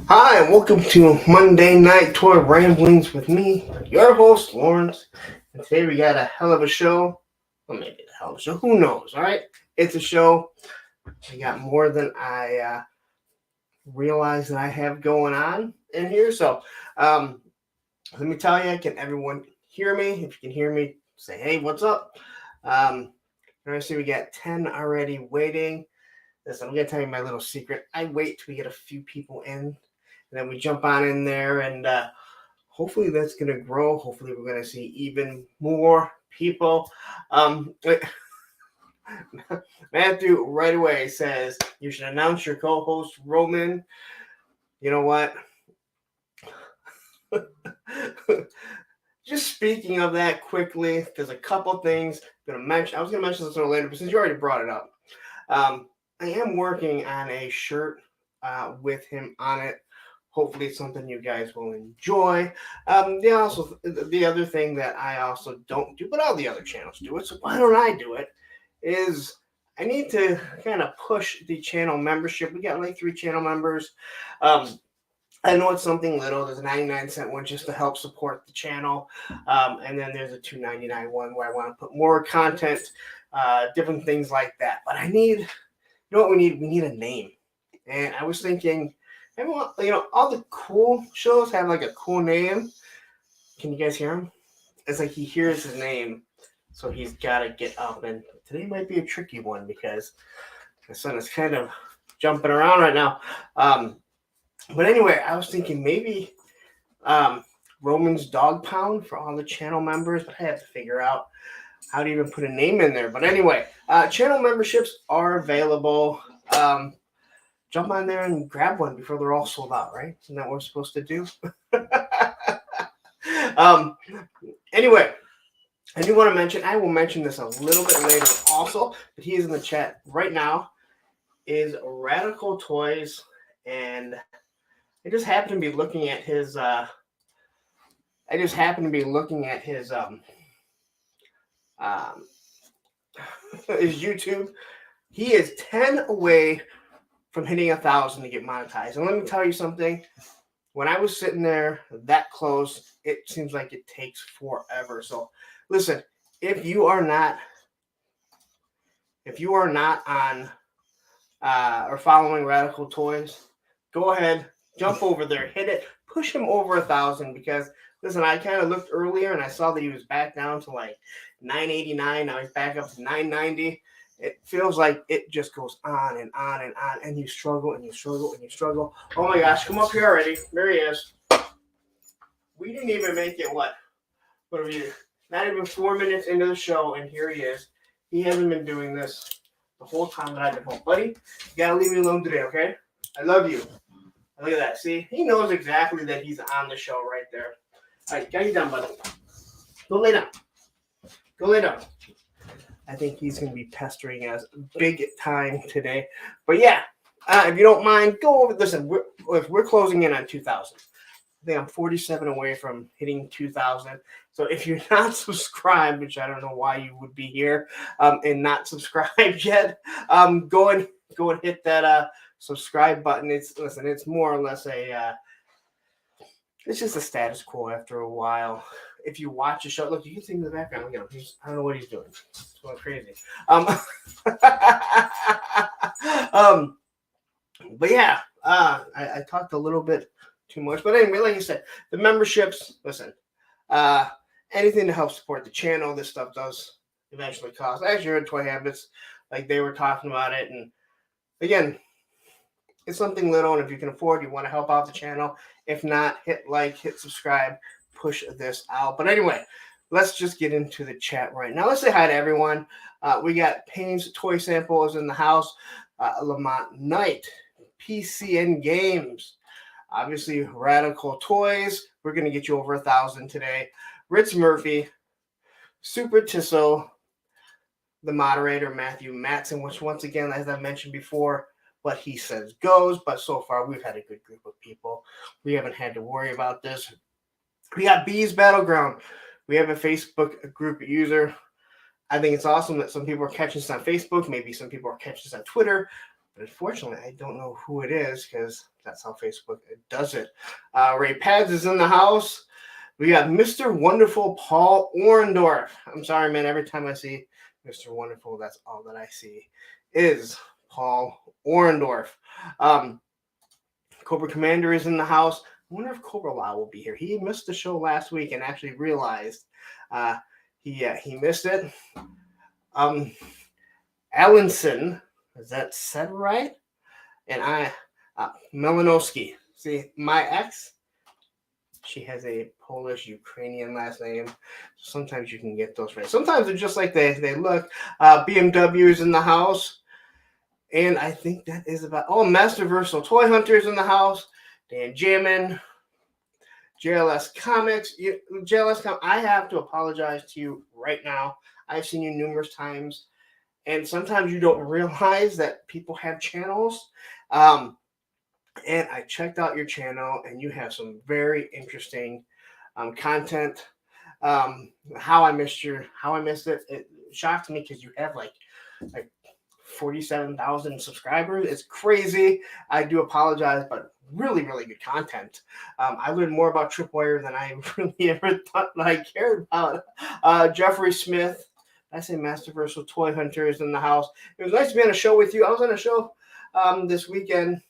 Hi, and welcome to Monday Night Toy Ramblings with me, your host, Lawrence. And today we got a hell of a show. Well, maybe a hell of a show. Who knows, all right? It's a show. We got more than I realize that I have going on in here. So, um, let me tell you, can everyone hear me? If you can hear me, say, hey, what's up? I see we got 10 already waiting. Listen, I'm going to tell you my little secret. I wait till we get a few people in, and then we jump on in there, and hopefully that's going to grow. Hopefully we're going to see even more people. Um, Matthew right away says, you should announce your co-host, Roman. You know what? Just speaking of that quickly, there's a couple things I'm going to mention. I was going to mention this a little later, but since you already brought it up, I am working on a shirt with him on it. Hopefully, it's something you guys will enjoy. The other thing that I also don't do, but all the other channels do it, so why don't I do it? Is I need to kind of push the channel membership. We got like 3 channel members. I know it's something little. There's a 99-cent one just to help support the channel, and then there's a $2.99 one where I want to put more content, different things like that. But I need, you know what we need? We need a name. And I was thinking, everyone, all the cool shows have like a cool name. Can you guys hear him? It's like he hears his name, so he's got to get up. And today might be a tricky one because my son is kind of jumping around right now. But anyway, I was thinking maybe Roman's Dog Pound for all the channel members, but I have to figure out how to even put a name in there. But anyway, channel memberships are available. Jump on there and grab one before they're all sold out, right? Isn't that what we're supposed to do? Anyway, I do want to mention, I will mention this a little bit later also, but he is in the chat right now, is Radical Toys, and I just happened to be looking at his his YouTube. He is 10 away from hitting 1,000 to get monetized. And let me tell you something. When I was sitting there that close, it seems like it takes forever. So listen, if you are not on or following Radical Toys, go ahead, jump over there, hit it, push him over 1,000. Because listen, I kind of looked earlier and I saw that he was back down to like 989. Now he's back up to 990. It feels like it just goes on and on and on, and you struggle and you struggle and you struggle. Oh my gosh, come up here already. There he is. We didn't even make it, what are we, not even 4 minutes into the show, and here he is. He hasn't been doing this the whole time that I've been home. Buddy, you gotta leave me alone today, okay? I love you. Look at that. See, he knows exactly that he's on the show right there. All right, get you down, buddy. Go lay down. Go lay down. I think he's going to be pestering us big time today. But yeah, if you don't mind, go over. Listen, we're closing in on 2,000. I think I'm 47 away from hitting 2,000. So if you're not subscribed, which I don't know why you would be here and not subscribed yet, go and hit that subscribe button. It's more or less it's just a status quo after a while. If you watch a show, look, you can see in the background. Look at him. I don't know what he's doing. It's going crazy. But yeah, I talked a little bit too much. But anyway, like I said, the memberships, listen, anything to help support the channel, this stuff does eventually cost. As you heard Toy Habits, like they were talking about it. And again, it's something little, and if you can afford, you want to help out the channel. If not, hit like, hit subscribe, push this out. But anyway, let's just get into the chat right now. Let's say hi to everyone. We got Payne's Toy Samples in the house, Lamont Knight, PCN Games, obviously Radical Toys. We're going to get you over 1,000 today. Ritz Murphy, Super Tisso, the moderator, Matthew Matson, which once again, as I mentioned before, what he says goes, but so far we've had a good group of people. We haven't had to worry about this. We got Bees Battleground. We have a Facebook group user. I think it's awesome that some people are catching this on Facebook. Maybe some people are catching this on Twitter. But unfortunately, I don't know who it is because that's how Facebook does it. Ray Pads is in the house. We got Mr. Wonderful Paul Orendorff. I'm sorry, man. Every time I see Mr. Wonderful, that's all that I see is Paul Orendorff. Cobra Commander is in the house. I wonder if Cobra Law will be here. He missed the show last week and actually realized he missed it. Allenson, is that said right? And Melanowski. See, my ex, she has a Polish Ukrainian last name. Sometimes you can get those right. Sometimes they're just like they look. BMW is in the house. And I think that is about Masterversal Toy Hunters in the house. Dan Jammin, JLS Comics. I have to apologize to you right now. I've seen you numerous times, and sometimes you don't realize that people have channels. And I checked out your channel, and you have some very interesting content. How I missed it. It shocked me because you have like 47,000 subscribers. It's crazy. I do apologize, but really, really good content. I learned more about Tripwire than I really ever thought that I cared about. Jeffrey Smith, I say Masterversal Toy Hunters in the house. It was nice to be on a show with you. I was on a show this weekend.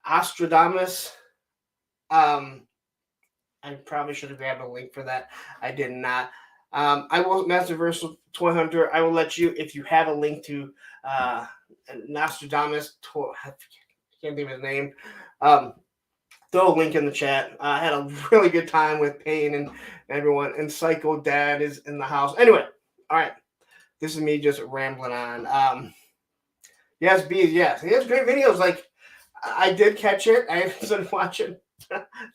Ostradamus. I probably should have grabbed a link for that. I did not. I will Masterversal Toy Hunter. I will let you, if you have a link to Nostradamus, I can't think of his name. Throw a link in the chat. I had a really good time with Payne and everyone. And Psycho Dad is in the house. Anyway, all right. This is me just rambling on. Yes, Bees, yes. He has great videos. Like, I did catch it. I started watching.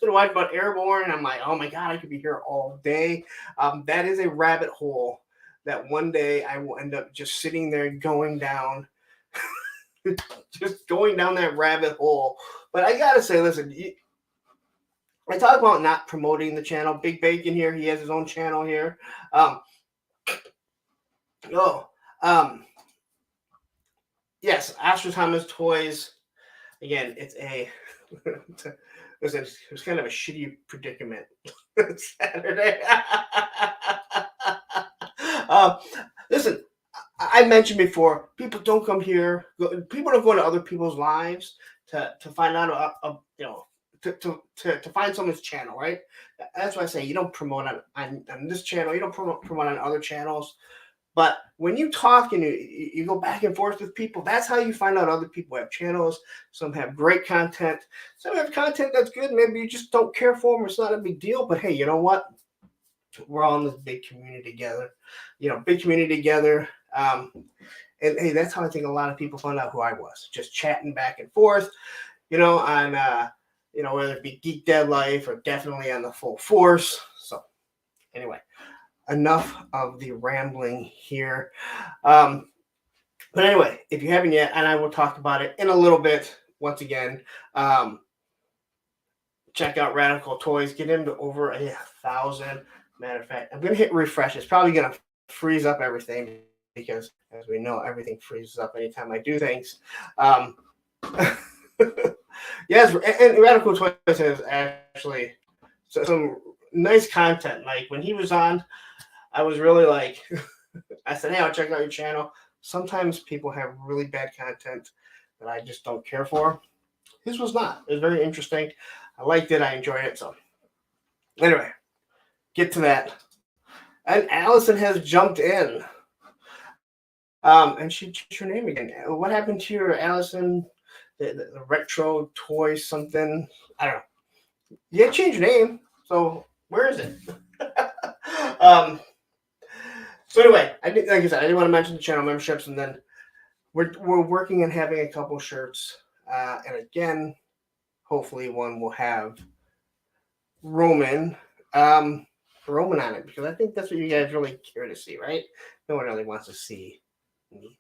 About Airborne, and I'm like, oh my god, I could be here all day. That is a rabbit hole that one day I will end up just sitting there going down, just going down that rabbit hole. But I gotta say, listen, I talk about not promoting the channel. Big Bacon here, he has his own channel here. Yes, Astro Thomas Toys. Again, it's a it was kind of a shitty predicament Saturday. Listen, I mentioned before, people don't come here. People don't go into other people's lives to find out, to find someone's channel, right? That's why I say you don't promote on this channel. You don't promote on other channels. But when you talk and you go back and forth with people, that's how you find out other people have channels. Some have great content. Some have content that's good. Maybe you just don't care for them. It's not a big deal. But hey, you know what? We're all in this big community together. And hey, that's how I think a lot of people found out who I was. Just chatting back and forth, on, whether it be Geek Dead Life or definitely on the Full Force. So anyway. Enough of the rambling here. But anyway, if you haven't yet, and I will talk about it in a little bit, once again, check out Radical Toys. Get him to over 1,000. Matter of fact, I'm going to hit refresh. It's probably going to freeze up everything because, as we know, everything freezes up anytime I do things. Yes, and Radical Toys has actually some nice content. Like when he was on, I was really like, I said, hey, I'll check out your channel. Sometimes people have really bad content that I just don't care for. His was not. It was very interesting. I liked it. I enjoyed it. So anyway, get to that. And Allison has jumped in. And she changed her name again. What happened to your Allison? The retro toy something? I don't know. You had to change your name. So where is it? So anyway, like I said, I didn't want to mention the channel memberships, and then we're working on having a couple shirts, and again, hopefully one will have Roman on it, because I think that's what you guys really care to see, right? No one really wants to see me.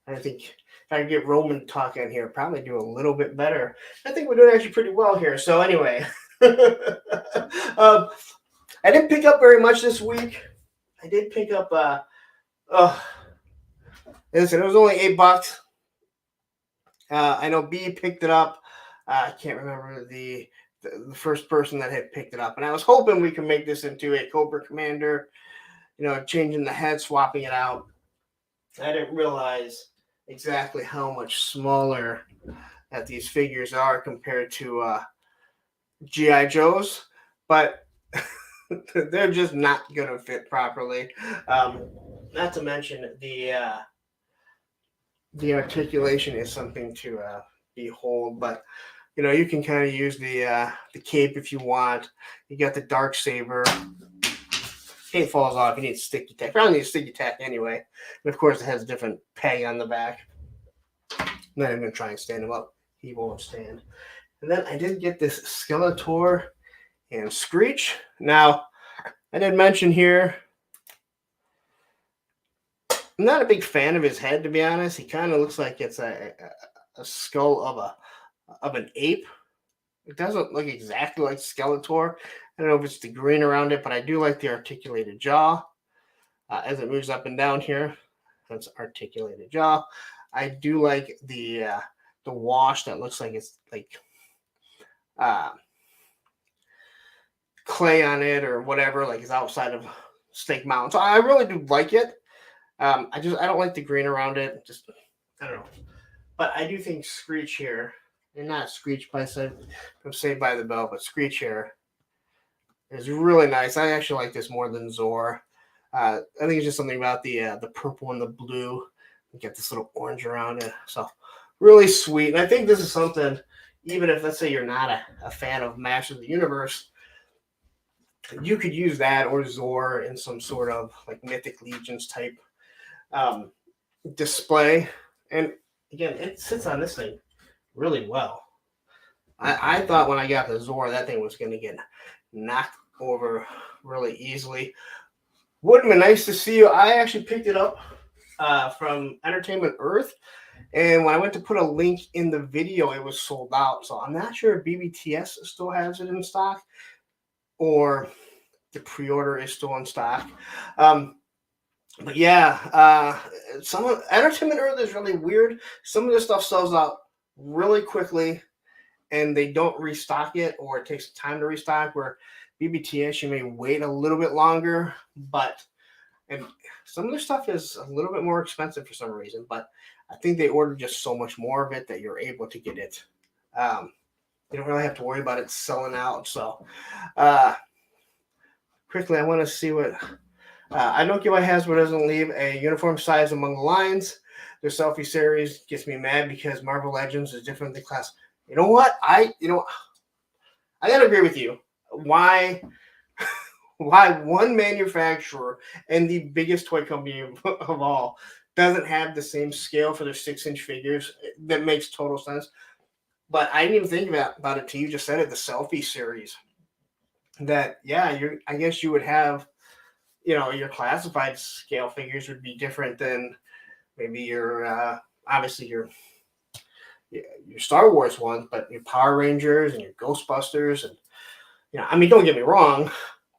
I think if I could get Roman talking here, probably do a little bit better. I think we're doing actually pretty well here. So anyway, I didn't pick up very much this week. I did pick up, listen, it was only $8. I know B picked it up. I can't remember the first person that had picked it up, and I was hoping we could make this into a Cobra Commander. You know, changing the head, swapping it out. I didn't realize exactly how much smaller that these figures are compared to GI Joes, but they're just not gonna fit properly. Not to mention the articulation is something to behold. But you know, you can kind of use the cape if you want. You got the dark saber. Cape falls off. You need sticky tack. Probably need sticky tack anyway. And of course, it has a different peg on the back. I'm not even gonna try and stand him up. He won't stand. And then I did get this Skeletor and Screech. Now, I did mention here, I'm not a big fan of his head, to be honest. He kind of looks like it's a skull of an ape. It doesn't look exactly like Skeletor. I don't know if it's the green around it, but I do like the articulated jaw as it moves up and down here. That's articulated jaw. I do like the wash that looks like it's like clay on it or whatever, like it's outside of Snake Mountain. So I really do like it. I don't like the green around it. Just I don't know, but I do think Screech here, and not Screech by from Saved by the Bell, but Screech here is really nice. I actually like this more than Zor. I think it's just something about the purple and the blue. You get this little orange around it, so really sweet. And I think this is something, even if let's say you're not a fan of Masters of the Universe, you could use that or Zor in some sort of like Mythic Legions type display. And again, it sits on this thing really well. I thought when I got the Zor, that thing was going to get knocked over really easily. Would have been nice to see you. I actually picked it up from Entertainment Earth. And when I went to put a link in the video, it was sold out. So I'm not sure if BBTS still has it in stock or the pre-order is still in stock. But yeah, some of Entertainment Earth is really weird. Some of this stuff sells out really quickly and they don't restock it, or it takes time to restock, where BBTS you may wait a little bit longer, and some of their stuff is a little bit more expensive for some reason, but I think they ordered just so much more of it that you're able to get it. You don't really have to worry about it selling out. So quickly, I want to see what I don't get why Hasbro doesn't leave a uniform size among the lines. Their selfie series gets me mad because Marvel Legends is different than class. You know what? I gotta agree with you. Why one manufacturer and the biggest toy company of all doesn't have the same scale for their 6-inch figures? That makes total sense. But I didn't even think about it till you just said it. The selfie series. That I guess you would have, your classified scale figures would be different than maybe your obviously your Star Wars ones, but your Power Rangers and your Ghostbusters, and I mean, don't get me wrong,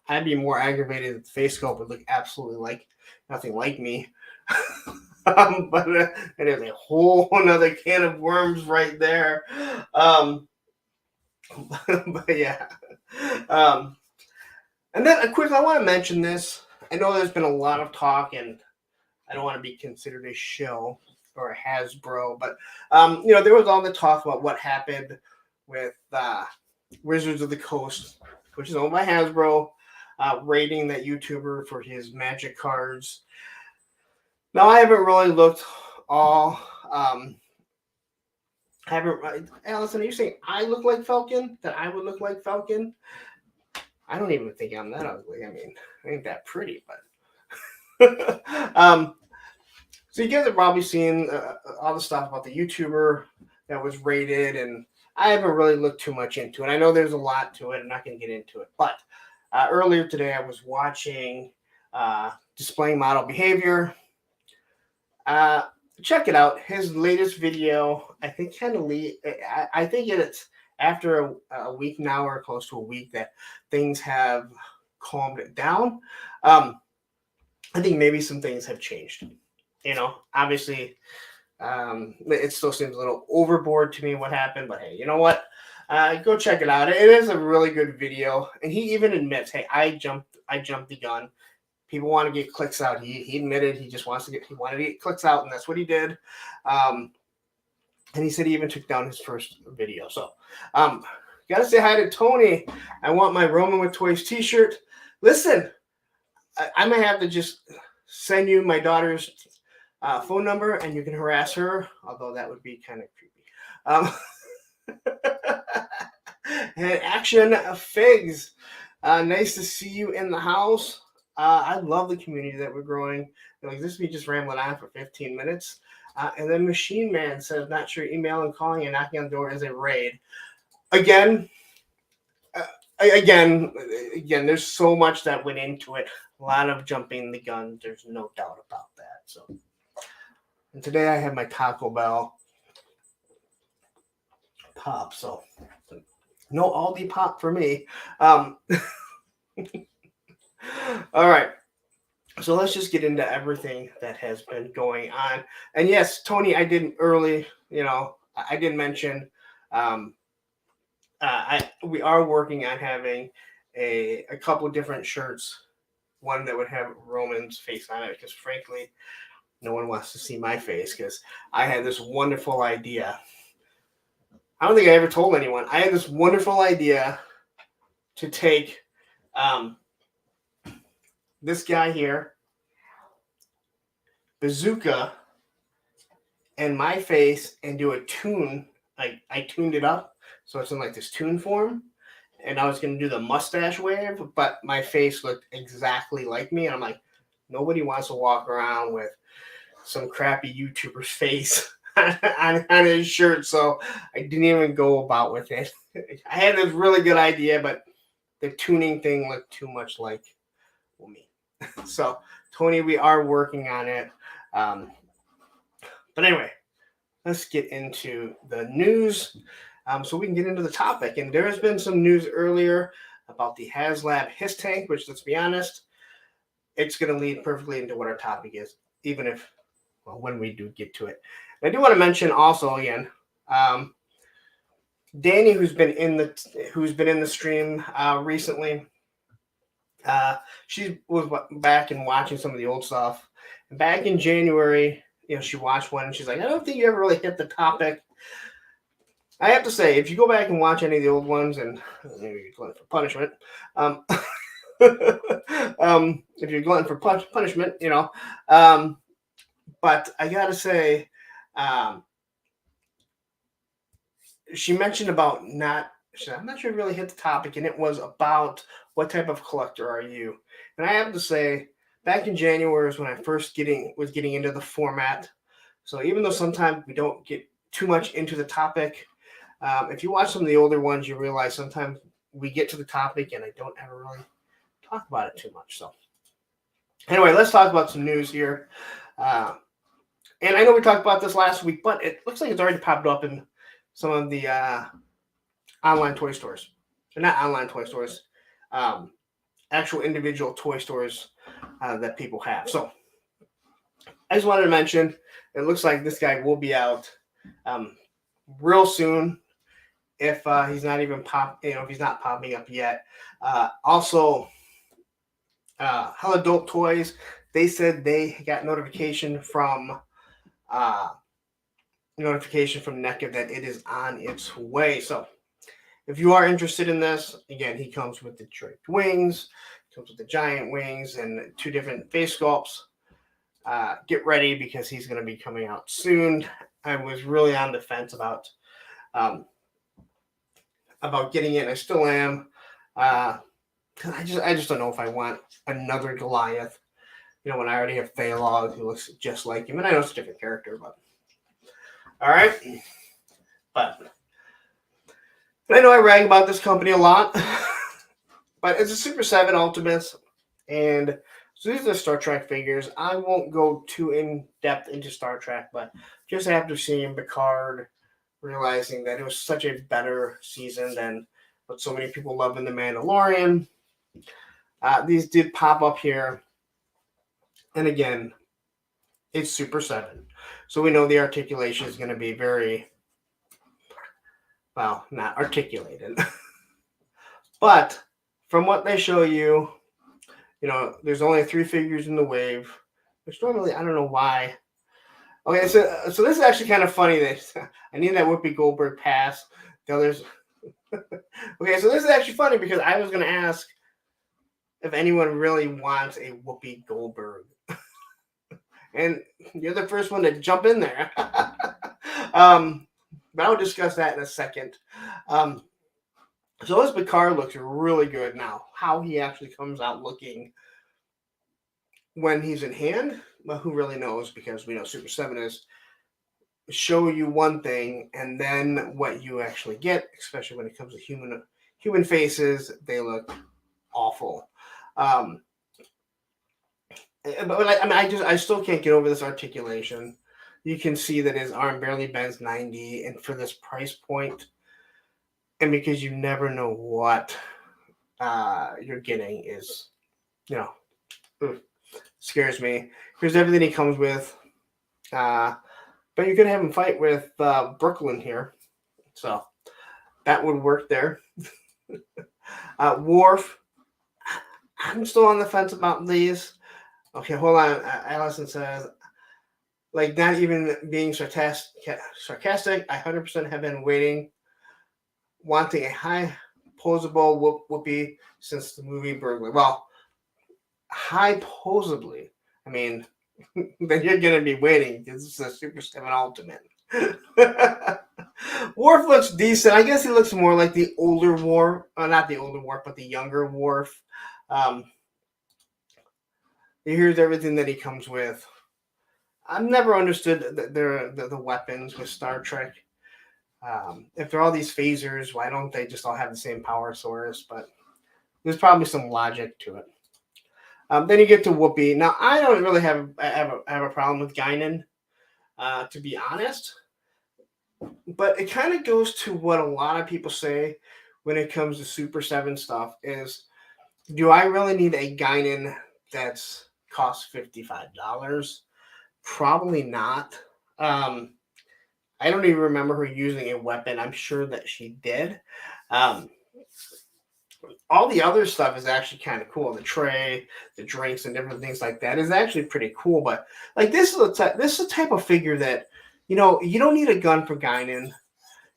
I'd be more aggravated if the face sculpt would look absolutely like nothing like me. But it is a whole another can of worms right there. But yeah. And then quickly, I want to mention this. I know there's been a lot of talk, and I don't want to be considered a shill or a Hasbro, but there was all the talk about what happened with Wizards of the Coast, which is owned by Hasbro, rating that YouTuber for his magic cards. Now, I haven't really looked all. Allison, are you saying I look like Falcon? That I would look like Falcon? I don't even think I'm that ugly. I mean, I ain't that pretty, but so you guys have probably seen all the stuff about the YouTuber that was rated, and I haven't really looked too much into it. I know there's a lot to it. I'm not going to get into it, but earlier today I was watching Displaying Model Behavior. Check it out. His latest video, I think I think it's after a week now, or close to a week, that things have calmed down. I think maybe some things have changed. Obviously, It still seems a little overboard to me what happened, but hey, you know what? Go check it out. It is a really good video, and he even admits, "Hey, I jumped the gun. People want to get clicks out." He admitted he wanted to get clicks out, and that's what he did. And he said he even took down his first video. So, gotta say hi to Tony. I want my Roman with Toys T-shirt. Listen, I might have to just send you my daughter's phone number, and you can harass her. Although that would be kind of creepy. And Action Figs, nice to see you in the house. I love the community that we're growing. Like this, we just rambling on for 15 minutes. And then Machine Man says, "Not sure emailing, calling, and knocking on the door is a raid." Again, again, there's so much that went into it. A lot of jumping the gun. There's no doubt about that. So, and today I have my Taco Bell pop. So, no Aldi pop for me. All right. So let's just get into everything that has been going on. And yes, Tony, I didn't early, I did mention we are working on having a couple of different shirts. One that would have Roman's face on it, because frankly, no one wants to see my face, because I had this wonderful idea. I don't think I ever told anyone. I had this wonderful idea to take this guy here, Bazooka, and my face, and do a tune. I tuned it up so it's in like this tune form, and I was going to do the mustache wave, but my face looked exactly like me, and I'm like, nobody wants to walk around with some crappy YouTuber's face on his shirt, so I didn't even go about with it. I had this really good idea, but the tuning thing looked too much like me. So, Tony, we are working on it. But anyway, let's get into the news so we can get into the topic. And there has been some news earlier about the Haslab H.I.S.S tank, which, let's be honest, it's going to lead perfectly into what our topic is, even if, when we do get to it. And I do want to mention also again, Danny, who's been in the stream recently. She was back and watching some of the old stuff. And back in January, she watched one and she's like, "I don't think you ever really hit the topic." I have to say, if you go back and watch any of the old ones, and maybe you're glutton for punishment, if you're glutton for punishment, but I gotta say, she mentioned about I'm not sure it really hit the topic, and it was about what type of collector are you? And I have to say, back in January is when I first was getting into the format. So even though sometimes we don't get too much into the topic, if you watch some of the older ones, you realize sometimes we get to the topic and I don't ever really talk about it too much. So anyway, let's talk about some news here. And I know we talked about this last week, but it looks like it's already popped up in some of the online toy stores. They're not online toy stores, actual individual toy stores that people have. So I just wanted to mention, it looks like this guy will be out real soon, if he's not even if he's not popping up yet. Also, Hella Dope Toys, they said they got notification from NECA that it is on its way. So if you are interested in this, again, he comes with the draped wings, comes with the giant wings, and 2 different face sculpts. Get ready, because he's going to be coming out soon. I was really on the fence about getting it. I still am. I just don't know if I want another Goliath. When I already have Thalog, who looks just like him, and I know it's a different character, but all right. But I know I rag about this company a lot, but it's a Super 7 Ultimates, and so these are Star Trek figures. I won't go too in-depth into Star Trek, but just after seeing Picard, realizing that it was such a better season than what so many people love in The Mandalorian, these did pop up here. And again, it's Super 7. So we know the articulation is going to be very, well, not articulated. But from what they show you, there's only 3 figures in the wave, which normally, I don't know why. Okay, so this is actually kind of funny that I need that Whoopi Goldberg pass. The others. Okay, so this is actually funny because I was going to ask if anyone really wants a Whoopi Goldberg. And you're the first one to jump in there. But I'll discuss that in a second. So this Picard looks really good now. How he actually comes out looking when he's in hand, well, who really knows? Because we know Super 7 is show you one thing, and then what you actually get, especially when it comes to human faces, they look awful. But I still can't get over this articulation. You can see that his arm barely bends 90, and for this price point, and because you never know what you're getting is, scares me. Here's everything he comes with. But you could have him fight with Brooklyn here. So that would work there. Worf. I'm still on the fence about these. Okay, hold on. Allison says, like, not even being sarcastic, I 100% have been wanting a high posable Whoopi since the movie Burglar. Well, high posably. I mean, then you're going to be waiting because this is a Super 7 Ultimate. Worf looks decent. I guess he looks more like the older Worf. Not the older Worf, but the younger Worf. Here's everything that he comes with. I've never understood the weapons with Star Trek. If they're all these phasers, why don't they just all have the same power source? But there's probably some logic to it. Then you get to Whoopi. Now, I don't really have a problem with Guinan, to be honest. But it kind of goes to what a lot of people say when it comes to Super 7 stuff is, do I really need a Guinan that's costs $55? Probably not. I don't even remember her using a weapon. I'm sure that she did. All the other stuff is actually kind of cool. The tray, the drinks, and different things like that is actually pretty cool. But like this is a type of figure that you don't need a gun for Guinan.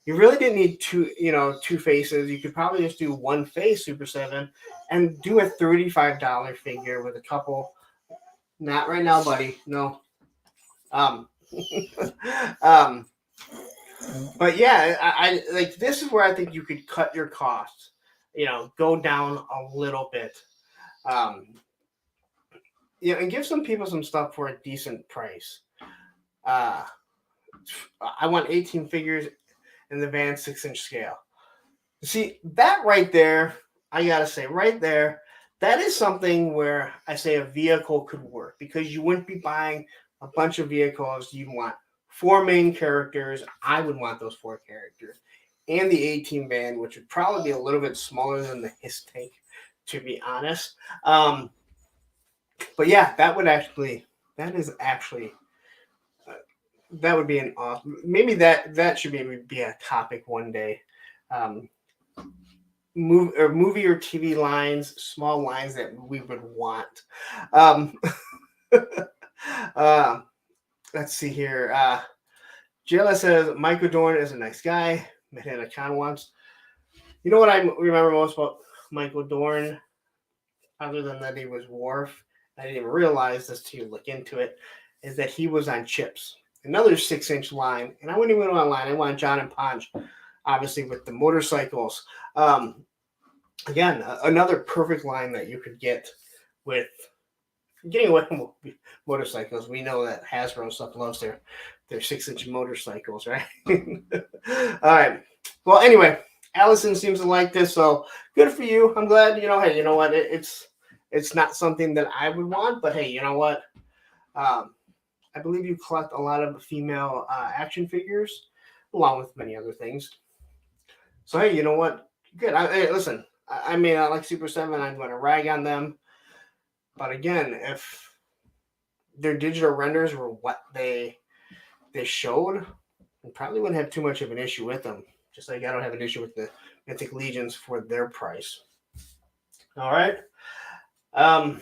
You really didn't need two faces. You could probably just do one face Super 7 and do a $35 figure with a couple. Not right now, buddy. No. But yeah, I like this is where I think you could cut your costs. Go down a little bit. And give some people some stuff for a decent price. I want 18 figures in the van 6-inch scale. See, that right there, I gotta say, right there, that is something where I say a vehicle could work because you wouldn't be buying a bunch of vehicles. You'd want 4 main characters. I would want those 4 characters. And the 18 van, which would probably be a little bit smaller than the H.I.S.S tank, to be honest. But yeah, that would be an awesome. Maybe that should maybe be a topic one day. Movie or TV lines, small lines that we would want. Let's see here. JLS says Michael Dorn is a nice guy. Met him at a con once. You know what I remember most about Michael Dorn, other than that he was Worf, I didn't even realize this till you look into it, is that he was on Chips, another 6-inch line. And I wouldn't even go online. I want John and Ponch, obviously, with the motorcycles. Again, another perfect line that you could get with getting away from motorcycles. We know that Hasbro stuff loves their 6-inch motorcycles, right? All right. Well, anyway, Allison seems to like this, so good for you. I'm glad. Hey, you know what? It's not something that I would want, but hey, you know what? I believe you collect a lot of female action figures, along with many other things. So hey, you know what? Good. Hey, listen. I may not like Super 7. I'm going to rag on them. But again, if their digital renders were what they they showed, I probably wouldn't have too much of an issue with them. Just like I don't have an issue with the Mythic Legions for their price. All right. A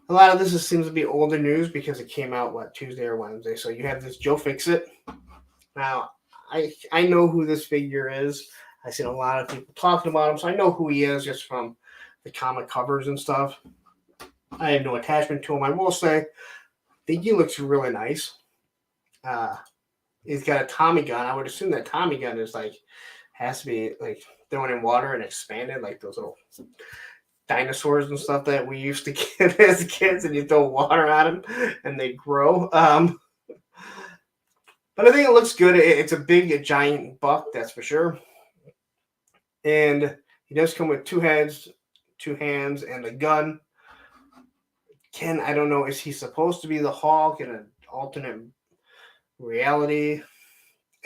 lot of this seems to be older news because it came out, Tuesday or Wednesday. So you have this Joe Fixit. Now, I know who this figure is. I've seen a lot of people talking about him, so I know who he is just from the comic covers and stuff. I have no attachment to him. I will say, I think he looks really nice. He's got a Tommy gun. I would assume that Tommy gun is has to be thrown in water and expanded, like those little dinosaurs and stuff that we used to get as kids, and you throw water on them and they grow. But I think it looks good. It's a giant buck, that's for sure. And he does come with 2 heads, 2 hands, and a gun. I don't know, is he supposed to be the Hulk in an alternate reality?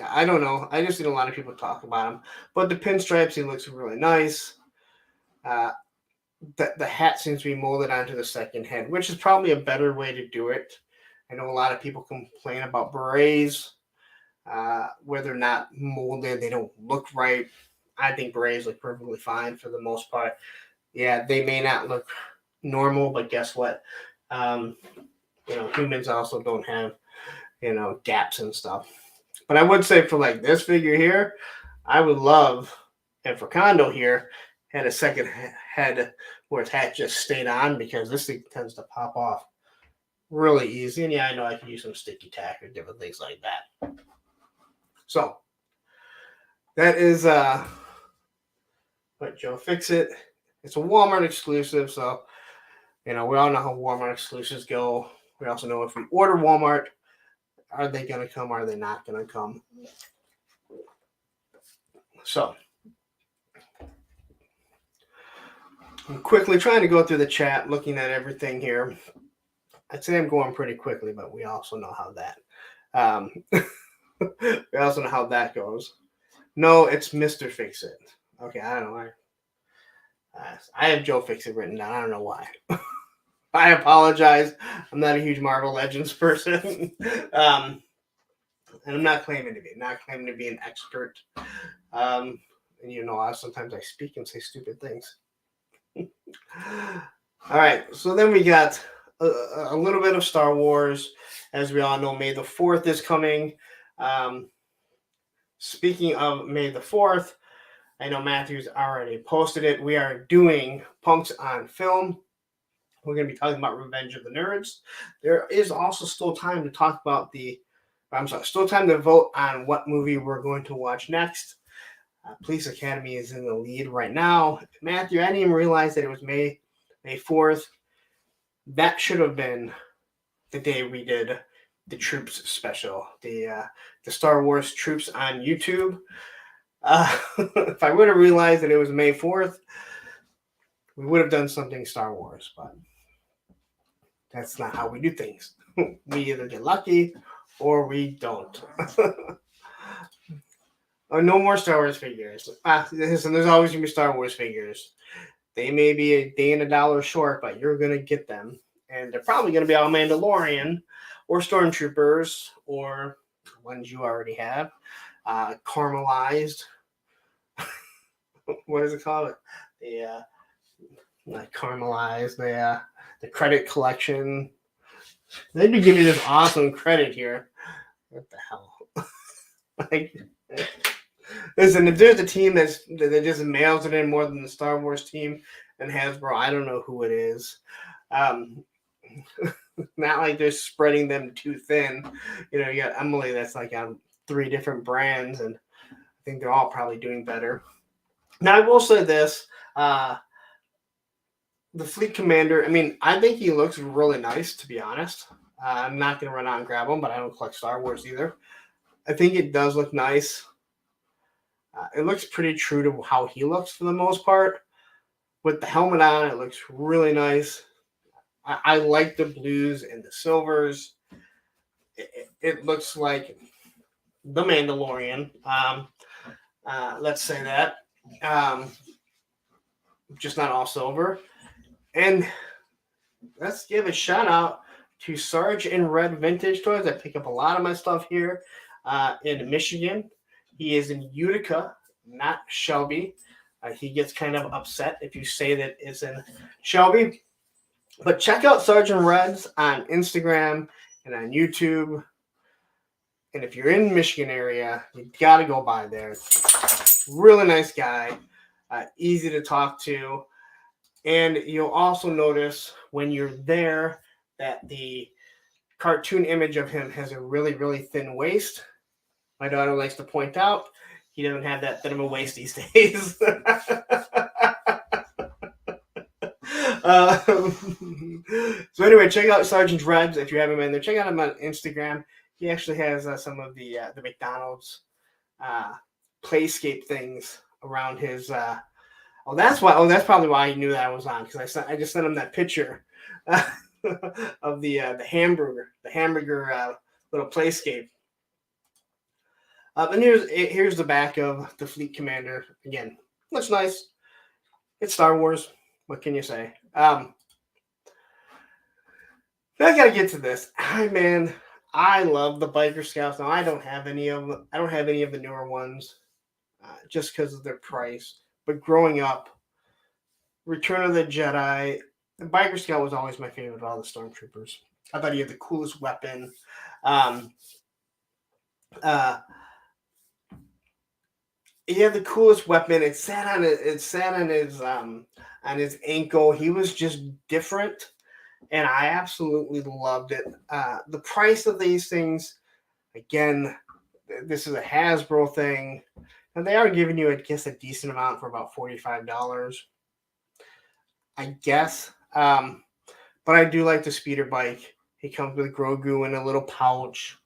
I don't know. I just seen a lot of people talk about him. But the pinstripes, he looks really nice. The hat seems to be molded onto the second head, which is probably a better way to do it. I know a lot of people complain about berets, where they're not molded, they don't look right. I think berets look perfectly fine for the most part. Yeah, they may not look normal, but guess what? Humans also don't have, gaps and stuff. But I would say for this figure here, I would love, and for Kondo here, had a second head where its hat just stayed on, because this thing tends to pop off really easy. And yeah, I know I can use some sticky tack or different things like that. So that is what Joe Fixit. It's a Walmart exclusive, so we all know how Walmart exclusives go. We also know if we order Walmart, are they going to come? Are they not going to come? So I'm quickly trying to go through the chat, looking at everything here. I'd say I'm going pretty quickly, but we also know how that we also know how that goes. No, it's Mr. Fixit. Okay, I don't know. I have Joe Fixit written down. I don't know why. I apologize. I'm not a huge Marvel Legends person. And I'm not claiming to be an expert. And sometimes I speak and say stupid things. All right, so then we got a little bit of Star Wars. As we all know, May the 4th is coming. Speaking of May the 4th, I know Matthew's already posted it. We are doing Punks on Film. We're going to be talking about Revenge of the Nerds. There is also still time to talk about still time to vote on what movie we're going to watch next. Police Academy is in the lead right now. Matthew, I didn't even realize that it was May 4th. That should have been the day we did the Troops special, the Star Wars Troops on YouTube. If I would have realized that it was May 4th, we would have done something Star Wars, but that's not how we do things. We either get lucky or we don't. No more Star Wars figures. Listen, there's always going to be Star Wars figures. They may be a day and $1 short, but you're going to get them. And they're probably going to be all Mandalorian or Stormtroopers or ones you already have. Caramelized. What is it called? Not caramelized. The credit collection. They do give you this awesome credit here. What the hell? Listen, if there's a team that just mails it in more than the Star Wars team and Hasbro, I don't know who it is. Not like they're spreading them too thin. You got Emily that's on 3 different brands, and I think they're all probably doing better. Now, I will say this. The Fleet Commander, I think he looks really nice, to be honest. I'm not going to run out and grab him, but I don't collect Star Wars either. I think it does look nice. It looks pretty true to how he looks for the most part. With the helmet on, it looks really nice. I like the blues and the silvers. It looks like the Mandalorian. Let's say that. Just not all silver. And let's give a shout out to Sarge and Red Vintage Toys. I pick up a lot of my stuff here in Michigan. He is in Utica, not Shelby. He gets kind of upset if you say that it's in Shelby. But check out Sergeant Reds on Instagram and on YouTube. And if you're in the Michigan area, you got to go by there. Really nice guy, easy to talk to. And you'll also notice when you're there that the cartoon image of him has a really, really thin waist. My daughter likes to point out he doesn't have that thin of a waist these days. So anyway, check out Sergeant Reds if you haven't been there. Check out him on Instagram. He actually has some of the McDonald's playscape things around his. That's probably why he knew that I was on, because I just sent him that picture of the hamburger little playscape. And here's the back of the Fleet Commander. Again, looks nice. It's Star Wars. What can you say? I gotta get to this. I love the Biker Scouts. Now I don't have any of them. I don't have any of the newer ones, just because of their price. But growing up, Return of the Jedi, the Biker Scout was always my favorite of all the Stormtroopers. I thought he had the coolest weapon. He had the coolest weapon. It sat on his ankle. He was just different, and I absolutely loved it. The price of these things, again, this is a Hasbro thing, and they are giving you, I guess, a decent amount for about $45, I guess. But I do like the speeder bike. He comes with Grogu in a little pouch,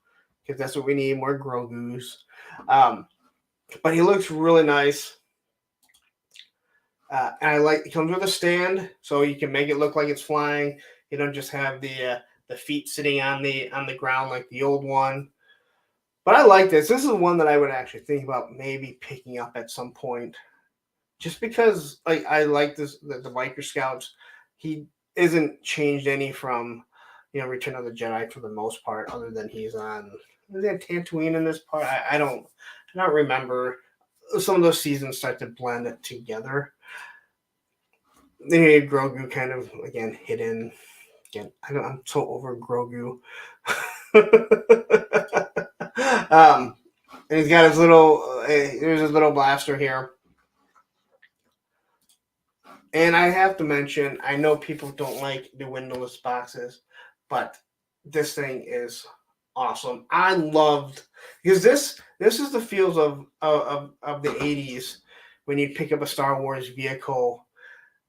because that's what we need, more Grogus. But he looks really nice. And it comes with a stand, so you can make it look like it's flying. You don't just have the feet sitting on the ground like the old one. But I like this. This is one that I would actually think about maybe picking up at some point, just because I like this the Biker Scouts. He isn't changed any from Return of the Jedi for the most part, other than he's on Tatooine in this part. I don't remember. Some of those seasons start to blend it together. Then you have Grogu kind of, again, hidden. Again, I'm so over Grogu. And he's got his little, there's his little blaster here. And I have to mention, I know people don't like the windowless boxes, but this thing is awesome. I loved, because this is the feels of the 80s when you pick up a Star Wars vehicle.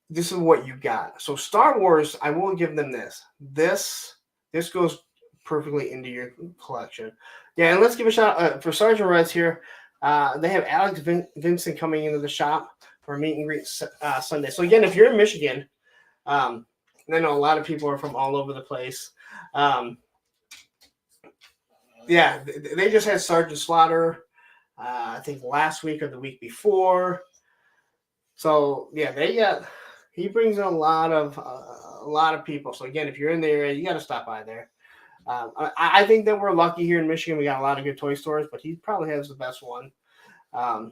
This is what you got. So Star Wars, I will give them this. This goes perfectly into your collection. Yeah, and let's give a shout out for Sergeant Reds here. They have Alex Vincent coming into the shop for a meet and greet Sunday. So again, if you're in Michigan, and I know a lot of people are from all over the place. Yeah, they just had Sergeant Slaughter, I think last week or the week before. So yeah, he brings in a lot of people. So again, if you're in the area, you got to stop by there. I think that we're lucky here in Michigan. We got a lot of good toy stores, but he probably has the best one. And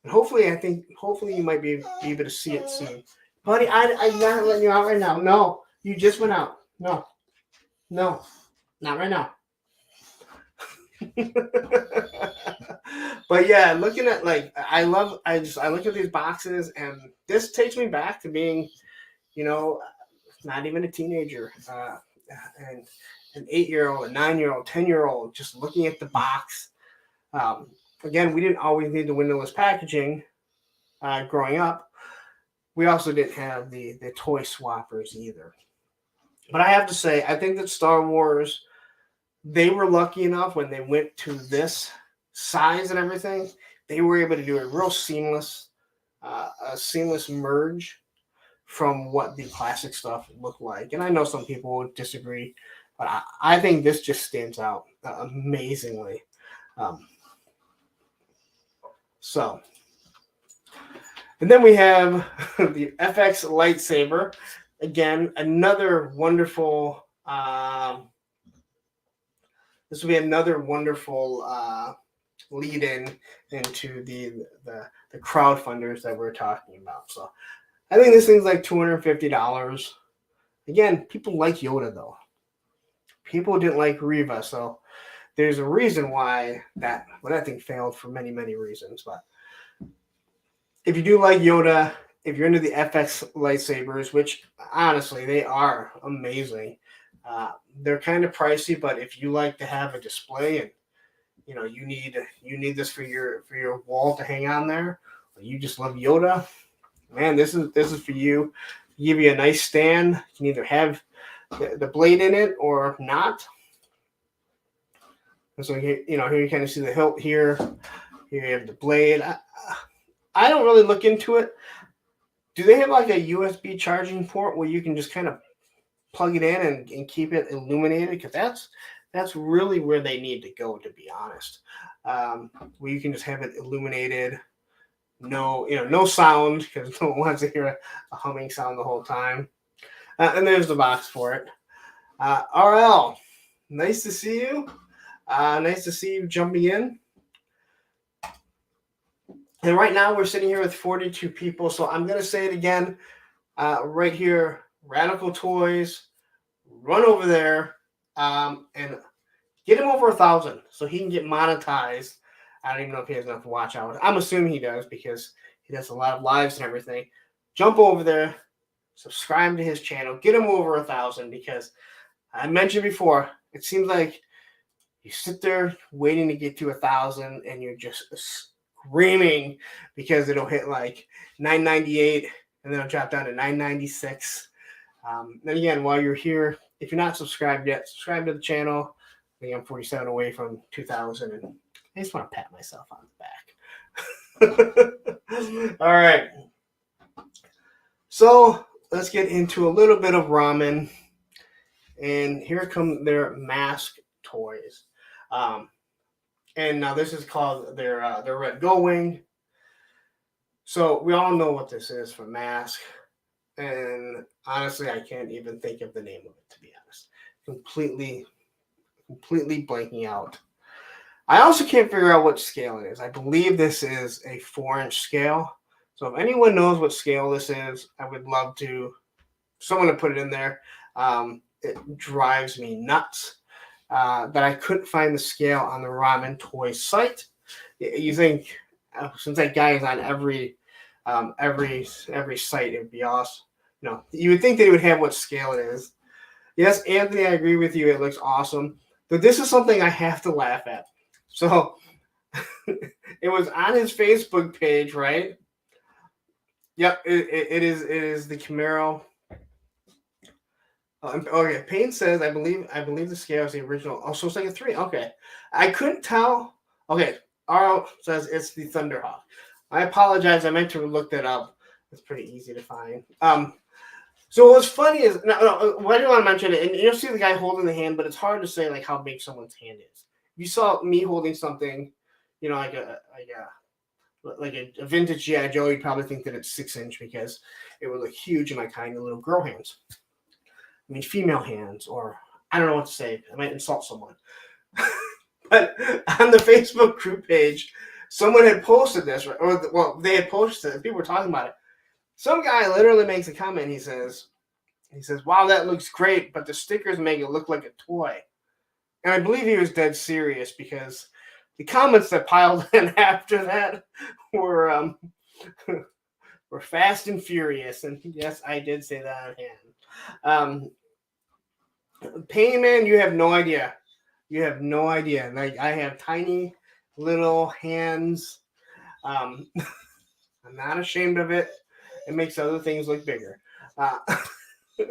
hopefully you might be able to see it soon, buddy. I'm not letting you out right now. No, you just went out. No, not right now. But yeah, looking at I look at these boxes, and this takes me back to being, not even a teenager, and an 8-year-old, a 9-year-old, 10-year-old, just looking at the box. Again, we didn't always need the windowless packaging growing up. We also didn't have the toy swappers either. But I have to say, I think that Star Wars, they were lucky enough when they went to this size and everything, they were able to do a real seamless merge from what the classic stuff looked like. And I know some people would disagree, but I think this just stands out amazingly. And then we have the FX lightsaber. Again, another wonderful This will be another wonderful lead into the crowdfunders that we're talking about. So I think this thing's like $250. Again, people like Yoda though. People didn't like Reva, so there's a reason why that thing failed for many, many reasons. But if you do like Yoda, if you're into the FX lightsabers, which honestly they are amazing, they're kind of pricey. But if you like to have a display and you need this for your wall to hang on there, or you just love Yoda, man, this is for you. Give you a nice stand. You can either have the blade in it or not. And so here you kind of see the hilt here. Here you have the blade. I don't really look into it. Do they have like a USB charging port where you can just kind of plug it in and keep it illuminated? Because that's really where they need to go, to be honest. Where you can just have it illuminated. No sound, because no one wants to hear a humming sound the whole time. And there's the box for it. RL, nice to see you. Nice to see you jumping in. And right now we're sitting here with 42 people. So I'm going to say it again right here. Radical Toys, run over there and get him over 1,000 so he can get monetized. I don't even know if he has enough watch hours. I'm assuming he does because he does a lot of lives and everything. Jump over there, subscribe to his channel, get him over 1,000 because I mentioned before, it seems like you sit there waiting to get to 1,000 and you're just screaming because it'll hit like 998 and then it'll drop down to 996. Then again, while you're here, if you're not subscribed yet, subscribe to the channel. I think I'm 47 away from 2,000 and I just want to pat myself on the back. All right. So let's get into a little bit of ramen. And here come their M.A.S.K toys. And now this is called their Red Gull Wing. So we all know what this is for M.A.S.K. And honestly, I can't even think of the name of it, to be honest. Completely blanking out. I also can't figure out what scale it is. I believe this is a 4-inch scale. So if anyone knows what scale this is, I would love someone to put it in there. It drives me nuts that I couldn't find the scale on the Ramen Toy site. You think since that guy is on every site, it would be awesome. You would think they would have what scale it is. Yes, Anthony, I agree with you. It looks awesome. But this is something I have to laugh at. So it was on his Facebook page, right? Yep, it is the Camaro. Okay, Payne says, I believe the scale is the original. Oh, so it's like a 3. Okay. I couldn't tell. Okay, Arl says it's the Thunderhawk. I apologize. I meant to look that up. It's pretty easy to find. So what's funny is, why do you want to mention it? And you'll see the guy holding the hand, but it's hard to say like how big someone's hand is. If you saw me holding something, like a vintage G.I. Joe, you'd probably think that it's 6-inch because it would look huge in my tiny little girl hands. I mean, female hands, or I don't know what to say. I might insult someone. But on the Facebook group page, someone had posted this, or they had posted it. People were talking about it. Some guy literally makes a comment. He says, "Wow, that looks great, but the stickers make it look like a toy." And I believe he was dead serious because the comments that piled in after that were fast and furious. And yes, I did say that on hand. Payman, you have no idea. You have no idea. Like, I have tiny little hands. I'm not ashamed of it. It makes other things look bigger. So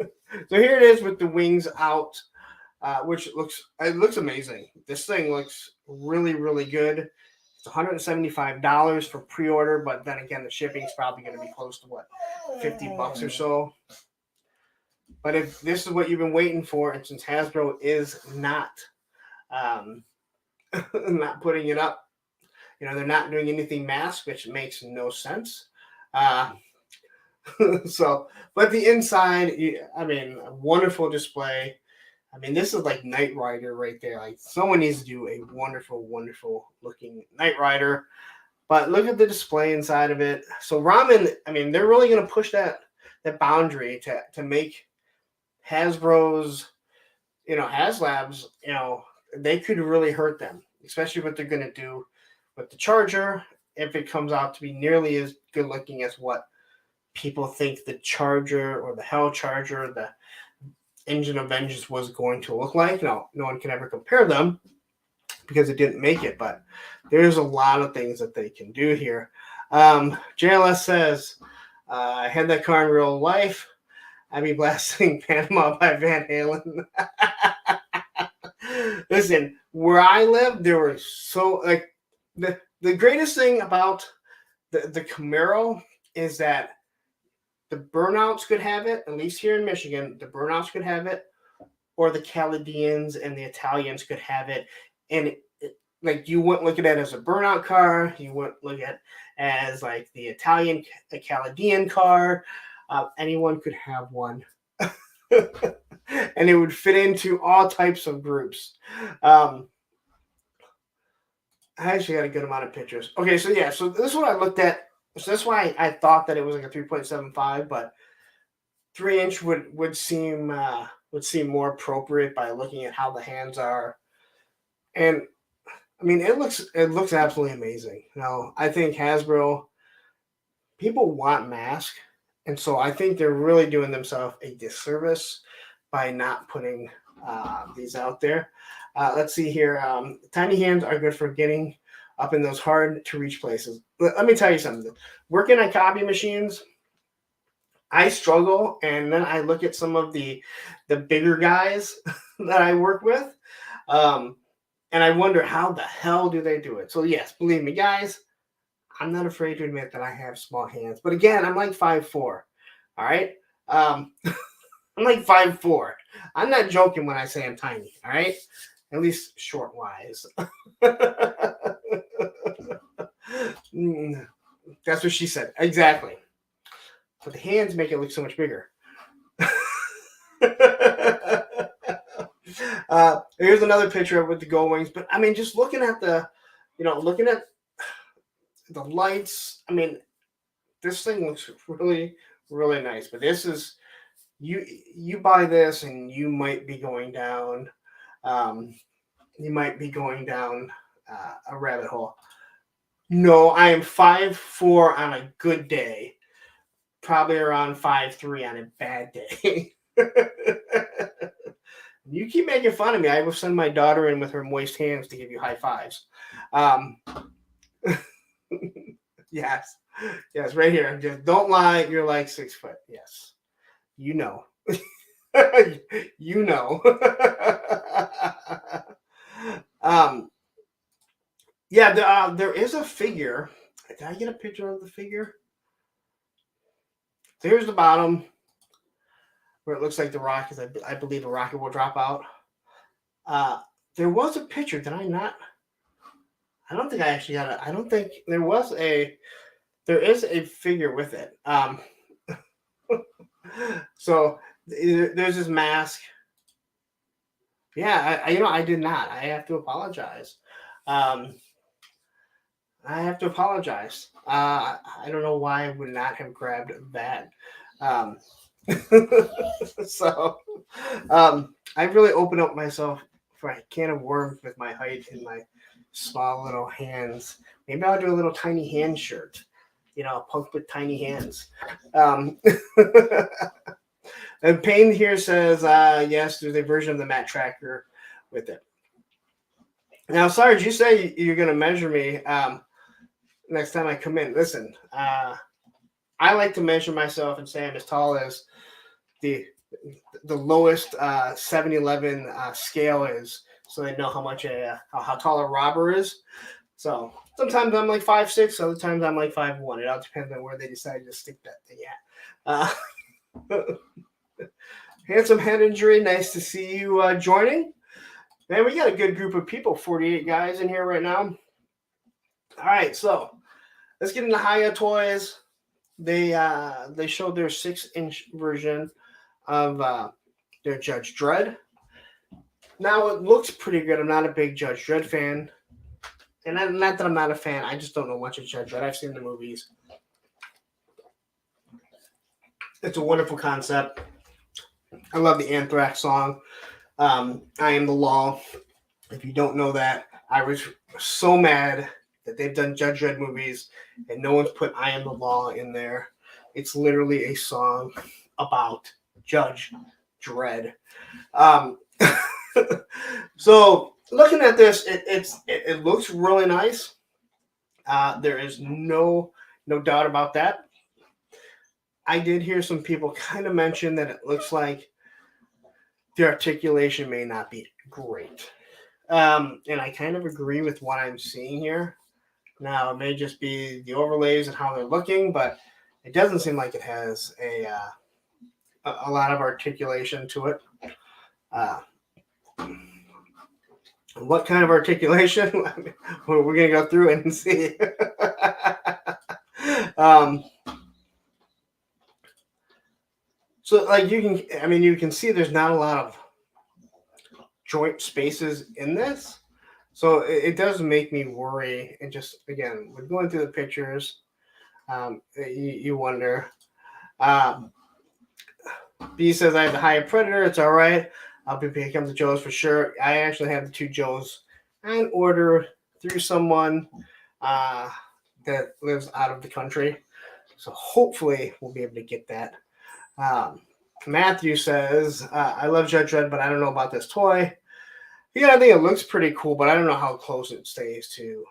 here it is with the wings out, which looks amazing. This thing looks really, really good. It's $175 for pre-order, but then again, the shipping is probably going to be close to $50 or so. But if this is what you've been waiting for, and since Hasbro is not not putting it up, they're not doing anything M.A.S.K, which makes no sense. So, but the inside, I mean, a wonderful display. I mean, this is like Knight Rider right there. Like someone needs to do a wonderful, wonderful looking Knight Rider. But look at the display inside of it. So Ramen, I mean, they're really going to push that boundary to make Hasbro's, Haslabs, they could really hurt them, especially what they're going to do with the Charger if it comes out to be nearly as good looking as what people think the Charger or the Hell Charger, the Engine of Vengeance was going to look like. No one can ever compare them because it didn't make it, but there's a lot of things that they can do here. JLS says, I had that car in real life. I'd be blasting Panama by Van Halen. Listen, where I live, there were so, like, the greatest thing about the Camaro is that the burnouts could have it, at least here in Michigan, the burnouts could have it, or the Canadians and the Italians could have it. And like, you wouldn't look at it as a burnout car. You wouldn't look at it as like the Italian, the Canadian car. Anyone could have one. And it would fit into all types of groups. I actually got a good amount of pictures. Okay, so yeah, so this is what I looked at. So that's why I thought that it was like a 3.75, but 3-inch would seem more appropriate by looking at how the hands are. And I mean, it looks absolutely amazing. I think Hasbro, people want M.A.S.K, and so I think they're really doing themselves a disservice by not putting these out there. Let's see here. Tiny hands are good for getting up in those hard to reach places. Let me tell you something. Working on copy machines, I struggle, and then I look at some of the bigger guys that I work with, and I wonder how the hell do they do it. So yes, believe me, guys, I'm not afraid to admit that I have small hands. But again, I'm like 5'4". All right, I'm like 5'4". I'm not joking when I say I'm tiny. All right, at least short wise. That's what she said. Exactly. But the hands make it look so much bigger. Here's another picture with the Go Wings. But I mean, just looking at the lights, I mean, this thing looks really, really nice. But this is, you buy this and you might be going down, you might be going down a rabbit hole. No, I am 5'4" on a good day. Probably around 5'3" on a bad day. You keep making fun of me. I will send my daughter in with her moist hands to give you high fives. Yes, right here. Just don't lie. You're like 6 foot. Yes, you know. You know. Yeah, there is a figure. Did I get a picture of the figure? There's the bottom where it looks like the rocket. I believe a rocket will drop out. There was a picture. Did I not? I don't think I actually got it. I don't think there was a. There is a figure with it. So there's this mask. Yeah, I did not. I have to apologize. I don't know why I would not have grabbed that. So, I've really opened up myself for a can of worms with my height and my small little hands. Maybe I'll do a little tiny hand shirt. A punk with tiny hands. And Payne here says, yes, there's a version of the mat tracker with it. Now, Sarge, you say you're going to measure me next time I come in. Listen, I like to measure myself and say I'm as tall as the lowest 7-Eleven scale is, so they know how much how tall a robber is. So sometimes I'm like 5'6", other times I'm like 5'1". It all depends on where they decide to stick that thing at. Handsome head injury, nice to see you joining. Man, we got a good group of people, 48 guys in here right now. All right, so let's get into Hiya Toys. They showed their 6-inch version of their Judge Dredd. Now it looks pretty good. I'm not a big Judge Dredd fan. And not that I'm not a fan, I just don't know much of Judge Dredd. I've seen the movies. It's a wonderful concept. I love the Anthrax song. I Am the Law. If you don't know that, I was so mad that they've done Judge Dredd movies and no one's put I Am the Law in there. It's literally a song about Judge Dredd. Um, so looking at this, it looks really nice. There is no doubt about that. I did hear some people kind of mention that it looks like the articulation may not be great. And I kind of agree with what I'm seeing here. Now, it may just be the overlays and how they're looking, but it doesn't seem like it has a lot of articulation to it. What kind of articulation? We're going to go through and see. So, like, you can see there's not a lot of joint spaces in this. So it does make me worry. And just, again, we're going through the pictures. You wonder. B says, I have the Higher Predator. It's all right. I'll be picking up the Joes for sure. I actually have the 2 Joes on order through someone that lives out of the country. So hopefully we'll be able to get that. Matthew says, I love Judge Dredd, but I don't know about this toy. Yeah, I think it looks pretty cool, but I don't know how close it stays to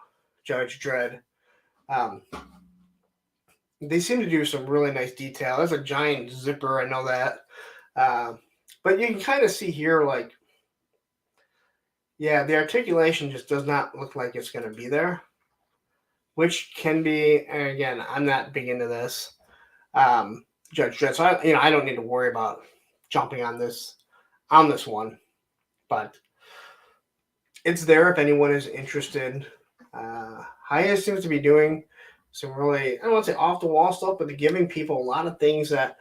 Judge Dredd. They seem to do some really nice detail. There's a giant zipper, I know that. But you can kind of see here, like, yeah, the articulation just does not look like it's going to be there, which can be, and again, I'm not big into this. Judge Dredd, so I don't need to worry about jumping on this one, but it's there if anyone is interested. H.I.S.S seems to be doing some really, I don't want to say off the wall stuff, but they're giving people a lot of things that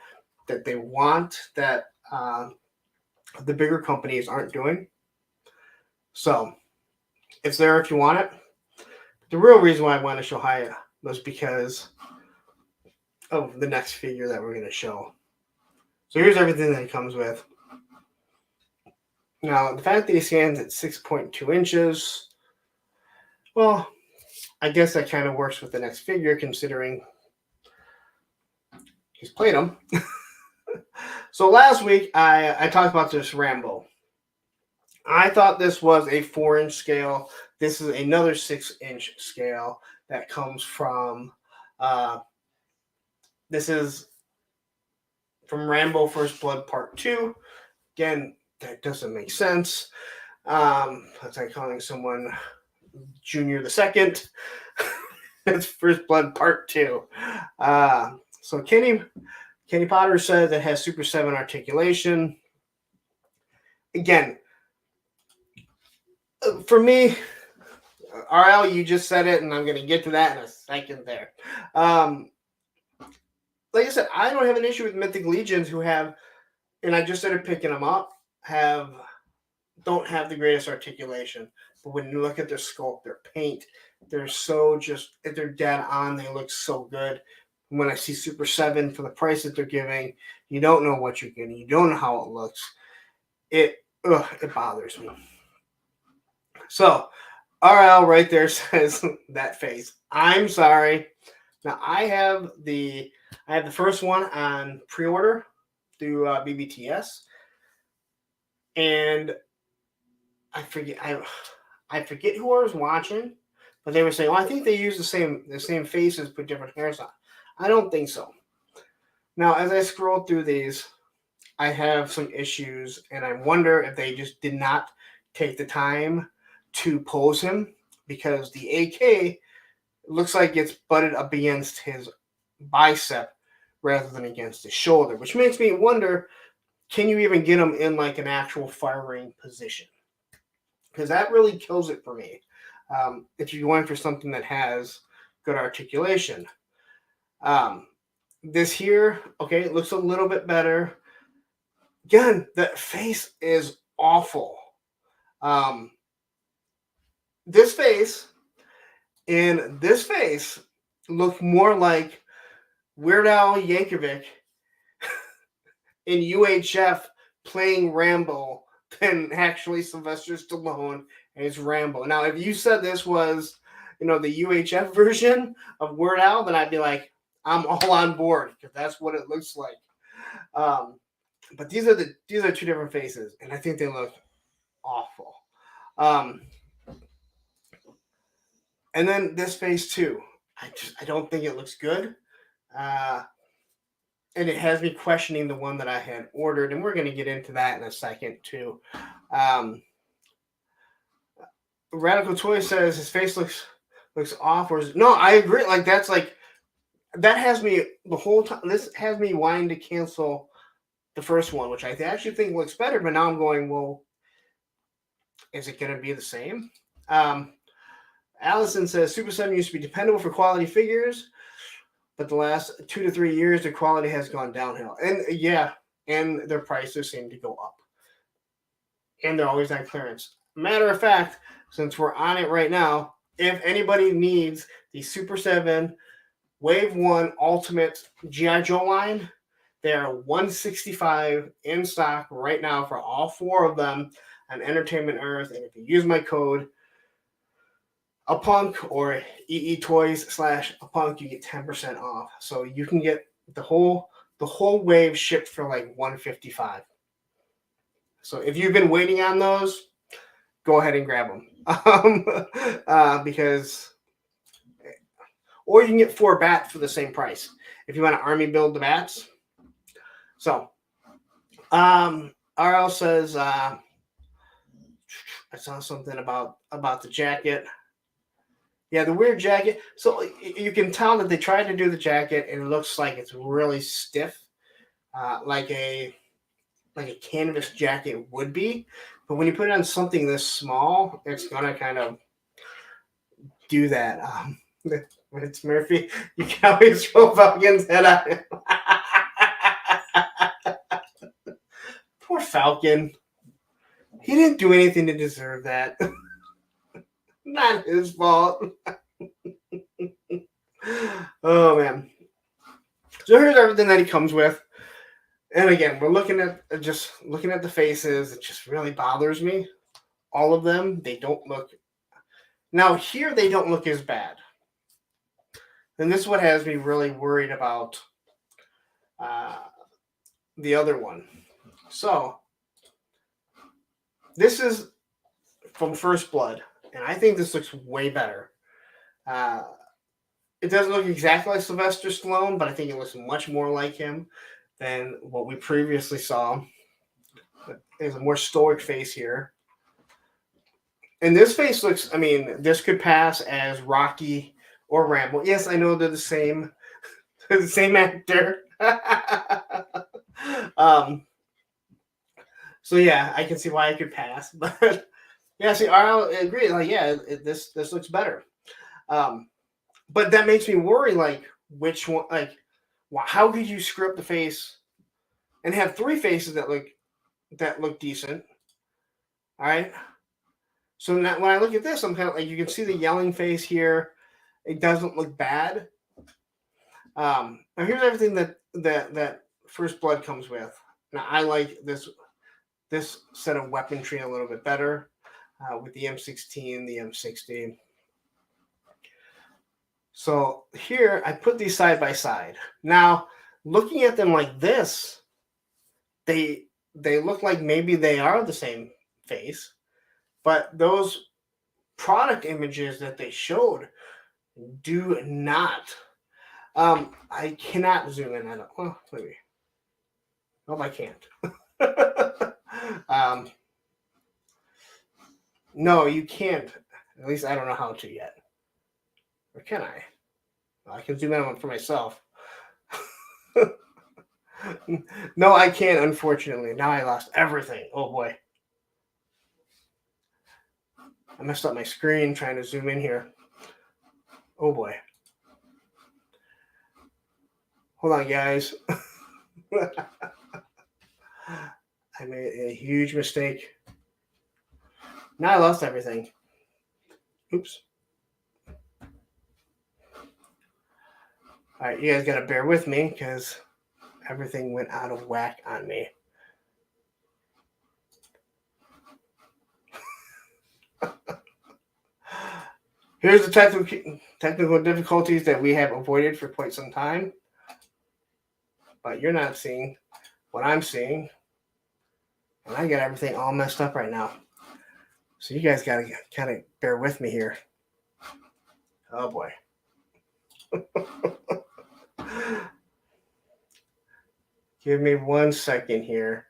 they want that the bigger companies aren't doing. So it's there if you want it. The real reason why I want to show H.I.S.S was because of the next figure that we're going to show. So here's everything that it comes with. Now, the fact that he stands at 6.2 inches, well, I guess that kind of works with the next figure, considering he's played him. So last week, I talked about this Rambo. I thought this was a 4-inch scale. This is another 6-inch scale that comes from, this is from Rambo First Blood Part 2. Again, that doesn't make sense. That's like calling someone Junior the Second. It's First Blood Part 2. So Kenny Potter says it has Super 7 articulation. Again, for me, RL, you just said it, and I'm going to get to that in a second there. Like I said, I don't have an issue with Mythic Legions who have, and I just started picking them up, don't have the greatest articulation. But when you look at their sculpt, their paint, they're so just, if they're dead on, they look so good. When I see Super 7 for the price that they're giving, you don't know what you're getting. You don't know how it looks. It bothers me. So, RL right there says that face. I'm sorry. Now, I have the first one on pre-order through BBTS. And I forget who I was watching, but they were saying, I think they use the same faces, put different hairs on. I don't think so. Now, as I scroll through these, I have some issues, and I wonder if they just did not take the time to pose him, because the AK looks like it's butted up against his bicep rather than against his shoulder, which makes me wonder, can you even get him in like an actual firing position? Because that really kills it for me. If you're going for something that has good articulation. This here, okay, it looks a little bit better. Again, the face is awful. This face and this face look more like Weird Al Yankovic in UHF playing Rambo than actually Sylvester Stallone as Rambo. Now, if you said this was, the UHF version of Weird Al, then I'd be like, I'm all on board because that's what it looks like. But these are two different faces, and I think they look awful. And then this face too. I don't think it looks good. And it has me questioning the one that I had ordered, and we're going to get into that in a second too. Radical Toy says his face looks off. No, I agree. Like that's like that has me the whole time. This has me wanting to cancel the first one, which I actually think looks better. But now I'm going, well, is it going to be the same? Allison says Super 7 used to be dependable for quality figures, but the last 2 to 3 years, the quality has gone downhill. And yeah, and their prices seem to go up. And they're always on clearance. Matter of fact, since we're on it right now, if anybody needs the Super 7 Wave 1 Ultimate G.I. Joe line, they are $165 in stock right now for all 4 of them on Entertainment Earth. And if you use my code APUNK or EEToys/APUNK, you get 10% off. So you can get the whole wave shipped for like $155. So if you've been waiting on those, go ahead and grab them. Because, or you can get 4 bats for the same price if you want to army build the bats. So, RL says, I saw something about the jacket. Yeah, the weird jacket. So you can tell that they tried to do the jacket, and it looks like it's really stiff, like a canvas jacket would be. But when you put it on something this small, it's gonna kind of do that. It's Murphy. You can always throw Falcon's head on him. Poor Falcon. He didn't do anything to deserve that. Not his fault. Oh man. So here's everything that he comes with. And again, we're looking at the faces. It just really bothers me. All of them, they don't look. Now here they don't look as bad. And this is what has me really worried about the other one. So this is from First Blood, and I think this looks way better. It doesn't look exactly like Sylvester Stallone, but I think it looks much more like him than what we previously saw. There's a more stoic face here. And this face looks, this could pass as Rocky or Rambo. Yes, I know they're the same actor. So yeah, I can see why it could pass. But yeah, see, I agree. Like, yeah, this looks better. But that makes me worry, like, which one, like, how could you screw up the face and have 3 faces that look decent? All right. So now when I look at this, I'm kind of like, you can see the yelling face here. It doesn't look bad. Now here's everything that First Blood comes with. Now I like this set of weaponry a little bit better with the M16, the M60. So here I put these side by side. Now looking at them like this, they look like maybe they are the same face, but those product images that they showed do not. I cannot zoom in. Well, maybe. Nope, I can't. No, you can't. At least I don't know how to yet. Or can I? Well, I can zoom in for myself. No, I can't, unfortunately. Now I lost everything. Oh boy. I messed up my screen trying to zoom in here. Oh boy. Hold on, guys. I made a huge mistake. Now I lost everything. Oops. All right, you guys got to bear with me because everything went out of whack on me. Here's the technical difficulties that we have avoided for quite some time. But you're not seeing what I'm seeing. And I got everything all messed up right now. So you guys got to kind of bear with me here. Oh, boy. Give me 1 second here.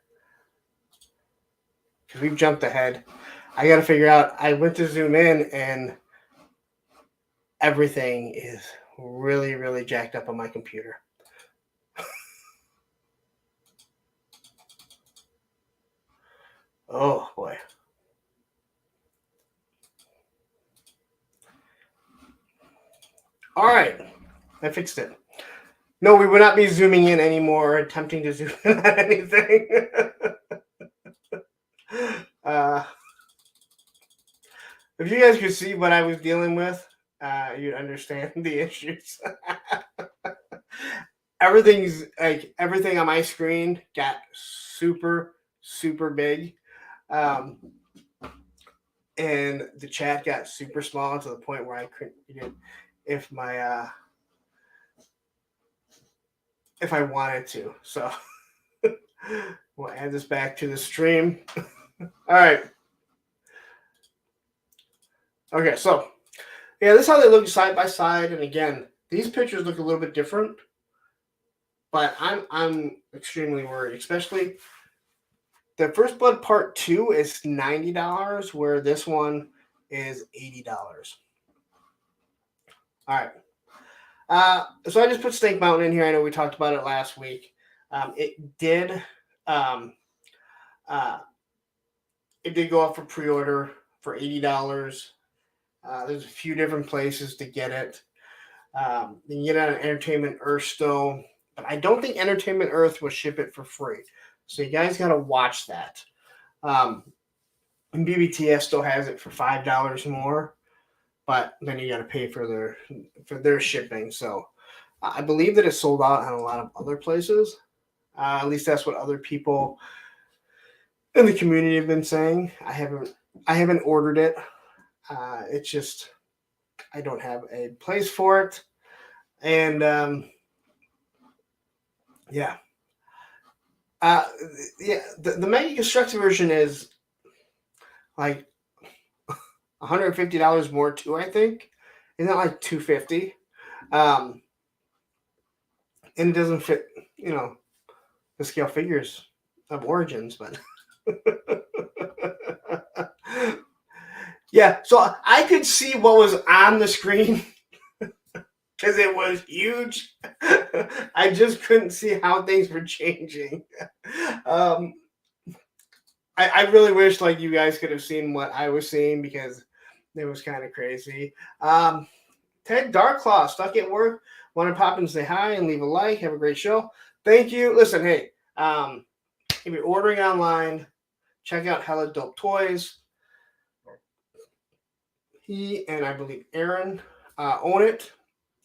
Because we've jumped ahead. I got to figure out. I went to zoom in and everything is really, really jacked up on my computer. Oh, boy. All right. I fixed it. No, we will not be zooming in anymore, attempting to zoom in on anything. If you guys could see what I was dealing with, you'd understand the issues. Everything on my screen got super, super big. And the chat got super small to the point where I couldn't read it if I wanted to. So we'll add this back to the stream. All right. Okay, so yeah, this is how they look side by side. And again, these pictures look a little bit different, but I'm extremely worried, especially the First Blood Part 2 is $90, where this one is $80. All right. So I just put Snake Mountain in here. I know we talked about it last week. It did go up for pre-order for $80. There's a few different places to get it. You can get it on Entertainment Earth still, but I don't think Entertainment Earth will ship it for free. So you guys got to watch that. And BBTS still has it for $5 more, but then you got to pay for their shipping. So I believe that it's sold out on a lot of other places. At least that's what other people in the community have been saying. I haven't ordered it. It's just I don't have a place for it, and yeah. The Mega Constructed version is like $150 more too, I think. Isn't that like $250? And it doesn't fit, the scale figures of Origins, but yeah. So I could see what was on the screen because it was huge. I just couldn't see how things were changing. I really wish like you guys could have seen what I was seeing because it was kind of crazy. Ted Darklaw, stuck at work. Want to pop and say hi and leave a like. Have a great show. Thank you. Listen, hey, if you're ordering online, check out Hella Dope Toys. He and I believe Aaron own it,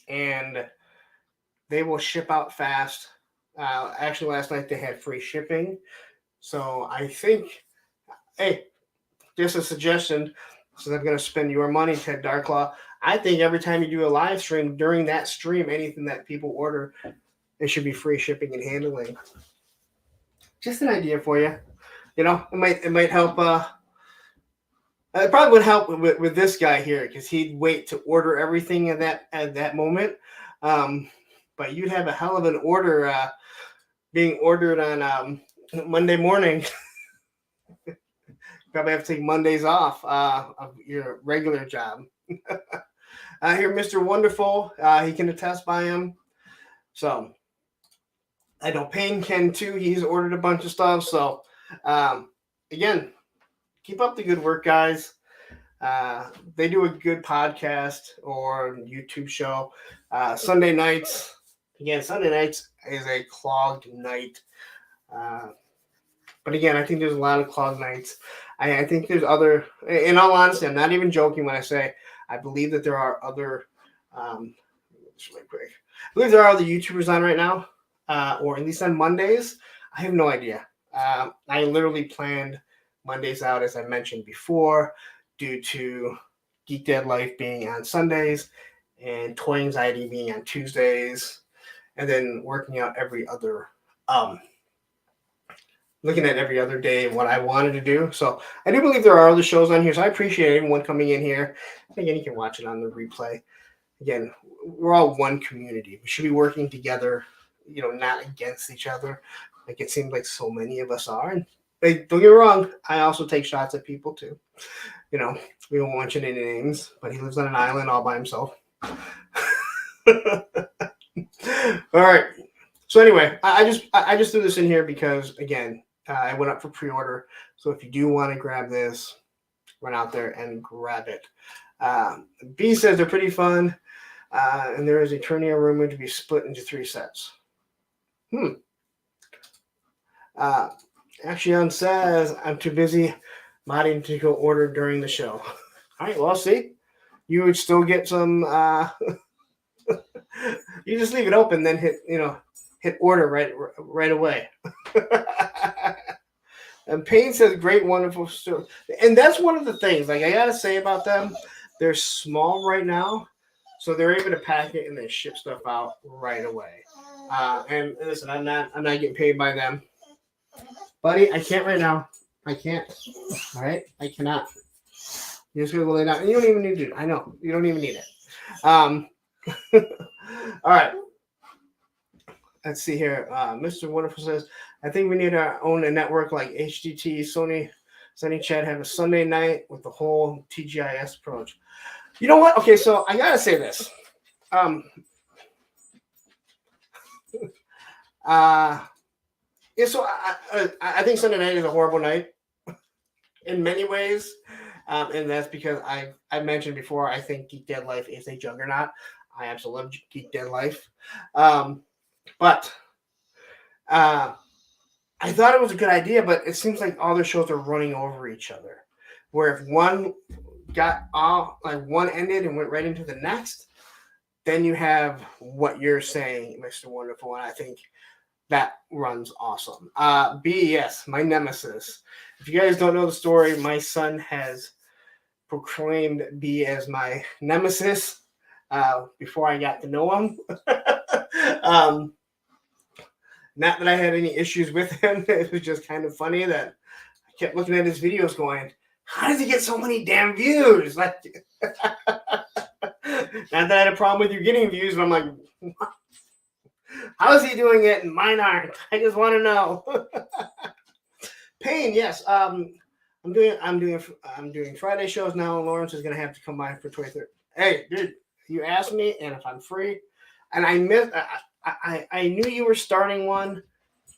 and they will ship out fast. Actually, last night they had free shipping. So I think, hey, just a suggestion. So I'm going to spend your money, Ted Darklaw. I think every time you do a live stream, during that stream, anything that people order, it should be free shipping and handling. Just an idea for you. It might help. It probably would help with this guy here because he'd wait to order everything at that moment. But you'd have a hell of an order being ordered on Monday morning. Probably have to take Mondays off of your regular job. Here, Mr. Wonderful, he can attest by him. So I know Payne can too. He's ordered a bunch of stuff. So again, keep up the good work, guys. They do a good podcast or YouTube show. Sunday nights. Again, Sunday nights is a clogged night. But again, I think there's a lot of clog nights. I think there's other. In all honesty, I'm not even joking when I say I believe that there are other. Just really quick, I believe there are other YouTubers on right now, or at least on Mondays. I have no idea. I literally planned Mondays out, as I mentioned before, due to Geek Dead Life being on Sundays and Toy Anxiety being on Tuesdays, and then working out every other, looking at every other day what I wanted to do. So I do believe there are other shows on here. So I appreciate everyone coming in here. Again, you can watch it on the replay. Again, we're all one community. We should be working together, not against each other. Like it seems like so many of us are. And don't get me wrong, I also take shots at people too. We won't mention any names, but he lives on an island all by himself. All right. So anyway, I just threw this in here because again, I went up for pre-order. So if you do want to grab this, run out there and grab it. B says they're pretty fun, and there is a Eternia rumored to be split into 3 sets. Action says I'm too busy modding to go order during the show. All right, well, see, you would still get some. You just leave it open, then hit order right away. And Payne says great, wonderful story, and that's one of the things. Like I gotta say about them, they're small right now, so they're able to pack it and then ship stuff out right away. And listen, I'm not getting paid by them. Buddy, I can't right now. I can't. All right? I cannot. You're just going to go lay down. And you don't even need to. I know. You don't even need it. All right. Let's see here. Mr. Wonderful says, I think we need our own network like HDT, Sony, Sunny Chat have a Sunday night with the whole TGIS approach. You know what? Okay, so I got to say this. Yeah, so I think Sunday night is a horrible night in many ways, and that's because I mentioned before I think Geek Dead Life is a juggernaut. I absolutely love Geek Dead Life, but I thought it was a good idea. But it seems like all the shows are running over each other. Where if one got one ended and went right into the next, then you have what you're saying, Mr. Wonderful, and I think that runs awesome. B, yes, my nemesis. If you guys don't know the story, my son has proclaimed B as my nemesis before I got to know him. Not that I had any issues with him. It was just kind of funny that I kept looking at his videos going, how does he get so many damn views? Like, not that I had a problem with you getting views, but I'm like, what? How is he doing it and mine aren't? I just want to know. Payne, yes. I'm doing Friday shows now. Lawrence is gonna have to come by for 23rd. Hey, dude, you asked me, and if I'm free, and I missed. I knew you were starting one,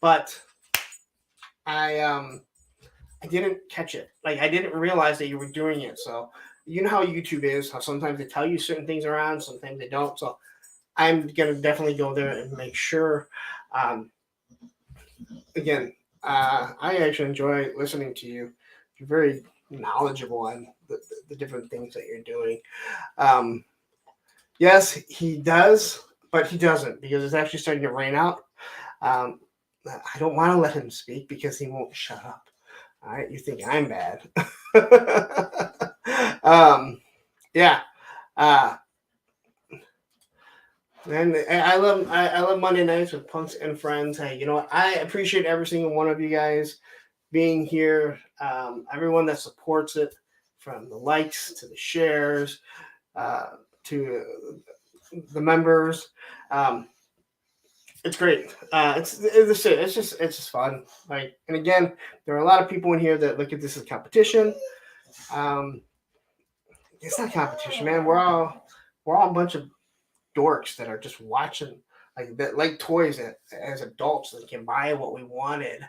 but I didn't catch it. Like I didn't realize that you were doing it. So you know how YouTube is. How sometimes they tell you certain things around, sometimes they don't. So I'm going to definitely go there and make sure. Again, I actually enjoy listening to you. You're very knowledgeable on the different things that you're doing. Yes, he does, but he doesn't because it's actually starting to rain out. I don't want to let him speak because he won't shut up. All right, you think I'm bad. Yeah. And I love Monday nights with Punks and Friends. Hey, you know what? I appreciate every single one of you guys being here. Everyone that supports it, from the likes to the shares, to the members. It's great. It's just fun. Like, and again, there are a lot of people in here that look at this as competition. It's not competition, man. We're all a bunch of dorks that are just watching like toys as adults that can buy what we wanted.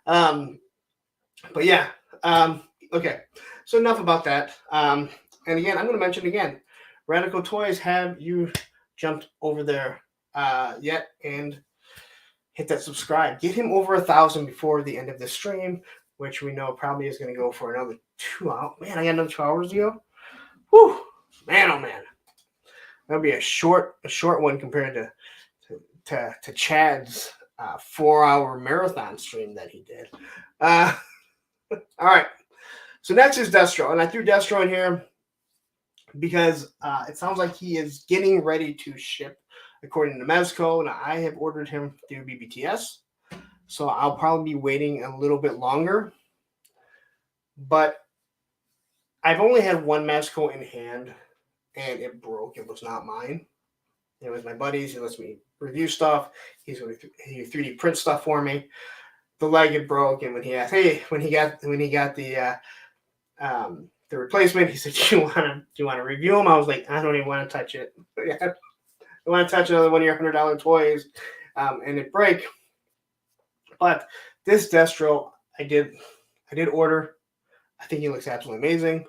But yeah. Okay. So enough about that. And again, I'm going to mention again, Radical Toys, have you jumped over there yet and hit that subscribe. Get him over 1,000 before the end of the stream, which we know probably is going to go for another 2 hours. Man, I got another 2 hours to go. Whew, man, oh man, that'll be a short one compared to Chad's 4-hour marathon stream that he did. All right, so next is Destro, and I threw Destro in here because it sounds like he is getting ready to ship according to M.A.S.K. And I have ordered him through BBTS, so I'll probably be waiting a little bit longer. But I've only had one M.A.S.K in hand, and it broke. It was not mine. It was my buddy's. He lets me review stuff. He 3D print stuff for me. The leg had broke, and when he asked, when he got the replacement, he said, "Do you want to review them?" I was like, "I don't even want to touch it. I want to touch another one of your $100 toys, and it break." But this Destro, I did order. I think he looks absolutely amazing.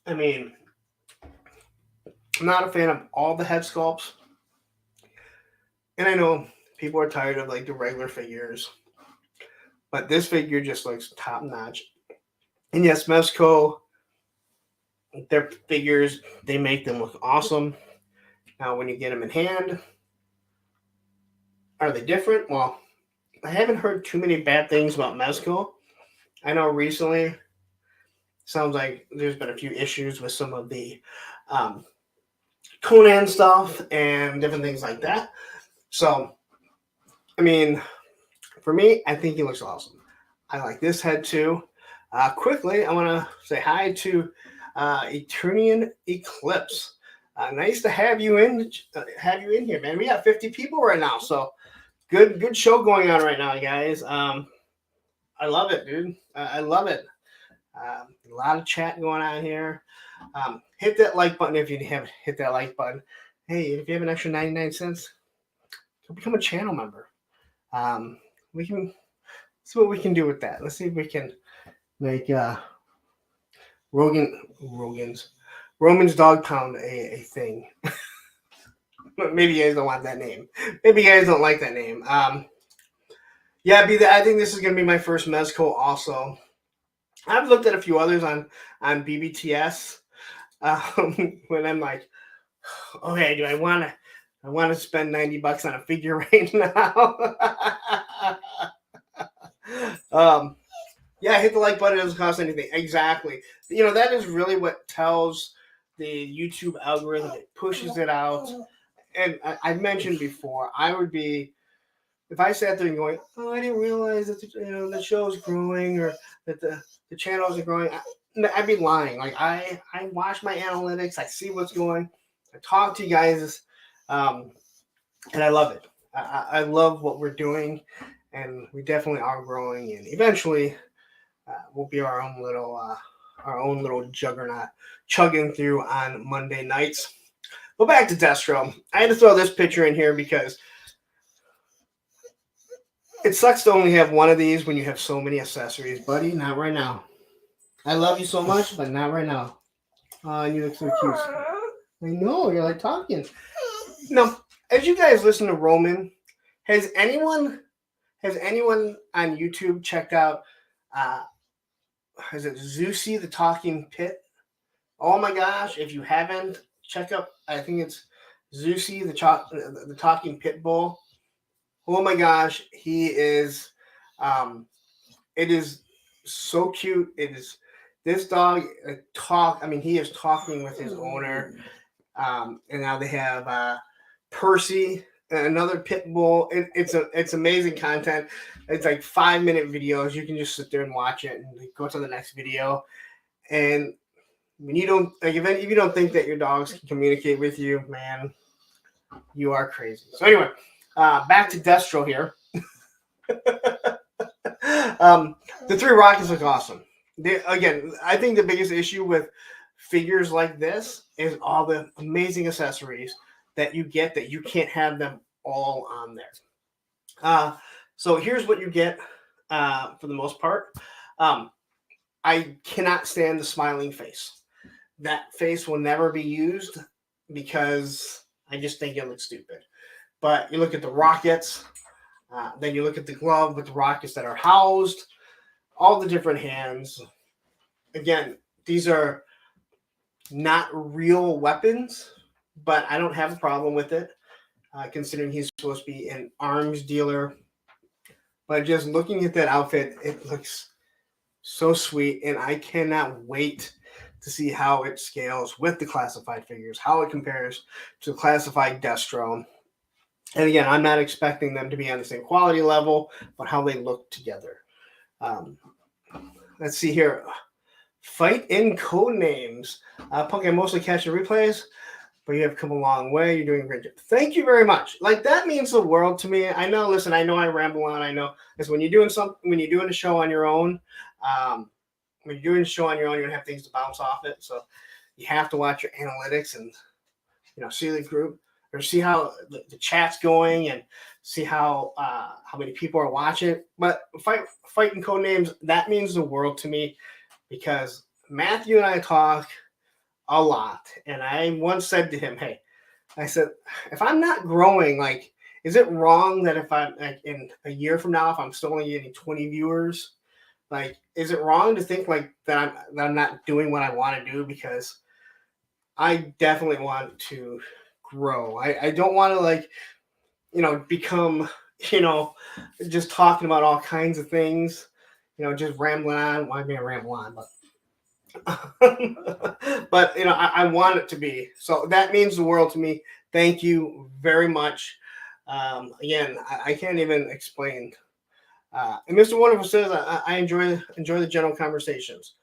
I mean, I'm not a fan of all the head sculpts, and I know people are tired of like the regular figures, but this figure just looks top notch. And yes, M.A.S.K, their figures, they make them look awesome. Now, when you get them in hand, are they different? Well, I haven't heard too many bad things about M.A.S.K. I know recently, sounds like there's been a few issues with some of the Conan stuff and different things like that. So, I mean, for me, I think he looks awesome. I like this head too. Quickly, I want to say hi to Eternian Eclipse. Nice to have you in here, man. We have 50 people right now, so good show going on right now, guys. I love it, dude. I love it. A lot of chat going on here. Hit that like button if you haven't hit that like button. Hey, if you have an extra 99 cents, become a channel member. We can see what we can do with that. Let's see if we can make Roman's Dog Pound a thing. Maybe you guys don't want that name. Maybe you guys don't like that name. Yeah, I think this is going to be my first M.A.S.K also. I've looked at a few others on BBTS when I'm like, okay, do I want to spend $90 on a figure right now? Yeah, hit the like button. It doesn't cost anything. Exactly. You know, that is really what tells the YouTube algorithm. It pushes it out. And I mentioned before, I would be, if I sat there and going, oh, I didn't realize that the show's growing or that the channels are growing, I'd be lying. Like I watch my analytics, I see what's going, I talk to you guys, and I love it. I love what we're doing, and we definitely are growing. And eventually, we'll be our own little juggernaut chugging through on Monday nights. But back to Destro. I had to throw this picture in here because it sucks to only have one of these when you have so many accessories, buddy. Not right now. I love you so much, but not right now. You look so cute. I know, you're like talking. No, as you guys listen to Roman, has anyone on YouTube checked out is it Zeusy the Talking Pit? Oh my gosh, if you haven't, check out, I think it's Zeusy the Talking Pit Bull. Oh my gosh, he is it is so cute. It is this dog he is talking with his owner. And now they have Percy, another pit bull. It's amazing content. It's like 5-minute videos. You can just sit there and watch it and go to the next video. And when you don't if you don't think that your dogs can communicate with you, man, you are crazy. So anyway, back to Destro here. The 3 Rockets look awesome. Again, I think the biggest issue with figures like this is all the amazing accessories that you get that you can't have them all on there. So here's what you get for the most part. I cannot stand the smiling face. That face will never be used because I just think it looks stupid. But you look at the rockets, then you look at the glove with the rockets that are housed, all the different hands. Again, these are not real weapons, but I don't have a problem with it, considering he's supposed to be an arms dealer. But just looking at that outfit, it looks so sweet, and I cannot wait to see how it scales with the classified figures, how it compares to the classified Destro. And again, I'm not expecting them to be on the same quality level, but how they look together. Let's see here. Fight in code names. Punk, I mostly catch the replays, but you have come a long way. You're doing a great job. Thank you very much. Like, that means the world to me. I know, listen, I know I ramble on. I know, because when you're doing a show on your own, you're going to have things to bounce off it. So you have to watch your analytics and, see the group or see how the chat's going and see how many people are watching. But fighting code names, that means the world to me, because Matthew and I talk a lot. And I once said to him, hey, I said, if I'm not growing, like, is it wrong that if I'm like in a year from now, if I'm still only getting 20 viewers, like, is it wrong to think like that I'm not doing what I want to do? Because I definitely want to grow. I don't want to become, just talking about all kinds of things, just rambling on. Well, I mean, ramble on, but I want it to be. So that means the world to me. Thank you very much. Again, I can't even explain. And Mr. Wonderful says, I enjoy the general conversations.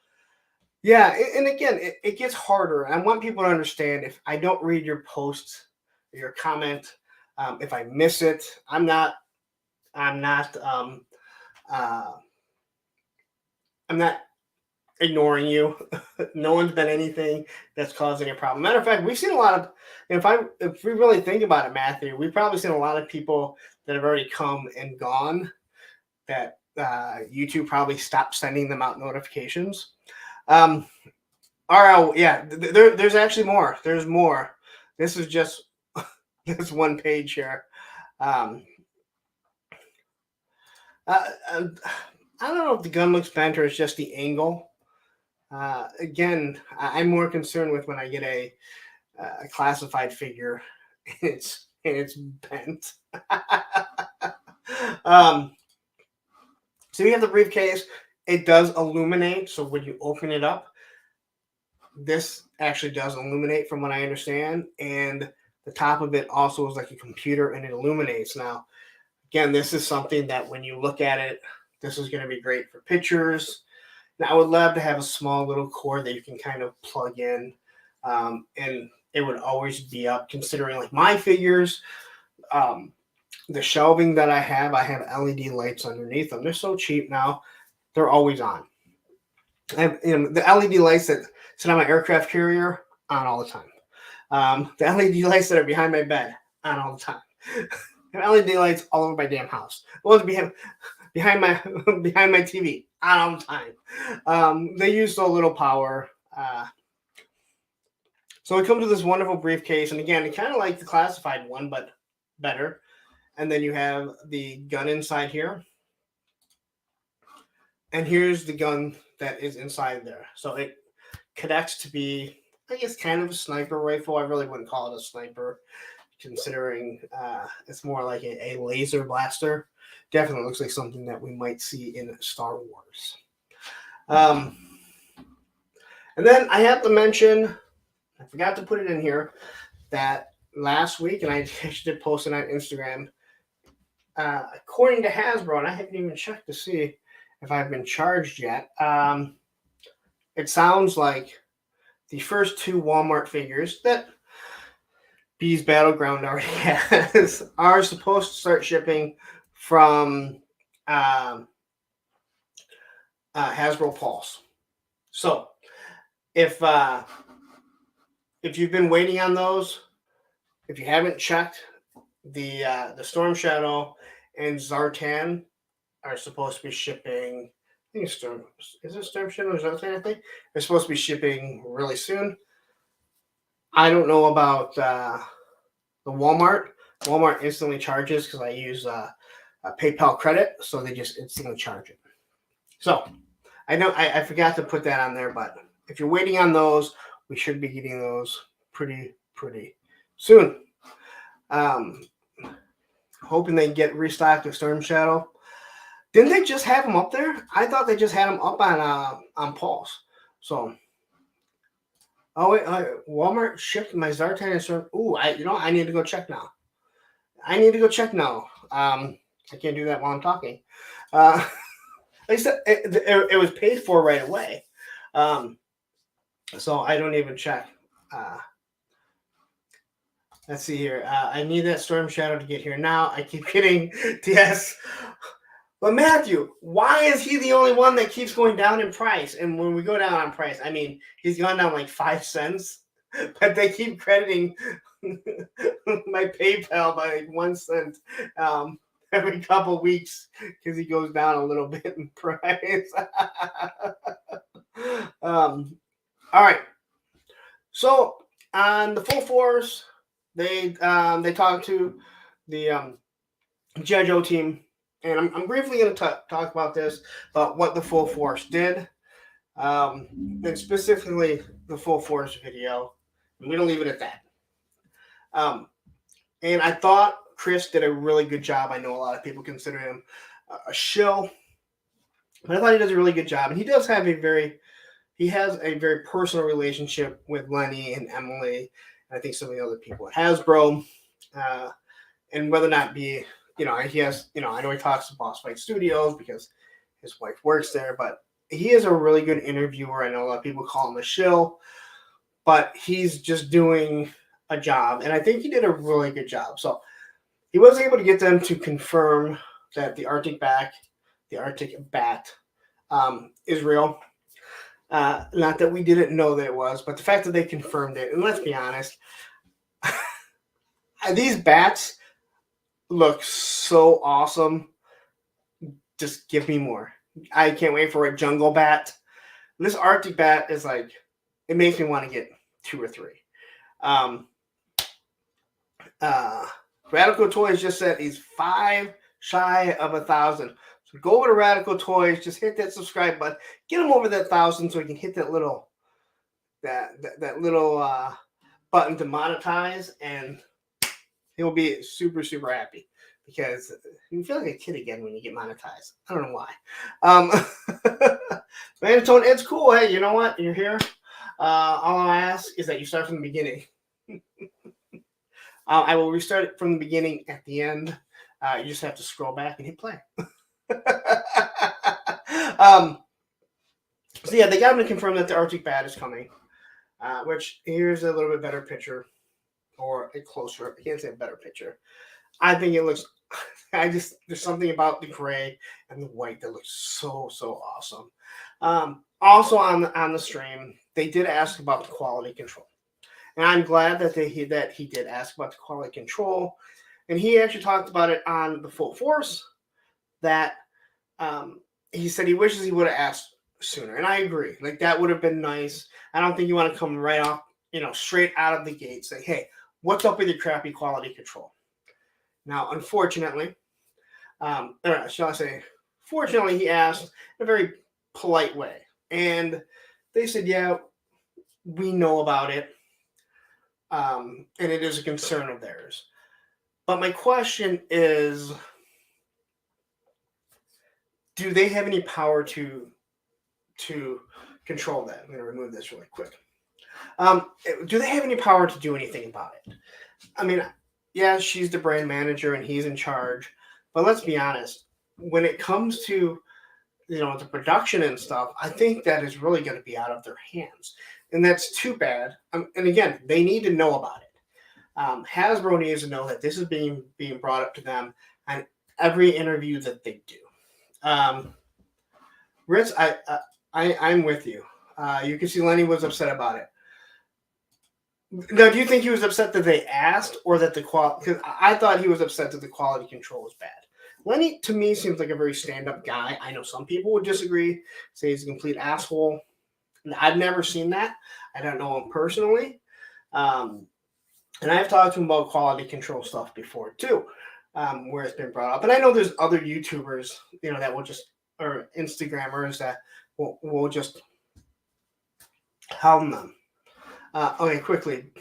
Yeah, and again, it gets harder. I want people to understand, if I don't read your post, your comment, if I miss it, I'm not ignoring you. No one's done anything that's causing a problem. Matter of fact, we've seen a lot of, if we really think about it, Matthew, we've probably seen a lot of people that have already come and gone, that YouTube probably stopped sending them out notifications. Yeah, there's actually more. There's more. This is just this one page here. I don't know if the gun looks bent or it's just the angle. Again, I'm more concerned with when I get a classified figure and it's bent. So you have the briefcase. It does illuminate. So when you open it up, this actually does illuminate, from what I understand. And the top of it also is like a computer, and it illuminates. Now, again, this is something that when you look at it, this is going to be great for pictures. Now, I would love to have a small little cord that you can kind of plug in, and it would always be up, considering like my figures, the shelving that I have LED lights underneath them. They're so cheap now. They're always on. I have, the LED lights that sit on my aircraft carrier, on all the time. The LED lights that are behind my bed, on all the time. And LED lights all over my damn house. The ones behind my TV, on all the time. They use so little power. So it comes with this wonderful briefcase, and again, kind of like the classified one, but better. And then you have the gun inside here. And here's the gun that is inside there. So it connects to be, I guess, kind of a sniper rifle. I really wouldn't call it a sniper, considering it's more like a laser blaster. Definitely looks like something that we might see in Star Wars. And then I have to mention, I forgot to put it in here, that last week, and I actually did post it on Instagram, according to Hasbro, and I haven't even checked to see if I've been charged yet, it sounds like the first two Walmart figures that Bees Battleground already has are supposed to start shipping from Hasbro Pulse. So if you've been waiting on those, if you haven't checked, the Storm Shadow and Zartan are supposed to be shipping. I think it's Storm Shadow or Zartan, I think. They're supposed to be shipping really soon. I don't know about the Walmart, Walmart instantly charges because I use a PayPal credit, so they just instantly charge it. So I know I forgot to put that on there, but if you're waiting on those, we should be getting those pretty soon. Hoping they get restocked with Storm Shadow. Didn't they just have them up there? I thought they just had them up on Pulse. So, oh wait, Walmart shipped my Zartan and Storm. Ooh, I need to go check now. I can't do that while I'm talking. At least it was paid for right away. So I don't even check. Let's see here. I need that Storm Shadow to get here now. I keep getting yes. But Matthew, why is he the only one that keeps going down in price? And when we go down on price, I mean, he's gone down like 5 cents, but they keep crediting my PayPal by like 1 cent every couple weeks because he goes down a little bit in price. All right. So on the Full Force, they talked to the G.I. Joe team, and I'm briefly going to talk about this, about what the Full Force did, and specifically the Full Force video. And we're going to leave it at that. And I thought Chris did a really good job. I know a lot of people consider him a shill, but I thought he does a really good job. And he does have he has a very personal relationship with Lenny and Emily, and I think some of the other people at Hasbro. And whether or not he has, I know he talks to Boss Fight Studios because his wife works there, but he is a really good interviewer. I know a lot of people call him a shill, but he's just doing a job, and I think he did a really good job. So he was able to get them to confirm that the Arctic Bat is real. Not that we didn't know that it was, but the fact that they confirmed it, and let's be honest, these bats look so awesome. Just give me more. I can't wait for a jungle bat. This Arctic Bat is like, it makes me want to get 2 or 3. Radical Toys just said he's 5 shy of 1,000. So go over to Radical Toys, just hit that subscribe button, get him over that 1,000 so he can hit that little button to monetize, and he'll be super happy because you feel like a kid again when you get monetized. I don't know why. Manatone, it's cool. Hey, you know what? You're here. All I ask is that you start from the beginning. I will restart it from the beginning at the end. You just have to scroll back and hit play. So yeah, they got him to confirm that the Arctic Bat is coming. Which here's a little bit better picture, or a closer. I can't say a better picture. I think it looks. There's something about the gray and the white that looks so awesome. Also on the stream, they did ask about the quality control, and I'm glad that he did ask about the quality control, and he actually talked about it on the Full Force. That he said he wishes he would have asked sooner, and I agree. Like, that would have been nice. I don't think you want to come right off, straight out of the gate, say, "Hey, what's up with your crappy quality control?" Now, unfortunately, or shall I say, fortunately, he asked in a very polite way, and they said, "Yeah, we know about it, and it is a concern of theirs." But my question is, do they have any power to control that? I'm going to remove this really quick. Do they have any power to do anything about it? I mean, yeah, she's the brand manager and he's in charge, but let's be honest. When it comes to the production and stuff, I think that is really going to be out of their hands, and that's too bad. And again, they need to know about it. Hasbro needs to know that this is being brought up to them on every interview that they do. Ritz, I'm with you. You can see Lenny was upset about it. Now, do you think he was upset that they asked, or that the quality? Because I thought he was upset that the quality control was bad. Lenny, to me, seems like a very stand-up guy. I know some people would disagree, say he's a complete asshole. I've never seen that. I don't know him personally. And I've talked to him about quality control stuff before too, where it's been brought up. And I know there's other YouTubers, that will just, or Instagrammers that will just helm them. Okay, quickly.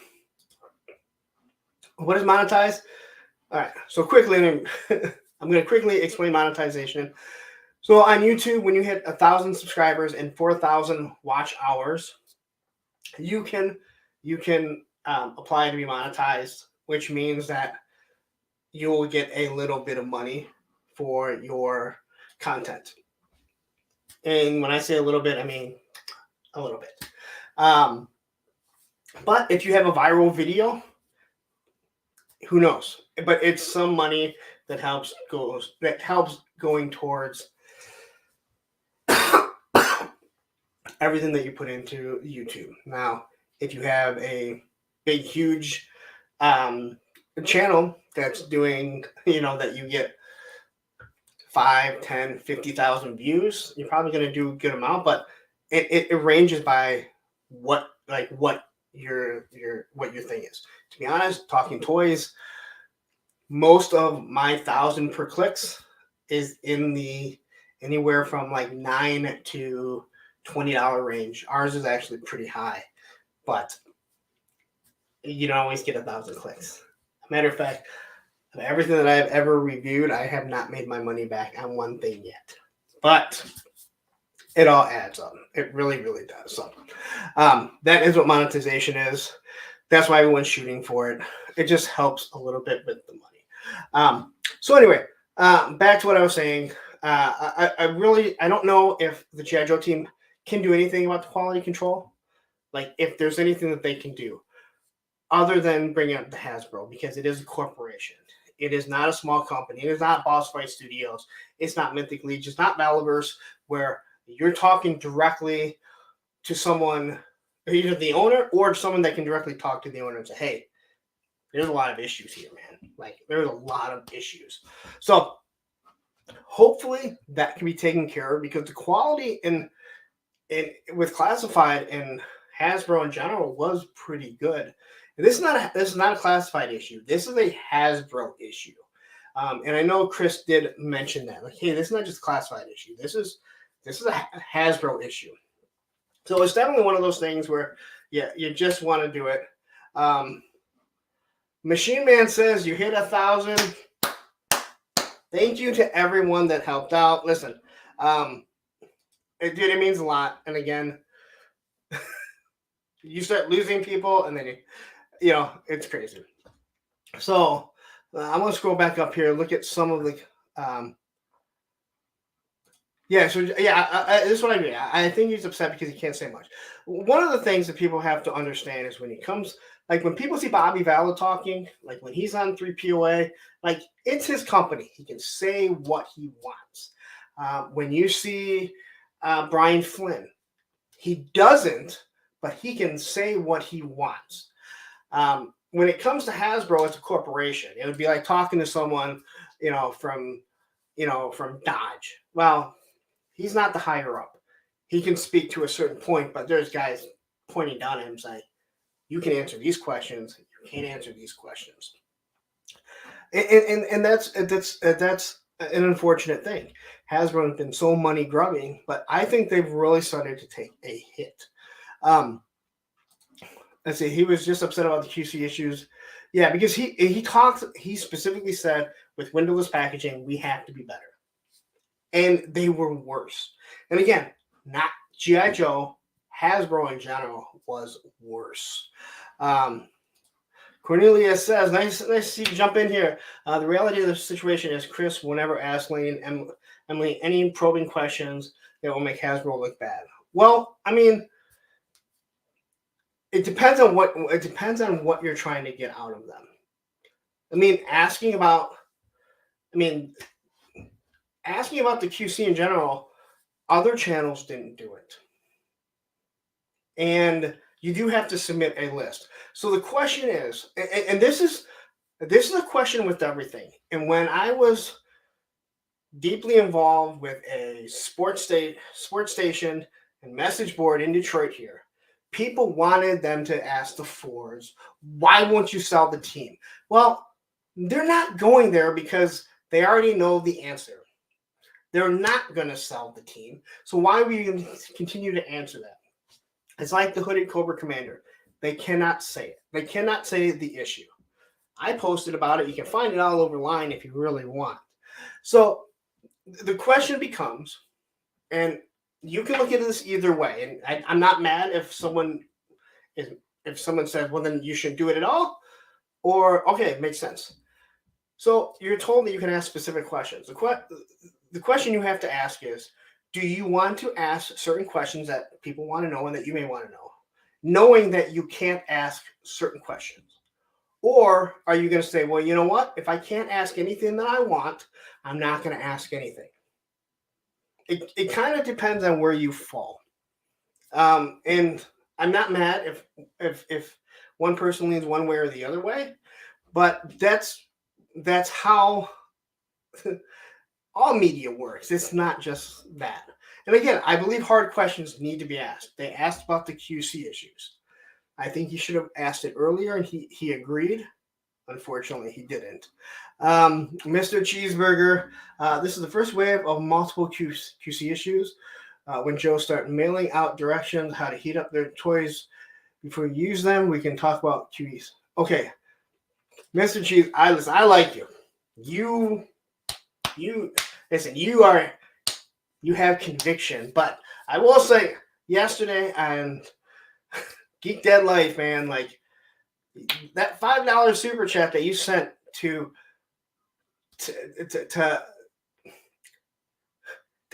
What is monetize? All right, so quickly, I'm going to quickly explain monetization. So on YouTube, when you hit 1,000 subscribers and 4,000 watch hours, you can apply to be monetized, which means that you will get a little bit of money for your content. And when I say a little bit, I mean a little bit. But if you have a viral video, who knows? But it's some money that helps going towards everything that you put into YouTube. Now, if you have a big, huge channel that's doing, that you get 5, 10, 50,000 views, you're probably going to do a good amount, but it ranges by what your thing is. To be honest, talking toys, most of my 1,000 per clicks is in the anywhere from like $9 to $20 range. Ours is actually pretty high, but you don't always get 1,000 clicks. Matter of fact, of everything that I've ever reviewed, I have not made my money back on one thing yet. But it all adds up. It really, really does. So that is what monetization is. That's why everyone's shooting for it. It just helps a little bit with the money. So anyway, back to what I was saying. I don't know if the G.I. Joe team can do anything about the quality control. Like if there's anything that they can do other than bringing up the Hasbro, because it is a corporation. It is not a small company. It is not Boss Fight Studios. It's not Mythic Legion. It's not Battleverse, where you're talking directly to someone, either the owner or someone that can directly talk to the owner and say, hey, there's a lot of issues here, man. Like, there's a lot of issues. So hopefully that can be taken care of, because the quality in with Classified and Hasbro in general was pretty good. And this is not a Classified issue. This is a Hasbro issue. And I know Chris did mention that. Like, hey, this is not just a Classified issue. This is a Hasbro issue. So it's definitely one of those things where, yeah, you just want to do it. Machine Man says you hit 1,000. Thank you to everyone that helped out. Listen, it means a lot. And again, you start losing people, and then it's crazy. So I'm gonna scroll back up here, look at some of the this is what I mean. I think he's upset because he can't say much. One of the things that people have to understand is when he comes, like when people see Bobby Vallo talking, like when he's on 3POA, like it's his company. He can say what he wants. When you see Brian Flynn, he doesn't, but he can say what he wants. When it comes to Hasbro, it's a corporation. It would be like talking to someone, from Dodge. Well, he's not the higher up. He can speak to a certain point, but there's guys pointing down at him saying, you can answer these questions, you can't answer these questions. And that's an unfortunate thing. Hasbro has been so money grubbing, but I think they've really started to take a hit. Let's see, he was just upset about the QC issues. Yeah, because he specifically said with windowless packaging, we have to be better. And they were worse. And again, not G.I. Joe, Hasbro in general was worse. Cornelia says, nice to see you jump in here. The reality of the situation is Chris will never ask Lane and Emily any probing questions that will make Hasbro look bad. Well, I mean, it depends on what you're trying to get out of them. I mean, asking about the QC in general, other channels didn't do it. And you do have to submit a list. So the question is, and this is a question with everything. And when I was deeply involved with a sports station and message board in Detroit here, People wanted them to ask the Fords, why won't you sell the team? Well, they're not going there because they already know the answer. They're not going to sell the team. So why are we going to continue to answer that? It's like the Hooded Cobra Commander. They cannot say it. They cannot say the issue. I posted about it. You can find it all over line if you really want. So the question becomes, and you can look at this either way. And I'm not mad if someone says, well, then you shouldn't do it at all. Or, okay, it makes sense. So you're told that you can ask specific questions. The question you have to ask is, do you want to ask certain questions that people want to know and that you may want to know, knowing that you can't ask certain questions? Or are you going to say, well, you know what? If I can't ask anything that I want, I'm not going to ask anything. It kind of depends on where you fall. And I'm not mad if one person leans one way or the other way, but that's how all media works. It's not just that. And again, I believe hard questions need to be asked. They asked about the QC issues. I think he should have asked it earlier, and he agreed. Unfortunately, he didn't. Mr. Cheeseburger, this is the first wave of multiple QC issues. When Joe started mailing out directions how to heat up their toys before you use them, we can talk about QEs. Okay, Mr. Cheese, I like you. You listen. You have conviction, but I will say yesterday and Geek Dead Life, man, like that $5 super chat that you sent to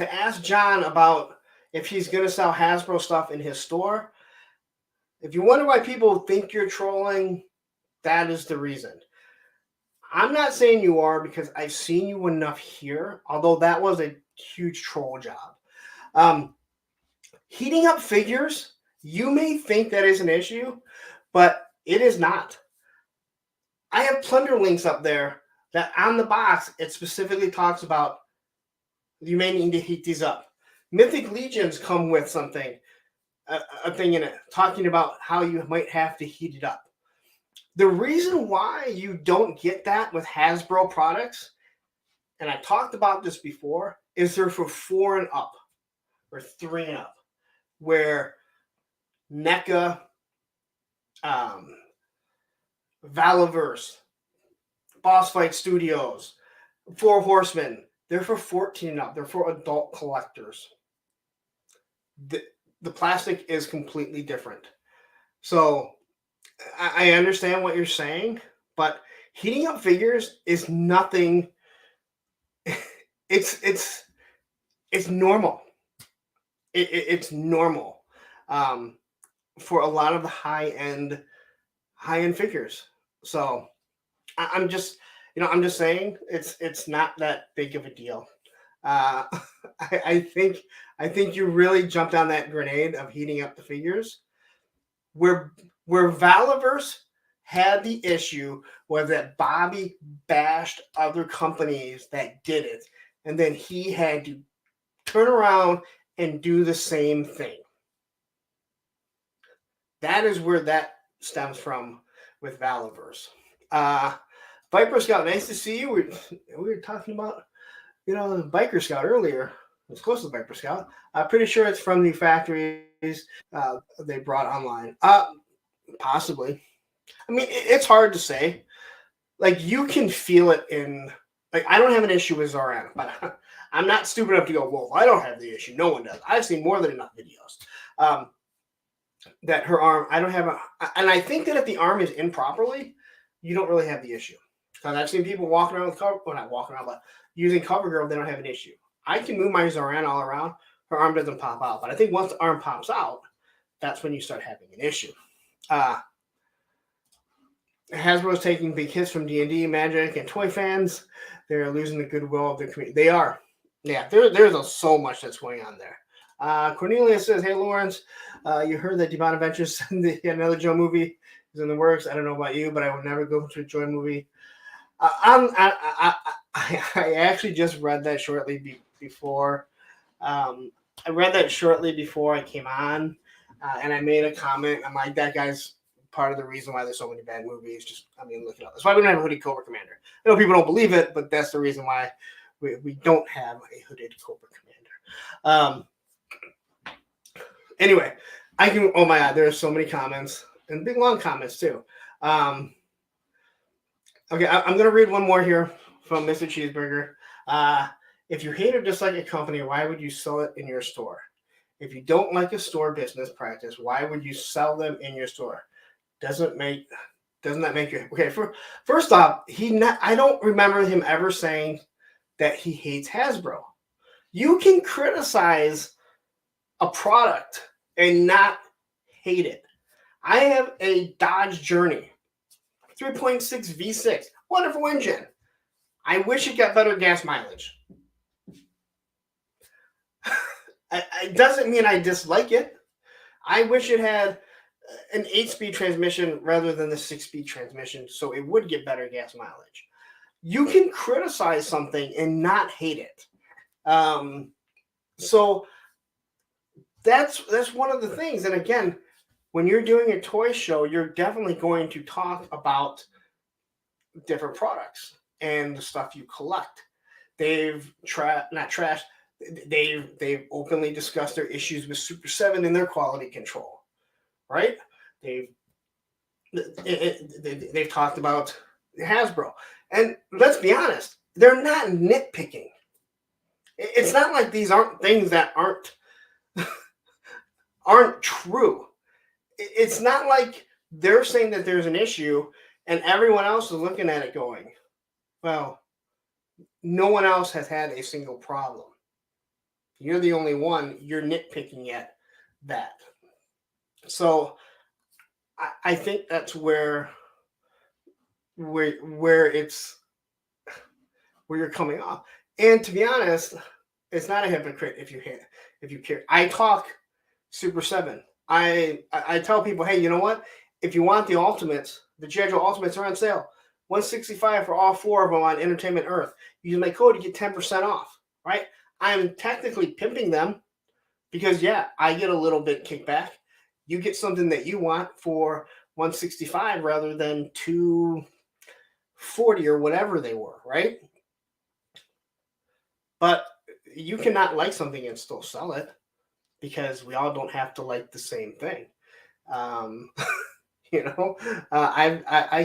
ask John about if he's going to sell Hasbro stuff in his store. If you wonder why people think you're trolling, that is the reason. I'm not saying you are because I've seen you enough here, although that was a huge troll job. Heating up figures, you may think that is an issue, but it is not. I have plunder links up there that on the box, it specifically talks about you may need to heat these up. Mythic Legions come with something, a thing in it, talking about how you might have to heat it up. The reason why you don't get that with Hasbro products, and I talked about this before, is they're for 4 and up, or 3 and up, where NECA, Valaverse, Boss Fight Studios, Four Horsemen, they're for 14 and up. They're for adult collectors. The plastic is completely different. So I understand what you're saying, but heating up figures is nothing. It's normal. It's normal for a lot of the high end figures. So I'm just saying it's not that big of a deal. I think you really jumped on that grenade of heating up the figures. Where Valaverse had the issue was that Bobby bashed other companies that did it, and then he had to turn around and do the same thing. That is where that stems from with Valaverse. Viper Scout, nice to see you. We were talking about, Biker Scout earlier. It's close to the Viper Scout. I'm pretty sure it's from the factories they brought online. Possibly. I mean, it's hard to say. Like, you can feel it in... Like, I don't have an issue with Zoran, but I'm not stupid enough to go, well, I don't have the issue. No one does. I've seen more than enough videos. That her arm... I don't have a... And I think that if the arm is in properly, you don't really have the issue. Because I've seen people walking around with cover... Well, not walking around, but using CoverGirl, they don't have an issue. I can move my Zoran all around. Her arm doesn't pop out. But I think once the arm pops out, that's when you start having an issue. Hasbro's taking big hits from D&D, Magic, and toy fans. They're losing the goodwill of the community. They are. Yeah, there's so much that's going on there. Cornelia says, hey, Lawrence, you heard that Devon Adventures, another Joe movie is in the works. I don't know about you, but I would never go to a Joe movie. I actually just read that shortly before. I read that shortly before I came on. and I made a comment. I'm like, that guy's part of the reason why there's so many bad movies. Just, I mean, look at all. That's why we don't have a hooded Cobra Commander. I know people don't believe it, but that's the reason why we don't have a hooded Cobra Commander. Anyway, I can. Oh my God, there are so many comments and big long comments too. Okay, I'm gonna read one more here from Mr. Cheeseburger. If you hate or dislike a company, why would you sell it in your store? If you don't like a store business practice, why would you sell them in your store? Doesn't that make you okay? First off, I don't remember him ever saying that he hates Hasbro. You can criticize a product and not hate it. I have a Dodge Journey 3.6 V6, wonderful engine. I wish it got better gas mileage. It doesn't mean I dislike it. I wish it had an 8-speed transmission rather than the 6-speed transmission, so it would get better gas mileage. You can criticize something and not hate it. So that's one of the things. And again, when you're doing a toy show, you're definitely going to talk about different products and the stuff you collect. They've They've openly discussed their issues with Super 7 and their quality control, right? They've talked about Hasbro, and let's be honest, they're not nitpicking. It's not like these aren't things that aren't true. It's not like they're saying that there's an issue and everyone else is looking at it going, well, no one else has had a single problem. You're the only one. You're nitpicking at that. So I think that's where it's where you're coming off. And to be honest, it's not a hypocrite if you care. I talk Super 7. I tell people, hey, you know what? If you want the Ultimates, the G.I. Joe Ultimates are on sale. $165 for all 4 of them on Entertainment Earth. Use my code to get 10% off, right? I'm technically pimping them because, yeah, I get a little bit kickback. You get something that you want for $165 rather than $240 or whatever they were, right? But you cannot like something and still sell it because we all don't have to like the same thing. I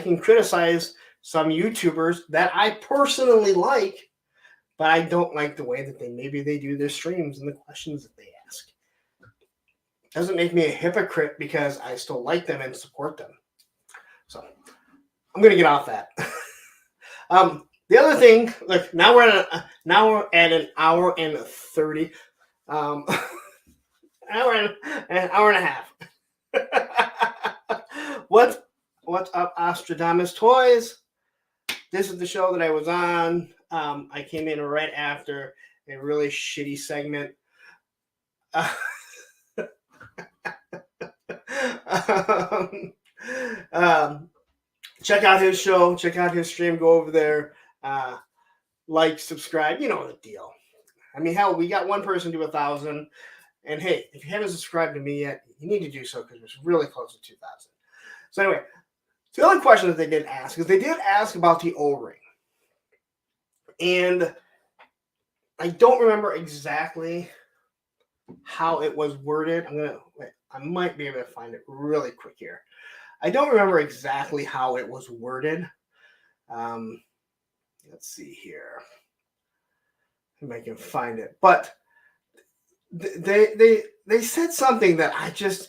can criticize some YouTubers that I personally like, but I don't like the way that they do their streams and the questions that they ask. Doesn't make me a hypocrite because I still like them and support them. So I'm gonna get off that. The other thing, look, now we're at an hour and 30. An hour and a half. What's up, Ostradamus Toys? This is the show that I was on. I came in right after a really shitty segment. Check out his show. Check out his stream. Go over there. Like, subscribe. You know the deal. I mean, hell, we got one person to 1,000. And hey, if you haven't subscribed to me yet, you need to do so because it's really close to 2,000. So anyway, the other question that they did ask is they did ask about the O-ring. And I don't remember exactly how it was worded. I might be able to find it really quick here. I don't remember exactly how it was worded. Let's see here. If I can find it. But they said something that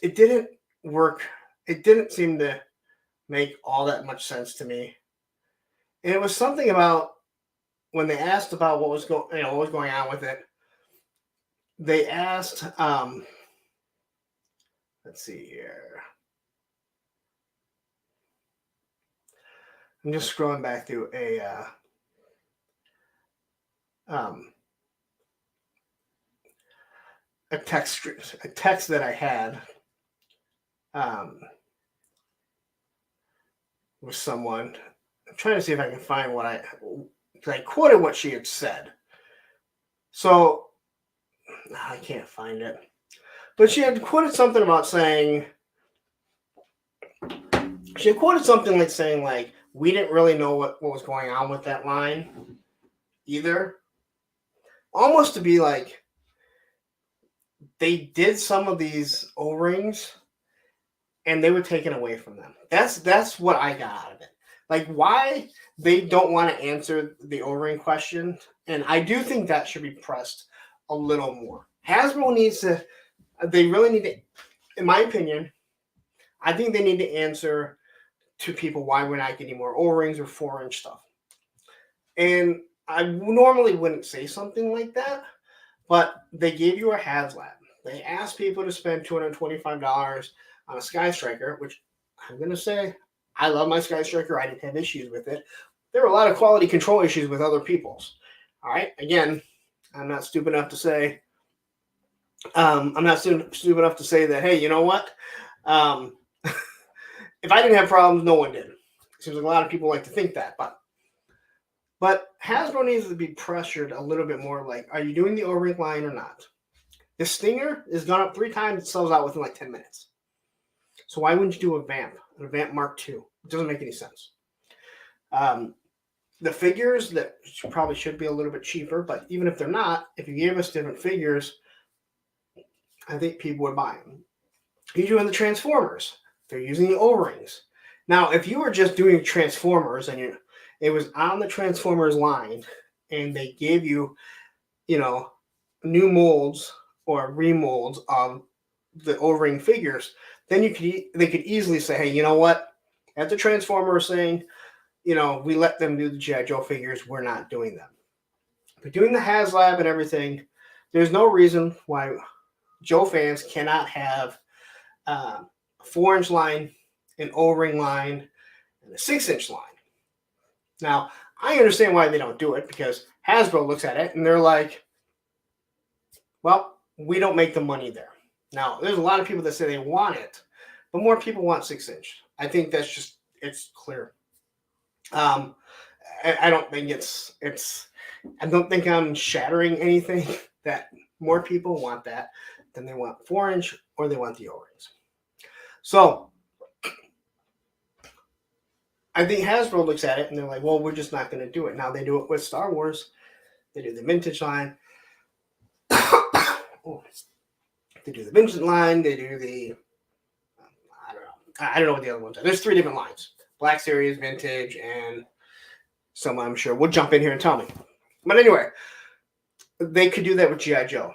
it didn't work. It didn't seem to make all that much sense to me. And it was something about when they asked about what was going on with it. They asked, let's see here. I'm just scrolling back through a text that I had with someone. I'm trying to see if I can find I quoted what she had said. So I can't find it. But she had quoted something about saying, she had quoted something like saying, like, we didn't really know what was going on with that line either. Almost to be like, they did some of these O-rings and they were taken away from them. That's what I got out of it. Like, why they don't want to answer the O-ring question, and I do think that should be pressed a little more. Hasbro needs to, they really need to, in my opinion, I think they need to answer to people why we're not getting more O-rings or 4-inch stuff. And I normally wouldn't say something like that, but they gave you a Haslab. They asked people to spend $225 on a Sky Striker, which I'm going to say, I love my Sky Striker. I didn't have issues with it. There were a lot of quality control issues with other people's. All right. Again, I'm not stupid enough to say, that, hey, you know what? If I didn't have problems, no one did. It seems like a lot of people like to think that, but Hasbro needs to be pressured a little bit more. Like, are you doing the O-ring line or not? The Stinger has gone up 3 times. It sells out within like 10 minutes. So why wouldn't you do a Vamp Mark II? It doesn't make any sense. The figures that probably should be a little bit cheaper, but even if they're not, if you gave us different figures, I think people would buy them. You're doing the Transformers. They're using the O-rings. Now, if you were just doing Transformers and it was on the Transformers line and they gave you, new molds or remolds of the O-ring figures, then they could easily say, hey, you know what? At the Transformers saying, we let them do the G.I. Joe figures, we're not doing them. But doing the Haslab and everything, there's no reason why Joe fans cannot have a 4-inch line, an O-ring line, and a 6-inch line. Now, I understand why they don't do it, because Hasbro looks at it and they're like, well, we don't make the money there. Now, there's a lot of people that say they want it, but more people want 6-inch. I think it's clear. I don't think I don't think I'm shattering anything that more people want that than they want 4-inch or they want the O-rings. So I think Hasbro looks at it and they're like, well, we're just not going to do it. Now they do it with Star Wars. They do the vintage line. They do the vintage line. They do the, I don't know what the other ones are. There's 3 different lines. Black Series, vintage, and someone I'm sure will jump in here and tell me. But anyway, they could do that with G.I. Joe.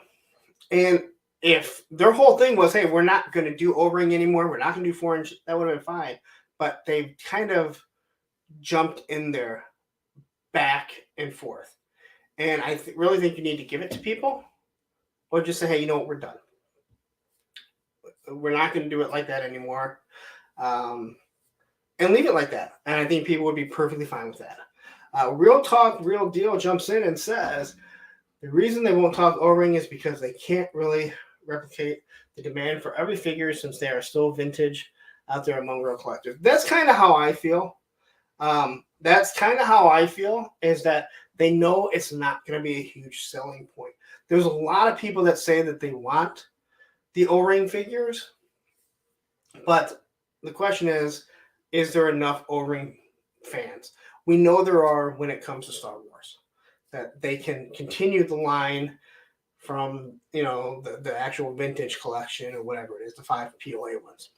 And if their whole thing was, hey, we're not going to do O-ring anymore, we're not going to do 4-inch, that would have been fine. But they've kind of jumped in there back and forth. And I really think you need to give it to people, or just say, hey, you know what, we're done. We're not going to do it like that anymore. And leave it like that. And I think people would be perfectly fine with that. Real Talk, Real Deal jumps in and says the reason they won't talk O-ring is because they can't really replicate the demand for every figure since they are still vintage out there among real collectors. That's kind of how I feel. Is that they know it's not going to be a huge selling point. There's a lot of people that say that they want the O-ring figures, but the question is there enough O-ring fans? We know there are when it comes to Star Wars, that they can continue the line from, the actual vintage collection or whatever it is, the 5 POA ones.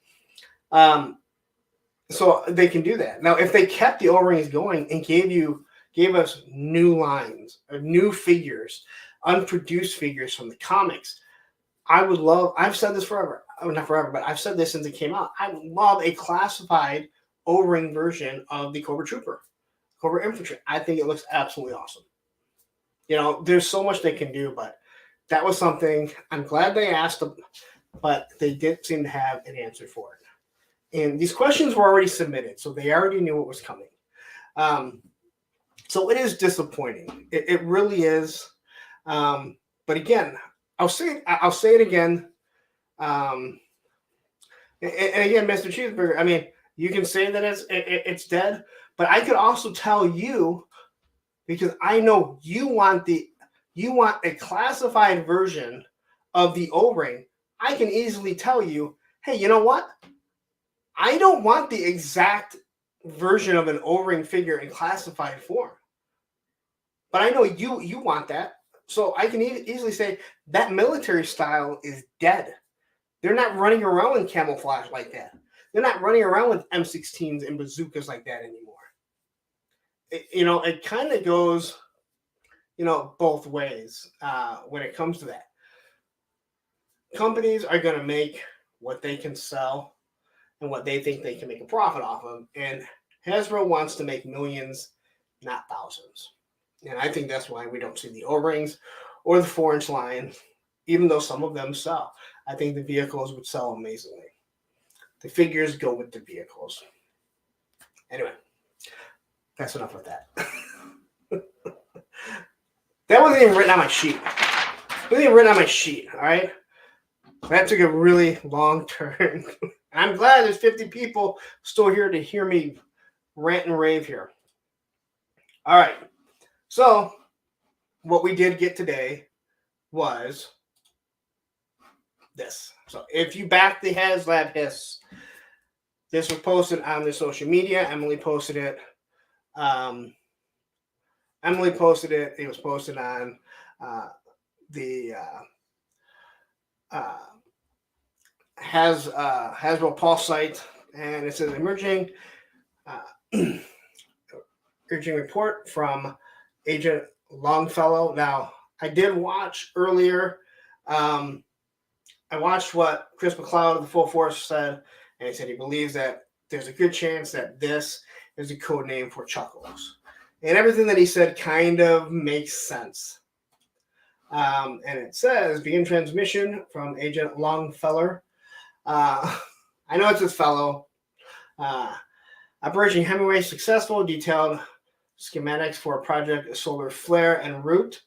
So they can do that. Now, if they kept the O-rings going and gave us new lines, or new figures, unproduced figures from the comics, I've said this forever. Not forever, but I've said this since it came out. I would love a classified O-ring version of the Cobra Trooper, Cobra Infantry. I think it looks absolutely awesome. There's so much they can do, but that was something I'm glad they asked them, but they didn't seem to have an answer for it. And these questions were already submitted, so they already knew what was coming. So it is disappointing. It really is. But again, I'll say it again. And again, Mr. Cheeseburger, I mean, you can say that it's dead, but I could also tell you, because I know you want a classified version of the O-ring I can easily tell you, hey, you know what? I don't want the exact version of an O-ring figure in classified form, but I know you want that. So I can easily say that military style is dead. They're not running around in camouflage like that. They're not running around with M16s and bazookas like that anymore. It kind of goes, both ways when it comes to that. Companies are going to make what they can sell and what they think they can make a profit off of. And Hasbro wants to make millions, not thousands. And I think that's why we don't see the O-rings or the 4-inch line, even though some of them sell. I think the vehicles would sell amazingly. The figures go with the vehicles. Anyway, that's enough with that. That wasn't even written on my sheet. It wasn't even written on my sheet, all right? That took a really long turn. I'm glad there's 50 people still here to hear me rant and rave here. All right. So, what we did get today was this. So, if you back the Haslab H.I.S.S, this was posted on the social media. Emily posted it. It was posted on the Hasbro Pulse site, and it says emerging report from Agent Longfellow. Now, I did watch earlier. I watched what Chris McLeod of the Full Force said, and he said he believes that there's a good chance that this is a code name for Chuckles. And everything that he said kind of makes sense. And it says, begin transmission from Agent Longfellow. I know it's his fellow. Operation Hemingway successful. Detailed schematics for Project Solar Flare and Root.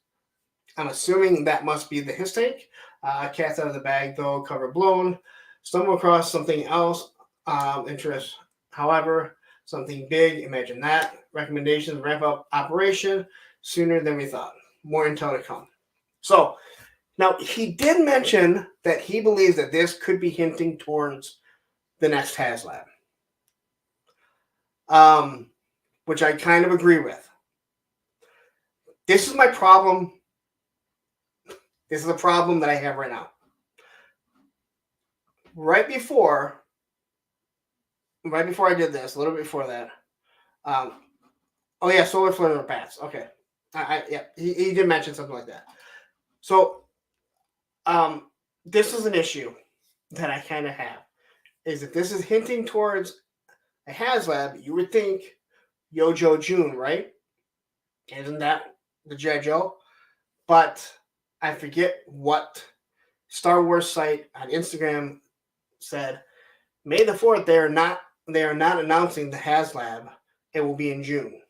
I'm assuming that must be the H.I.S. tank. Cat's out of the bag, though, cover blown. Stumble across something else. Interest, however, something big. Imagine that. Recommendations, ramp up operation sooner than we thought. More intel to come. So, now he did mention that he believes that this could be hinting towards the next Haslab. Which I kind of agree with. This is my problem. This is the problem that I have right now. Right before I did this, a little bit before that. Oh yeah, solar flare or bats. Okay, yeah, he did mention something like that. So, this is an issue that I kind of have. Is that this is hinting towards a Haslab? You would think Yojo June, right? Isn't that the G.I. Joe? But I forget what Star Wars site on Instagram said. May the 4th, they are not announcing the Haslab. It will be in June.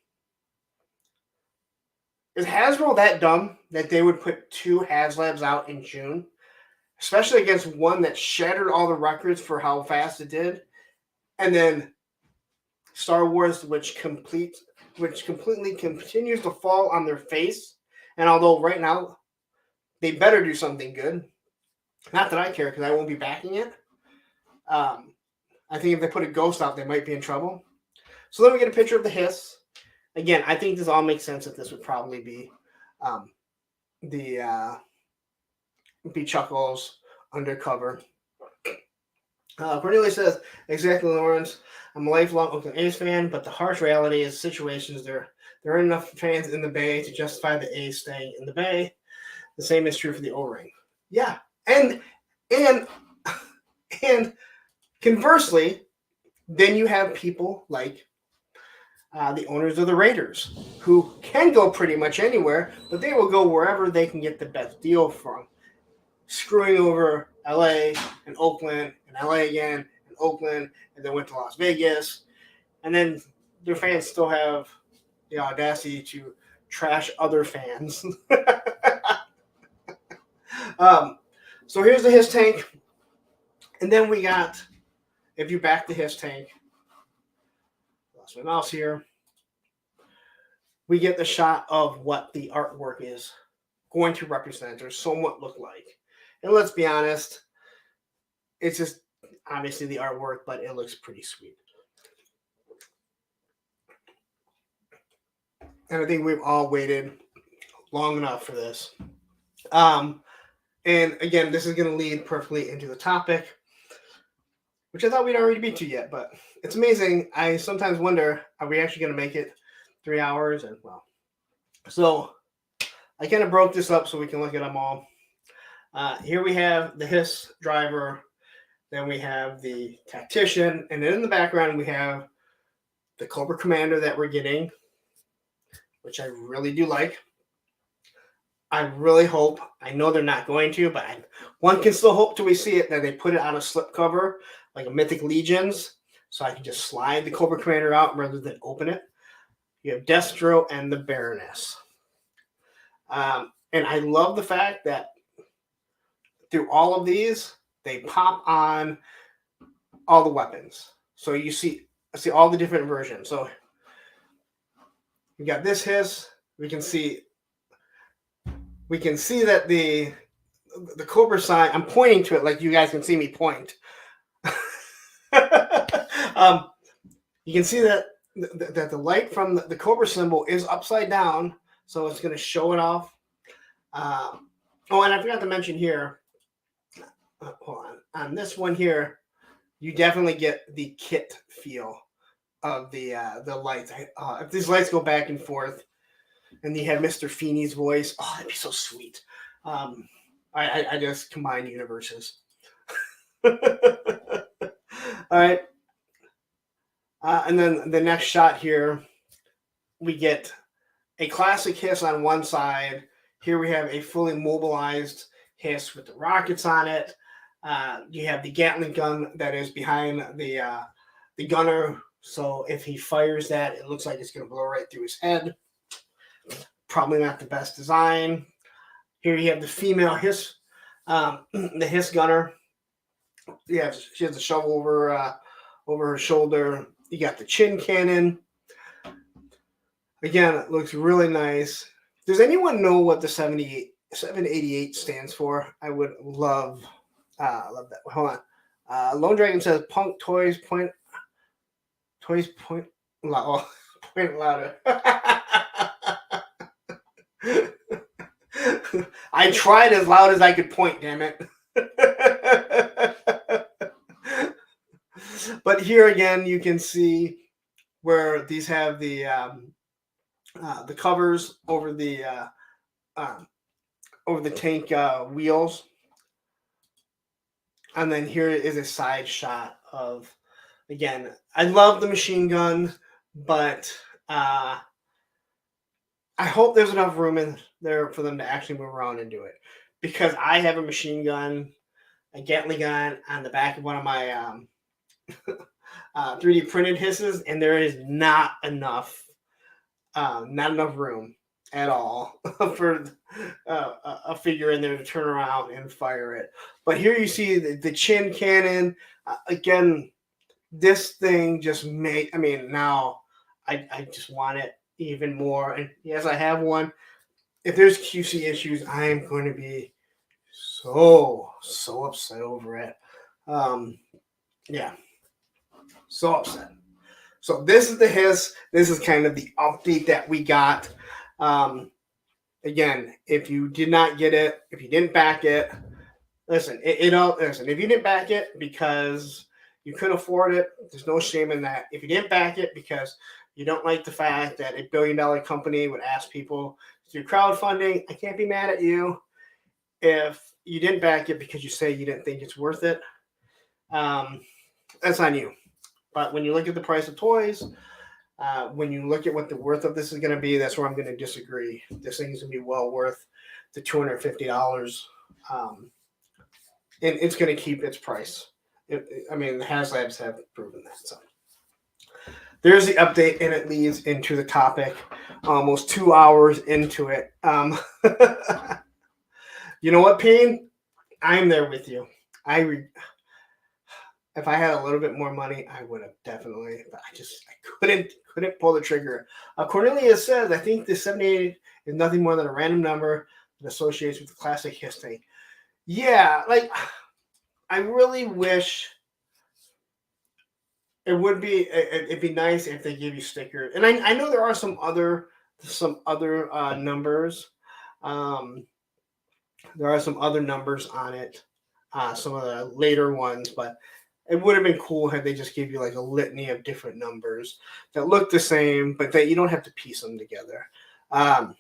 Is Hasbro that dumb that they would put 2 Haslabs out in June? Especially against one that shattered all the records for how fast it did. And then Star Wars, which completely continues to fall on their face. And although right now they better do something good. Not that I care, because I won't be backing it. I think if they put a ghost out, they might be in trouble. So then we get a picture of the H.I.S.S. Again, I think this all makes sense that this would probably be be Chuckles undercover. Cornelia says, exactly, Lawrence. I'm a lifelong Oakland A's fan, but the harsh reality is situations there aren't enough fans in the Bay to justify the A's staying in the Bay. The same is true for the O-ring. Yeah, and conversely, then you have people like the owners of the Raiders, who can go pretty much anywhere, but they will go wherever they can get the best deal from. Screwing over LA and Oakland and LA again and Oakland, and then went to Las Vegas. And then their fans still have the audacity to trash other fans. So here's the H.I.S. tank. And then we got, if you back the H.I.S. tank, lost my mouse here, we get the shot of what the artwork is going to represent or somewhat look like. And let's be honest, it's just obviously the artwork, but it looks pretty sweet. And I think we've all waited long enough for this. And again, this is going to lead perfectly into the topic, which I thought we'd already be to yet, but it's amazing. I sometimes wonder, are we actually going to make it 3 hours? And well, so I kind of broke this up so we can look at them all. Here we have the H.I.S.S driver, then we have the tactician, and then in the background we have the Cobra Commander that we're getting, which I really do like. I really hope, I know they're not going to, but one can still hope till we see it, that they put it on a slipcover, like a Mythic Legions, so I can just slide the Cobra Commander out rather than open it. You have Destro and the Baroness. And I love the fact that through all of these, they pop on all the weapons. So you see all the different versions. So we got this H.I.S.S. We can see that the Cobra sign, I'm pointing to it like you guys can see me point. You can see that the light from the Cobra symbol is upside down, so it's going to show it off. Oh, and I forgot to mention here, hold on this one here, you definitely get the kit feel of the lights. If these lights go back and forth, and you have Mr. Feeney's voice, oh, that'd be so sweet. I just combine universes. All right. And then the next shot here, we get a classic H.I.S.S on one side. Here we have a fully mobilized H.I.S.S with the rockets on it. You have the Gatling gun that is behind the gunner. So if he fires that, it looks like it's going to blow right through his head. Probably not the best design. Here you have the female H.I.S.S, the H.I.S.S gunner. Yeah, she has a shovel over her shoulder. You got the chin cannon. Again, it looks really nice. Does anyone know what the 788 stands for? I would love that. Hold on. Lone Dragon says Punk Toys point louder. I tried as loud as I could point, damn it. But here again, you can see where these have the covers over the tank wheels, and then here is a side shot of, again, I love the machine gun, but I hope there's enough room in there for them to actually move around and do it, because I have a machine gun, a Gatling gun on the back of one of my 3D printed H.I.S.S, and there is not enough room at all for a figure in there to turn around and fire it. But here you see the chin cannon. Again, this thing just now I just want it even more. And yes, I have one. If there's QC issues, I am going to be so upset over it. Yeah, so upset. So this is the H.I.S.S. This is kind of the update that we got. Again, if you did not get it, if you didn't back it, listen. Listen. If you didn't back it because you couldn't afford it, there's no shame in that. If you didn't back it because you don't like the fact that $1 billion company would ask people to do crowdfunding, I can't be mad at you. If you didn't back it because you say you didn't think it's worth it, that's on you. But when you look at the price of toys, when you look at what the worth of this is going to be, that's where I'm going to disagree. This thing is going to be well worth the $250. And it's going to keep its price. The Haslabs have proven that. So there's the update, and it leads into the topic almost 2 hours into it. You know what, Payne? I'm there with you. If I had a little bit more money, I would have definitely, but I couldn't pull the trigger. Cornelia says, I think the 78 is nothing more than a random number that associates with the classic H.I.S.S. thing. Yeah, like, I really wish it'd be nice if they give you stickers. And I know there are some other numbers. Um, there are some other numbers on it, some of the later ones, but it would have been cool had they just gave you like a litany of different numbers that look the same, but that you don't have to piece them together. Um,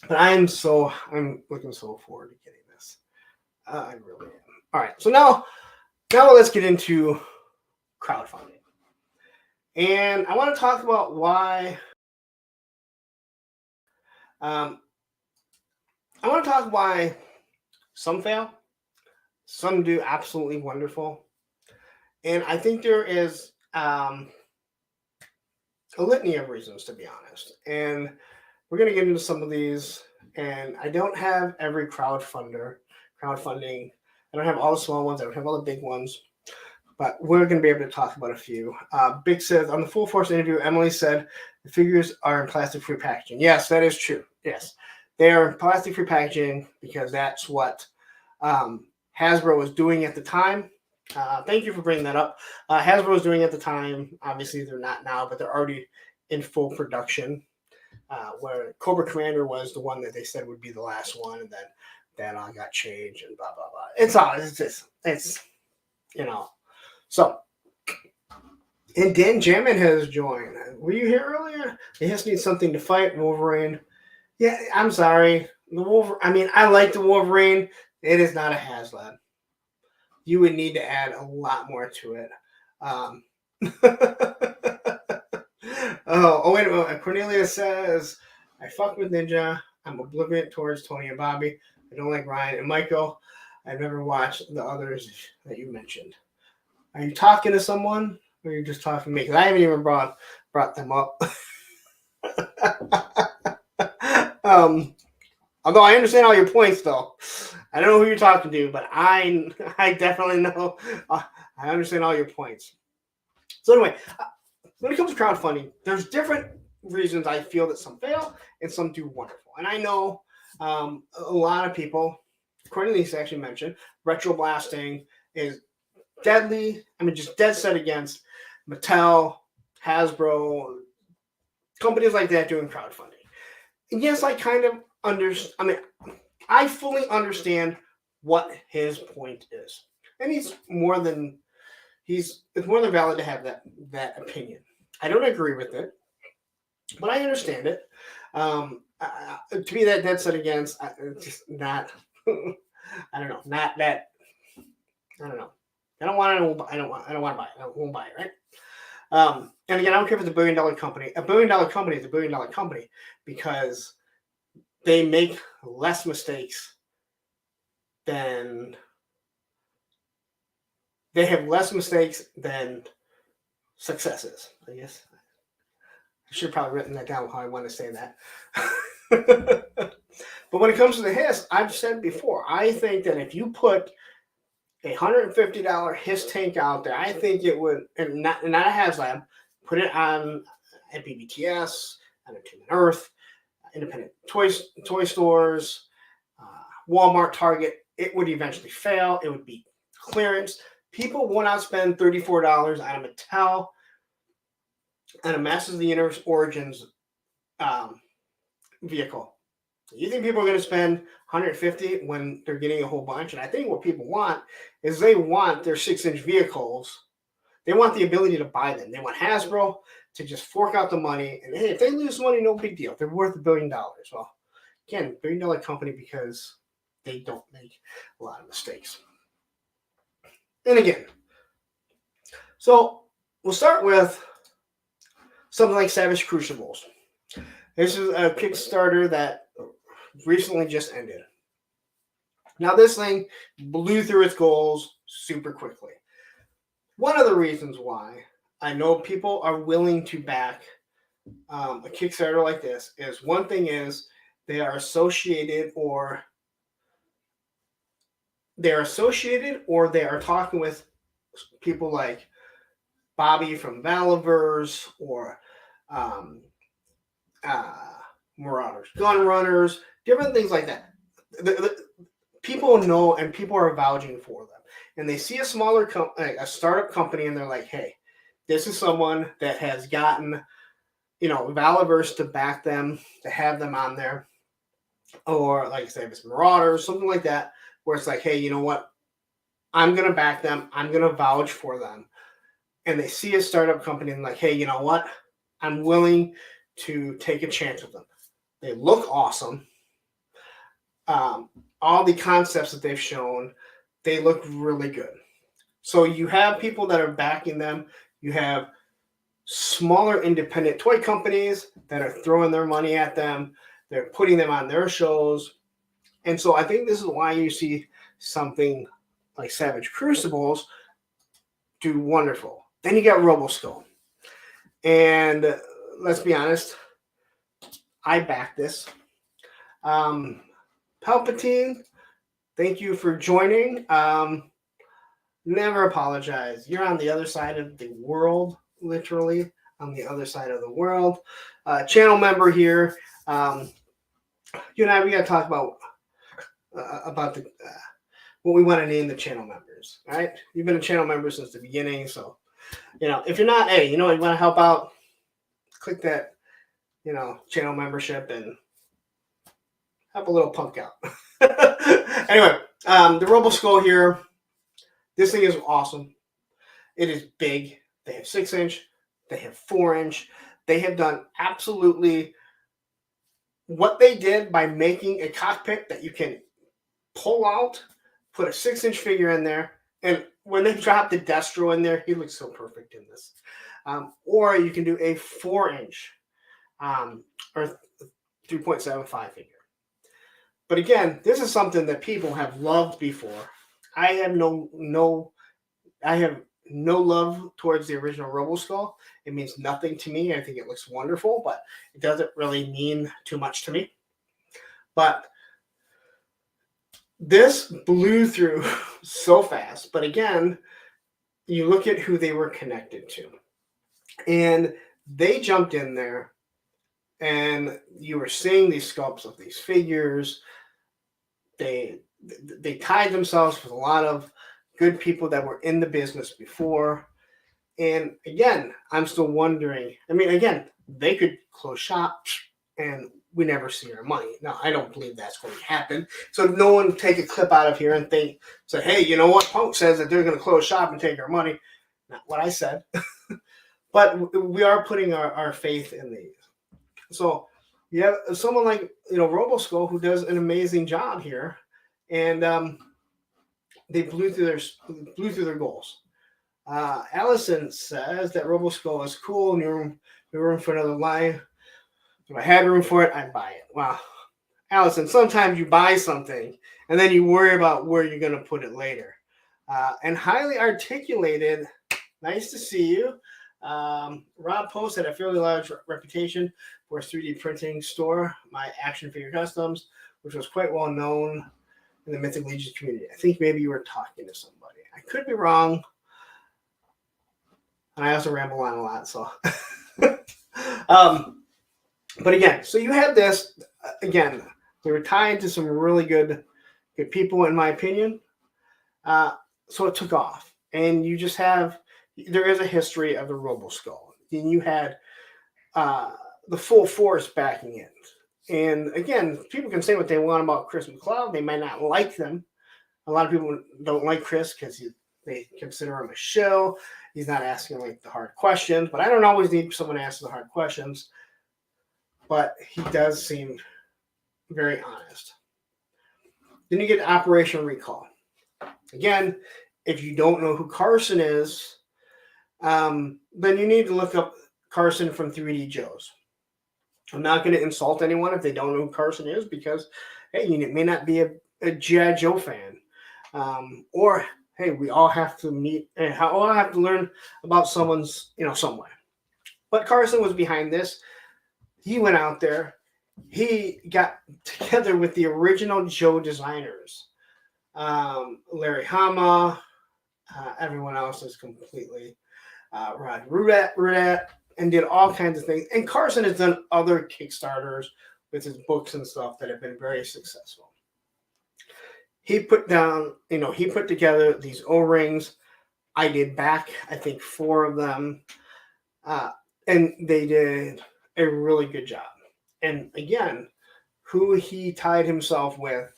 but I'm looking so forward to getting this. I really am. All right, so now let's get into crowdfunding. And I want to talk about why. Um, I want to talk why some fail, some do absolutely wonderful, and I think there is a litany of reasons, to be honest. And we're going to get into some of these. And I don't have every crowdfunding. I don't have all the small ones. I don't have all the big ones. But we're going to be able to talk about a few. Big says, on the Full Force interview, Emily said the figures are in plastic-free packaging. Yes, that is true. Yes. They are in plastic-free packaging because that's what Hasbro was doing at the time. Thank you for bringing that up. Hasbro was doing at the time. Obviously, they're not now, but they're already in full production. Where Cobra Commander was the one that they said would be the last one, and then that all got changed and blah blah blah. It's so. And Dan Jammin has joined. Were you here earlier? He just needs something to fight Wolverine. Yeah, I'm sorry. I like the Wolverine. It is not a Haslab. You would need to add a lot more to it. Wait a minute. Cornelia says, I fuck with Ninja. I'm oblivious towards Tony and Bobby. I don't like Ryan and Michael. I've never watched the others that you mentioned. Are you talking to someone? Or are you just talking to me? Because I haven't even brought them up. Although I understand all your points, though. I don't know who you're talking to, but I definitely know. I understand all your points. So anyway, when it comes to crowdfunding, there's different reasons I feel that some fail and some do wonderful. And I know a lot of people, Cornelius actually mentioned, retro blasting is deadly. Just dead set against Mattel, Hasbro, companies like that doing crowdfunding. And yes, I kind of understand. I fully understand what his point is, and it's more than valid to have that opinion. I don't agree with it, but I understand it. To be that dead set against, just not. I don't know. Not that. I don't know. I don't want to. I don't want to buy it. I won't buy it, right? And again, I don't care if it's $1 billion company. $1 billion company is $1 billion company because they make less mistakes than successes. I guess I should have probably written that down how I want to say that. But when it comes to the H.I.S S, I've said before, I think that if you put a $150 H.I.S S tank out there, I think it would, and not a Haslab, put it on at BBTS, Entertainment Earth, independent toy stores, Walmart, Target. It would eventually fail. It would be clearance. People will not spend $34 on a Mattel and a Masters of the Universe Origins vehicle. You think people are going to spend $150 when they're getting a whole bunch? And I think what people want is they want their 6-inch vehicles. They want the ability to buy them. They want Hasbro to just fork out the money. And hey, if they lose money, no big deal. They're worth $1 billion. Well, again, $1 billion company because they don't make a lot of mistakes. And again, so we'll start with something like Savage Crucibles. This is a Kickstarter that recently just ended. Now, this thing blew through its goals super quickly. One of the reasons why I know people are willing to back a Kickstarter like this is one thing is they are associated or they are talking with people like Bobby from Valaverse or Marauders, Gun Runners, different things like that. The people know and people are vouching for them. and they see a smaller a startup company, and they're like, hey, this is someone that has gotten, Valaverse to back them, to have them on there, or like I said, if it's Marauders, something like that, where it's like, hey, you know what? I'm gonna back them. I'm gonna vouch for them. And they see a startup company and like, hey, you know what? I'm willing to take a chance with them. They look awesome. All the concepts that they've shown, they look really good. So you have people that are backing them. You have smaller independent toy companies that are throwing their money at them. They're putting them on their shows. And so I think this is why you see something like Savage Crucibles do wonderful. Then you got RoboSkull. And let's be honest, I back this. Palpatine, thank you for joining. Never apologize. You're on the other side of the world, literally on the other side of the world. Channel member here. You and I, we got to talk about the what we want to name the channel members. All right, you've been a channel member since the beginning, so if you're not, hey, you want to help out, click that, channel membership and help a little punk out. Anyway, the RoboSkull here. This thing is awesome. It is big. They have 6-inch. They have 4-inch. They have done absolutely what they did by making a cockpit that you can pull out, put a 6-inch figure in there, and when they drop the Destro in there, he looks so perfect in this. Or you can do a 4-inch or 3.75 figure. But again, this is something that people have loved before. I have no love towards the original RoboSkull. It means nothing to me. I think it looks wonderful, but it doesn't really mean too much to me. But this blew through so fast. But again, you look at who they were connected to. And they jumped in there, and you were seeing these sculpts of these figures. They tied themselves with a lot of good people that were in the business before. And again, I'm still wondering. I mean, again, they could close shop and we never see our money. Now, I don't believe that's going to happen. So no one take a clip out of here and say, hey, you know what? Punk says that they're going to close shop and take our money. Not what I said. But we are putting our faith in these. So you have someone like, RoboSkull, who does an amazing job here. And they blew through their goals. Allison says that RoboSkull is cool and you're room for another line. If I had room for it, I'd buy it. Wow. Allison, sometimes you buy something and then you worry about where you're going to put it later. And highly articulated, nice to see you. Rob Post had a fairly large reputation for his 3D printing store, My Action Figure Customs, which was quite well known in the Mythic Legion community. I think maybe you were talking to somebody. I could be wrong. And I also ramble on a lot, so. But again, so you had this, again, they were tied to some really good people, in my opinion. So it took off. And you just have, there is a history of the RoboSkull. And you had the full force backing it. And again, people can say what they want about Chris McLeod. They might not like them. A lot of people don't like Chris because they consider him a shill. He's not asking like the hard questions. But I don't always need someone to ask the hard questions. But he does seem very honest. Then you get Operation Recall. Again, if you don't know who Carson is, then you need to look up Carson from 3D Joe's. I'm not going to insult anyone if they don't know who Carson is because, hey, you may not be a G.I. Joe fan. Or, hey, we all have to meet and all have to learn about someone's, some way. But Carson was behind this. He went out there. He got together with the original Joe designers. Larry Hama, everyone else is completely Rod Rudette, and did all kinds of things. And Carson has done other Kickstarters with his books and stuff that have been very successful. he put together these O-rings. I did back, I think, 4 of them. And they did a really good job. And again, who he tied himself with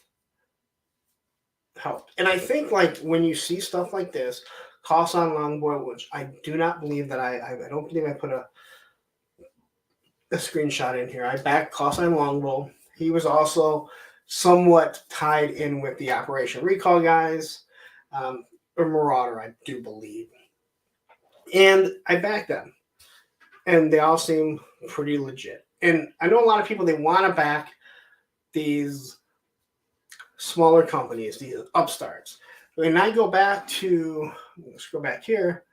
helped. And I think, like, when you see stuff like this, Cost on Longboy, which I do not believe that I don't believe I put a screenshot in here. I backed Cost on Longbow. He was also somewhat tied in with the Operation Recall guys, or Marauder, I do believe. And I backed them. And they all seem pretty legit. And I know a lot of people, they want to back these smaller companies, these upstarts. When I go back to, let's go back here,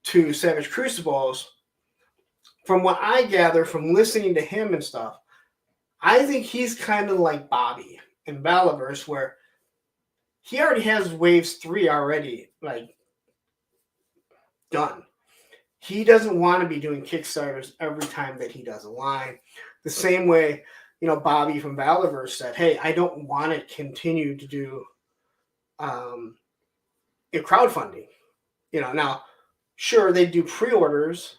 to Savage Crucibles, from what I gather from listening to him and stuff, I think he's kind of like Bobby in Balaverse, where he already has Waves 3 already, like, done. He doesn't want to be doing Kickstarters every time that he does a line. The same way, Bobby from Balaverse said, hey, I don't want to continue to do crowdfunding. Now, sure, they do pre-orders,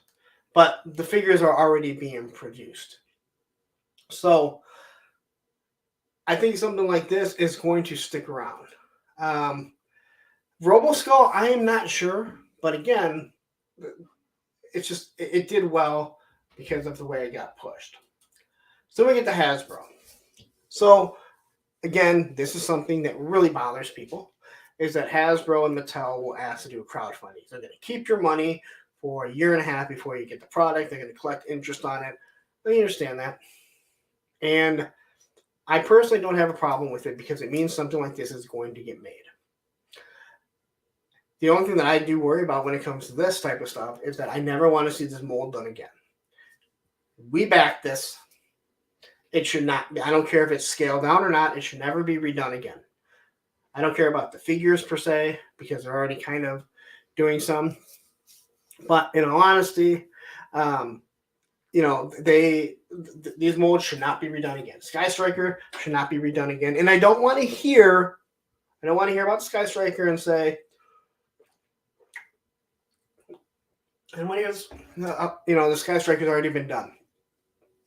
but the figures are already being produced. So I think something like this is going to stick around. RoboSkull, I am not sure, but again, it's just, it did well because of the way it got pushed. So we get to Hasbro. So again, this is something that really bothers people, is that Hasbro and Mattel will ask to do a crowdfunding. They're going to keep your money for a year and a half before you get the product. They're going to collect interest on it. I understand that. And I personally don't have a problem with it because it means something like this is going to get made. The only thing that I do worry about when it comes to this type of stuff is that I never want to see this mold done again. We back this. It should not be. I don't care if it's scaled down or not. It should never be redone again. I don't care about the figures per se because they're already kind of doing some. But in all honesty, these molds should not be redone again. Sky Striker should not be redone again. And I don't want to hear about Sky Striker and say, and when he goes, the Sky Striker's already been done.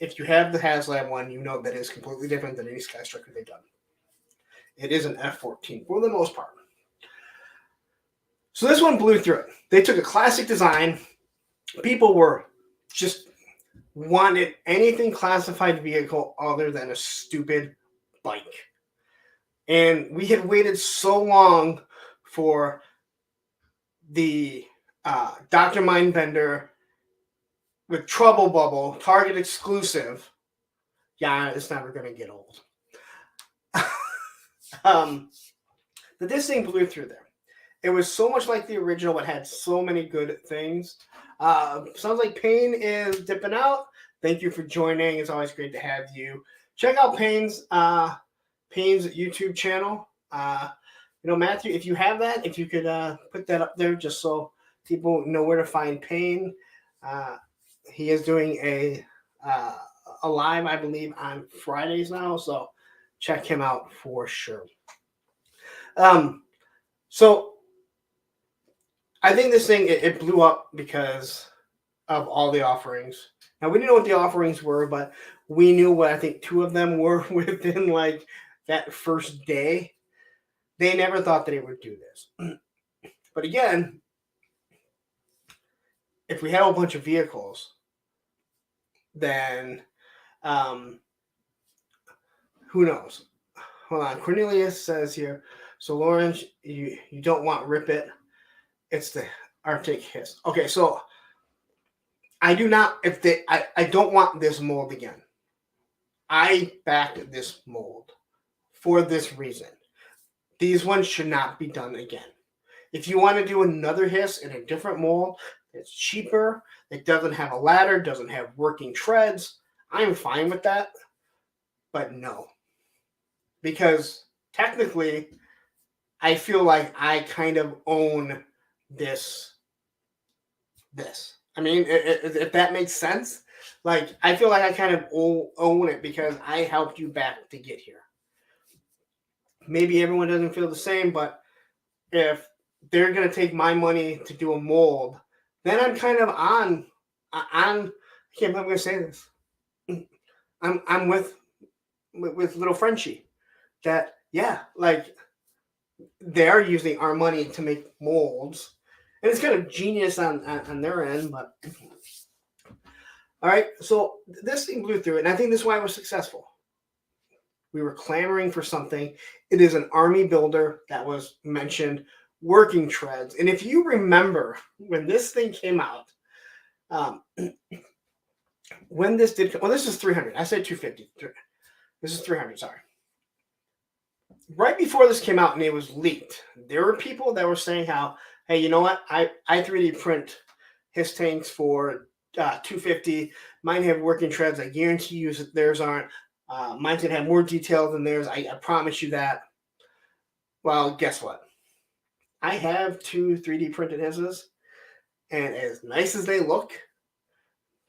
If you have the Haslab one, you know that is completely different than any Sky Striker they've done. It is an F14 for the most part. So this one blew through it. They took a classic design. People were just wanted anything classified vehicle other than a stupid bike. And we had waited so long for the Dr. Mindbender with Trouble Bubble, Target exclusive. Yeah, it's never going to get old. But this thing blew through there. It was so much like the original. It had so many good things. Sounds like Payne is dipping out. Thank you for joining. It's always great to have you. Check out Payne's YouTube channel. Matthew, if you have that, if you could put that up there just so people know where to find Payne. He is doing a live, I believe, on Fridays now, so check him out for sure. So I think this thing, it blew up because of all the offerings. Now, we didn't know what the offerings were, but we knew what I think 2 of them were within like that first day. They never thought that it would do this. But again, if we had a whole bunch of vehicles, then who knows? Hold on. Cornelius says here, so Lawrence, you don't want Rip It. It's the Arctic Hiss. Okay, so I do not, I don't want this mold again. I backed this mold for this reason. These ones should not be done again. If you want to do another Hiss in a different mold, it's cheaper, it doesn't have a ladder, doesn't have working treads, I'm fine with that. But no. Because technically, I feel like I kind of own this. I mean, if that makes sense. Like, I feel like I kind of own it because I helped you back to get here. maybe everyone doesn't feel the same, but if they're going to take my money to do a mold, then I'm kind of I can't believe I'm going to say this. I'm with little Frenchie that, yeah, like they are using our money to make molds, and it's kind of genius on their end, but all right. So this thing blew through it, and I think this is why it was successful. We were clamoring for something. It is an army builder that was mentioned, working treads. And if you remember when this thing came out, when this did, well, this is 300. I said 250. This is 300, sorry. Right before this came out and it was leaked, there were people that were saying how, hey, you know what? I 3D print his tanks for 250. Mine have working treads. I guarantee you that theirs aren't. Mine's gonna have more detail than theirs. I promise you that. Well, guess what? I have 2 3D printed H.I.S.S, and as nice as they look,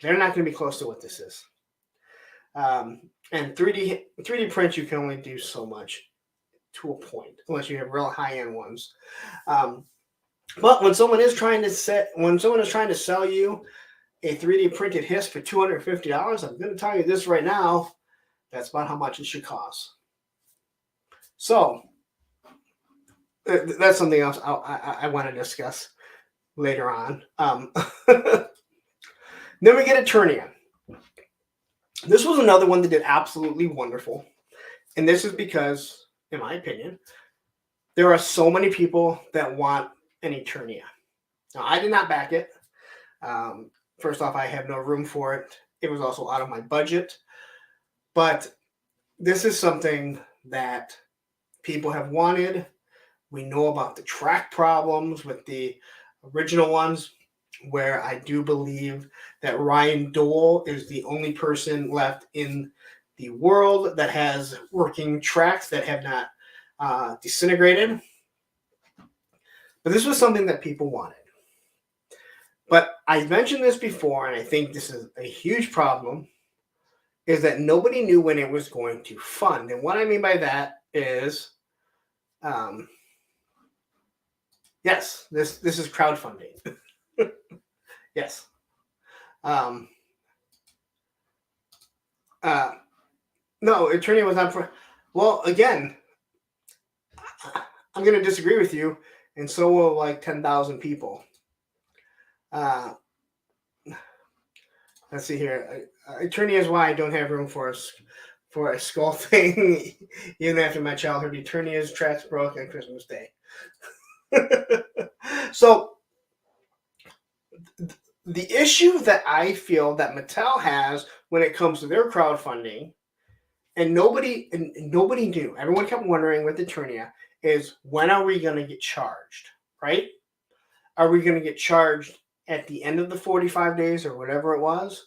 they're not going to be close to what this is. And 3D print, you can only do so much to a point, unless you have real high end ones. But when someone is trying to sell you a 3D printed H.I.S.S for $250, I'm going to tell you this right now. That's about how much it should cost. So that's something else I want to discuss later on. Then we get Eternia. This was another one that did absolutely wonderful. And this is because, in my opinion, there are so many people that want an Eternia. Now, I did not back it. First off, I have no room for it. It was also out of my budget. But this is something that people have wanted. We know about the track problems with the original ones, where I do believe that Ryan Dole is the only person left in the world that has working tracks that have not disintegrated. But this was something that people wanted. But I mentioned this before, and I think this is a huge problem, is that nobody knew when it was going to fund. And what I mean by that is, yes, this is crowdfunding. Yes. No, Eternia was not for. Well, again, I'm going to disagree with you, and so will like 10,000 people. Let's see here. Eternia is why I don't have room for a skull thing, even after my childhood. Eternia's tracks broke on Christmas Day. So the issue that I feel that Mattel has when it comes to their crowdfunding, and nobody knew. Everyone kept wondering with Eternia is, when are we going to get charged, right? Are we going to get charged at the end of the 45 days or whatever it was,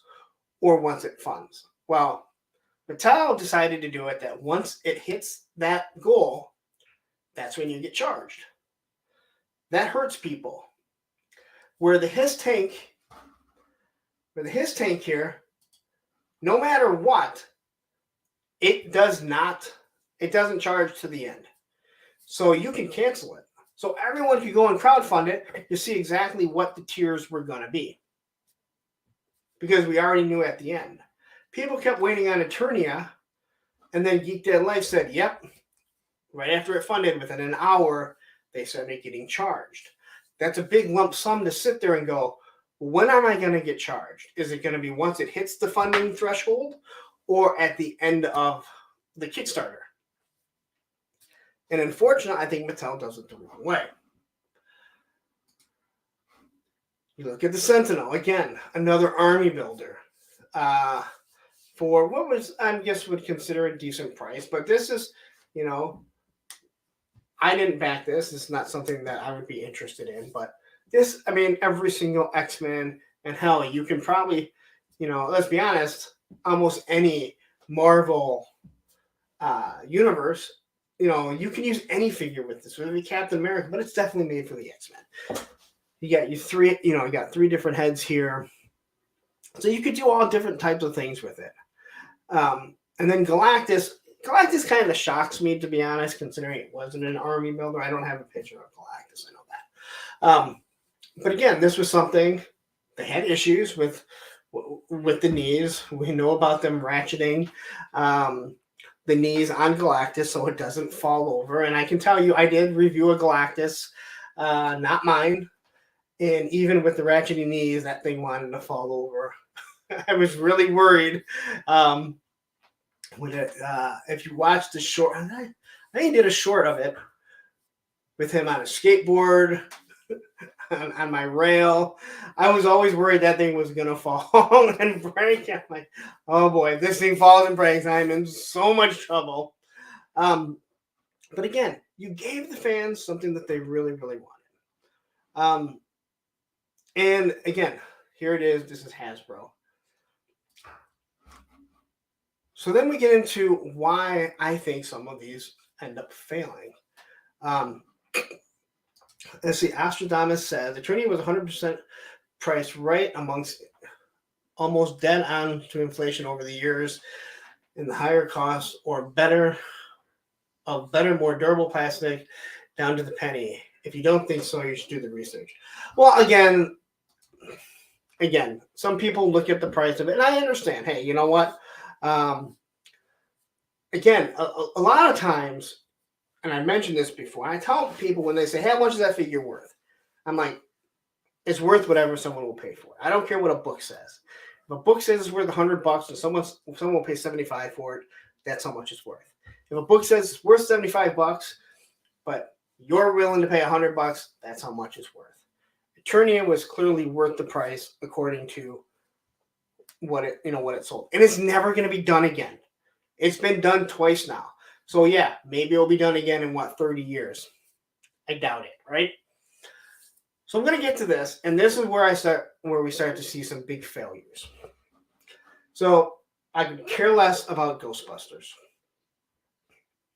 or once it funds? Well, Mattel decided to do it that once it hits that goal, that's when you get charged. That hurts people. Where the H.I.S. tank here, no matter what, it doesn't charge to the end. So you can cancel it. So everyone can go and crowdfund it to see exactly what the tiers were going to be. Because we already knew at the end. People kept waiting on Eternia, and then Geek Dead Life said, yep, right after it funded, within an hour, they started getting charged. That's a big lump sum to sit there and go, when am I going to get charged? Is it going to be once it hits the funding threshold, or at the end of the Kickstarter? And unfortunately, I think Mattel does it the wrong way. You look at the Sentinel, again, another army builder. For what was, I guess, would consider a decent price. But this is, I didn't back this. This is not something that I would be interested in. But this, I mean, every single X-Men, and hell, you can probably, let's be honest, almost any Marvel universe, you can use any figure with this, whether it be Captain America, but it's definitely made for the X-Men. You got 3 different heads here. So you could do all different types of things with it. And then Galactus, Galactus kind of shocks me, to be honest, considering it wasn't an army builder. I don't have a picture of Galactus, I know that. But again, this was something they had issues with the knees. We know about them ratcheting the knees on Galactus so it doesn't fall over. And I can tell you, I did review a Galactus, not mine. And even with the ratcheting knees, that thing wanted to fall over. I was really worried. If you watch the short, I think he did a short of it with him on a skateboard on my rail. I was always worried that thing was gonna fall and break. I'm like, oh boy, if this thing falls and breaks, I'm in so much trouble. But again, you gave the fans something that they really, really wanted. And again, here it is. This is Hasbro. So then we get into why I think some of these end up failing. Let's see. Astrodamus said the Trinity was 100% priced right amongst almost dead on to inflation over the years in the higher cost or better, more durable plastic down to the penny. If you don't think so, you should do the research. Well, again, some people look at the price of it, and I understand. Hey, you know what? Again, a lot of times, and I mentioned this before, I tell people when they say, hey, how much is that figure worth? I'm like, it's worth whatever someone will pay for it. I don't care what a book says. If a book says it's worth $100 and someone will pay $75 for it, that's how much it's worth. If a book says it's worth $75, but you're willing to pay $100, that's how much it's worth. Eternia was clearly worth the price according to what it sold. And it's never going to be done again. It's been done twice now. So yeah, maybe it'll be done again in 30 years. I doubt it, right? So I'm going to get to this, and this is where we start to see some big failures. So I could care less about Ghostbusters.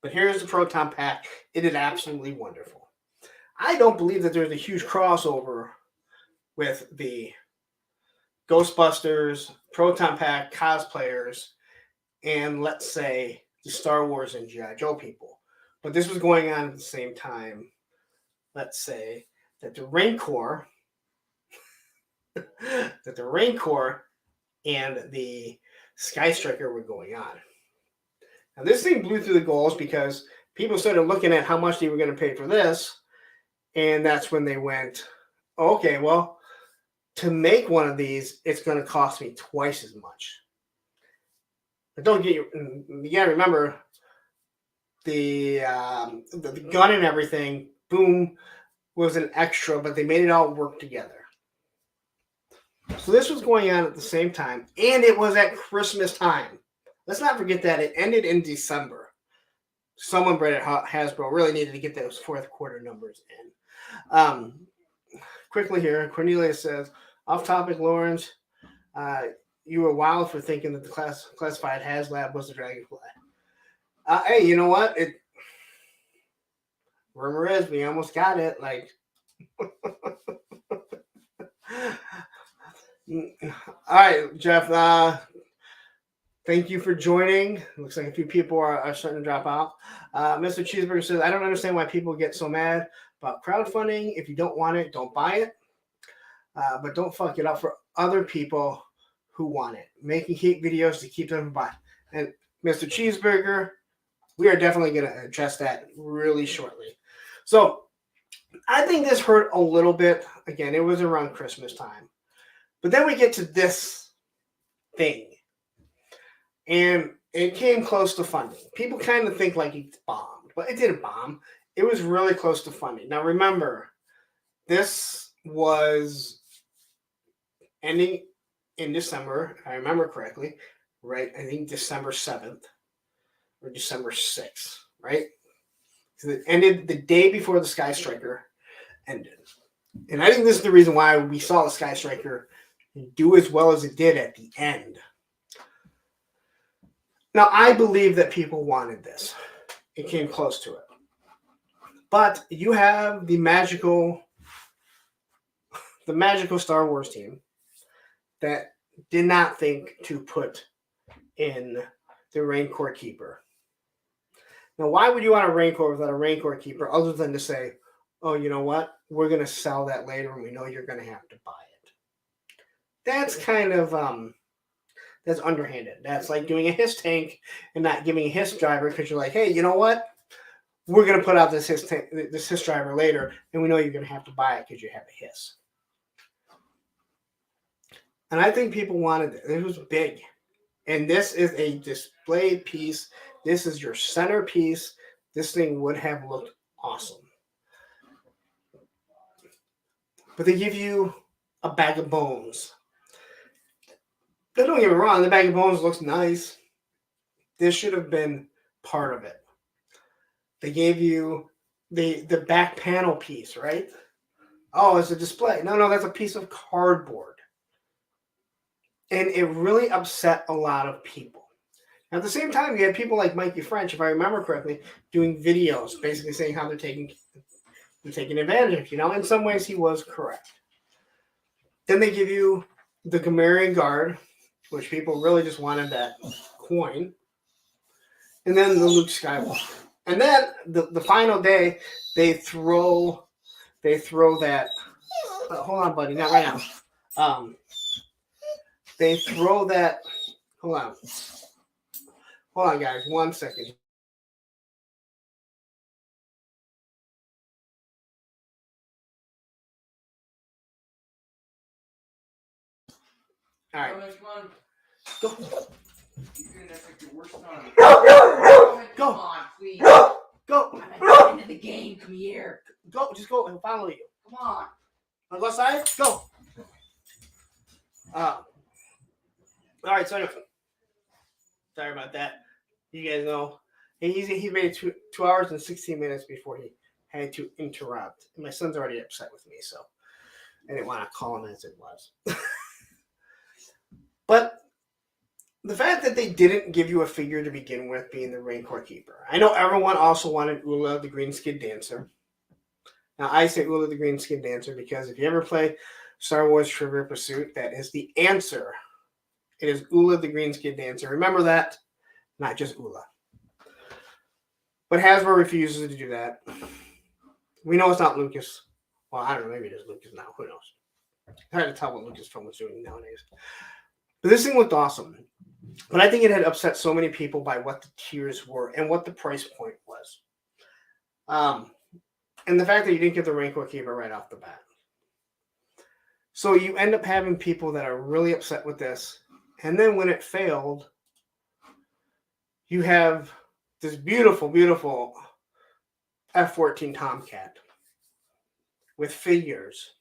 But here's the Proton Pack. It is absolutely wonderful. I don't believe that there's a huge crossover with the Ghostbusters, Proton Pack cosplayers, and let's say the Star Wars and G.I. Joe people. But this was going on at the same time. Let's say that the Rancor and the Sky Striker were going on. Now this thing blew through the goals because people started looking at how much they were going to pay for this, and that's when they went, okay, well, to make one of these, it's going to cost me twice as much. But you got to remember the gun and everything, boom, was an extra, but they made it all work together. So this was going on at the same time, and it was at Christmas time. Let's not forget that it ended in December. Someone at Hasbro really needed to get those fourth quarter numbers in. Quickly here, Cornelia says, off topic, Lawrence, you were wild for thinking that the classified Haslab was the Dragonfly. Hey, you know what? Rumor is we almost got it. Like, all right, Jeff. Thank you for joining. Looks like a few people are starting to drop out. Mr. Cheeseburger says, I don't understand why people get so mad about crowdfunding. If you don't want it, don't buy it. But don't fuck it up for other people who want it. Making hate videos to keep them from buying. And Mr. Cheeseburger, we are definitely going to address that really shortly. So I think this hurt a little bit. Again, it was around Christmas time. But then we get to this thing. And it came close to funding. People kind of think like it bombed, but it didn't bomb. It was really close to funding. Now remember, this was ending in December, if I remember correctly, right? I think December 7th or December 6th, right? So it ended the day before the Sky Striker ended. And I think this is the reason why we saw the Sky Striker do as well as it did at the end. Now, I believe that people wanted this. It came close to it. But you have the magical Star Wars team that did not think to put in the Rancor Keeper. Now, why would you want a Rancor without a Rancor keeper other than to say, oh, you know what? We're going to sell that later and we know you're going to have to buy it. That's kind of, that's underhanded. That's like doing a H.I.S tank and not giving a H.I.S driver because you're like, hey, you know what? We're going to put out this H.I.S driver later and we know you're going to have to buy it because you have a H.I.S. And I think people wanted it. It was big. And this is a display piece. This is your centerpiece. This thing would have looked awesome. But they give you a bag of bones. Don't get me wrong, the bag of bones looks nice. This should have been part of it. They gave you the back panel piece, right? Oh, it's a display. No, that's a piece of cardboard. And it really upset a lot of people. At the same time, you had people like Mikey French, if I remember correctly, doing videos basically saying how they're taking advantage. You know, in some ways he was correct. Then they give you the Gamorrean Guard, which people really just wanted that coin. And then the Luke Skywalker. And then the final day, they throw that. Hold on, buddy, not right now. They throw that. Hold on, guys, 1 second. All right. Go. Come on, please. Go. I'm into the game. Come here. Go. Just go. He'll follow you. Come on. On the left side. Go. All right. So anyway, sorry about that. You guys know he made 2 hours and 16 minutes before he had to interrupt. And my son's already upset with me, so I didn't want to call him as it was. But the fact that they didn't give you a figure to begin with being the Rancor Keeper. I know everyone also wanted Ula, the Green Skid Dancer. Now, I say Ula, the Green Skid Dancer because if you ever play Star Wars Trivial Pursuit, that is the answer. It is Ula, the Green Skid Dancer. Remember that, not just Ula. But Hasbro refuses to do that. We know it's not Lucas. Well, I don't know. Maybe it is Lucas now. Who knows? It's hard to tell what Lucasfilm was doing nowadays. But this thing looked awesome. But I think it had upset so many people by what the tiers were and what the price point was. And the fact that you didn't get the Rancor Keeper right off the bat. So you end up having people that are really upset with this. And then when it failed, you have this beautiful, beautiful F-14 Tomcat with figures.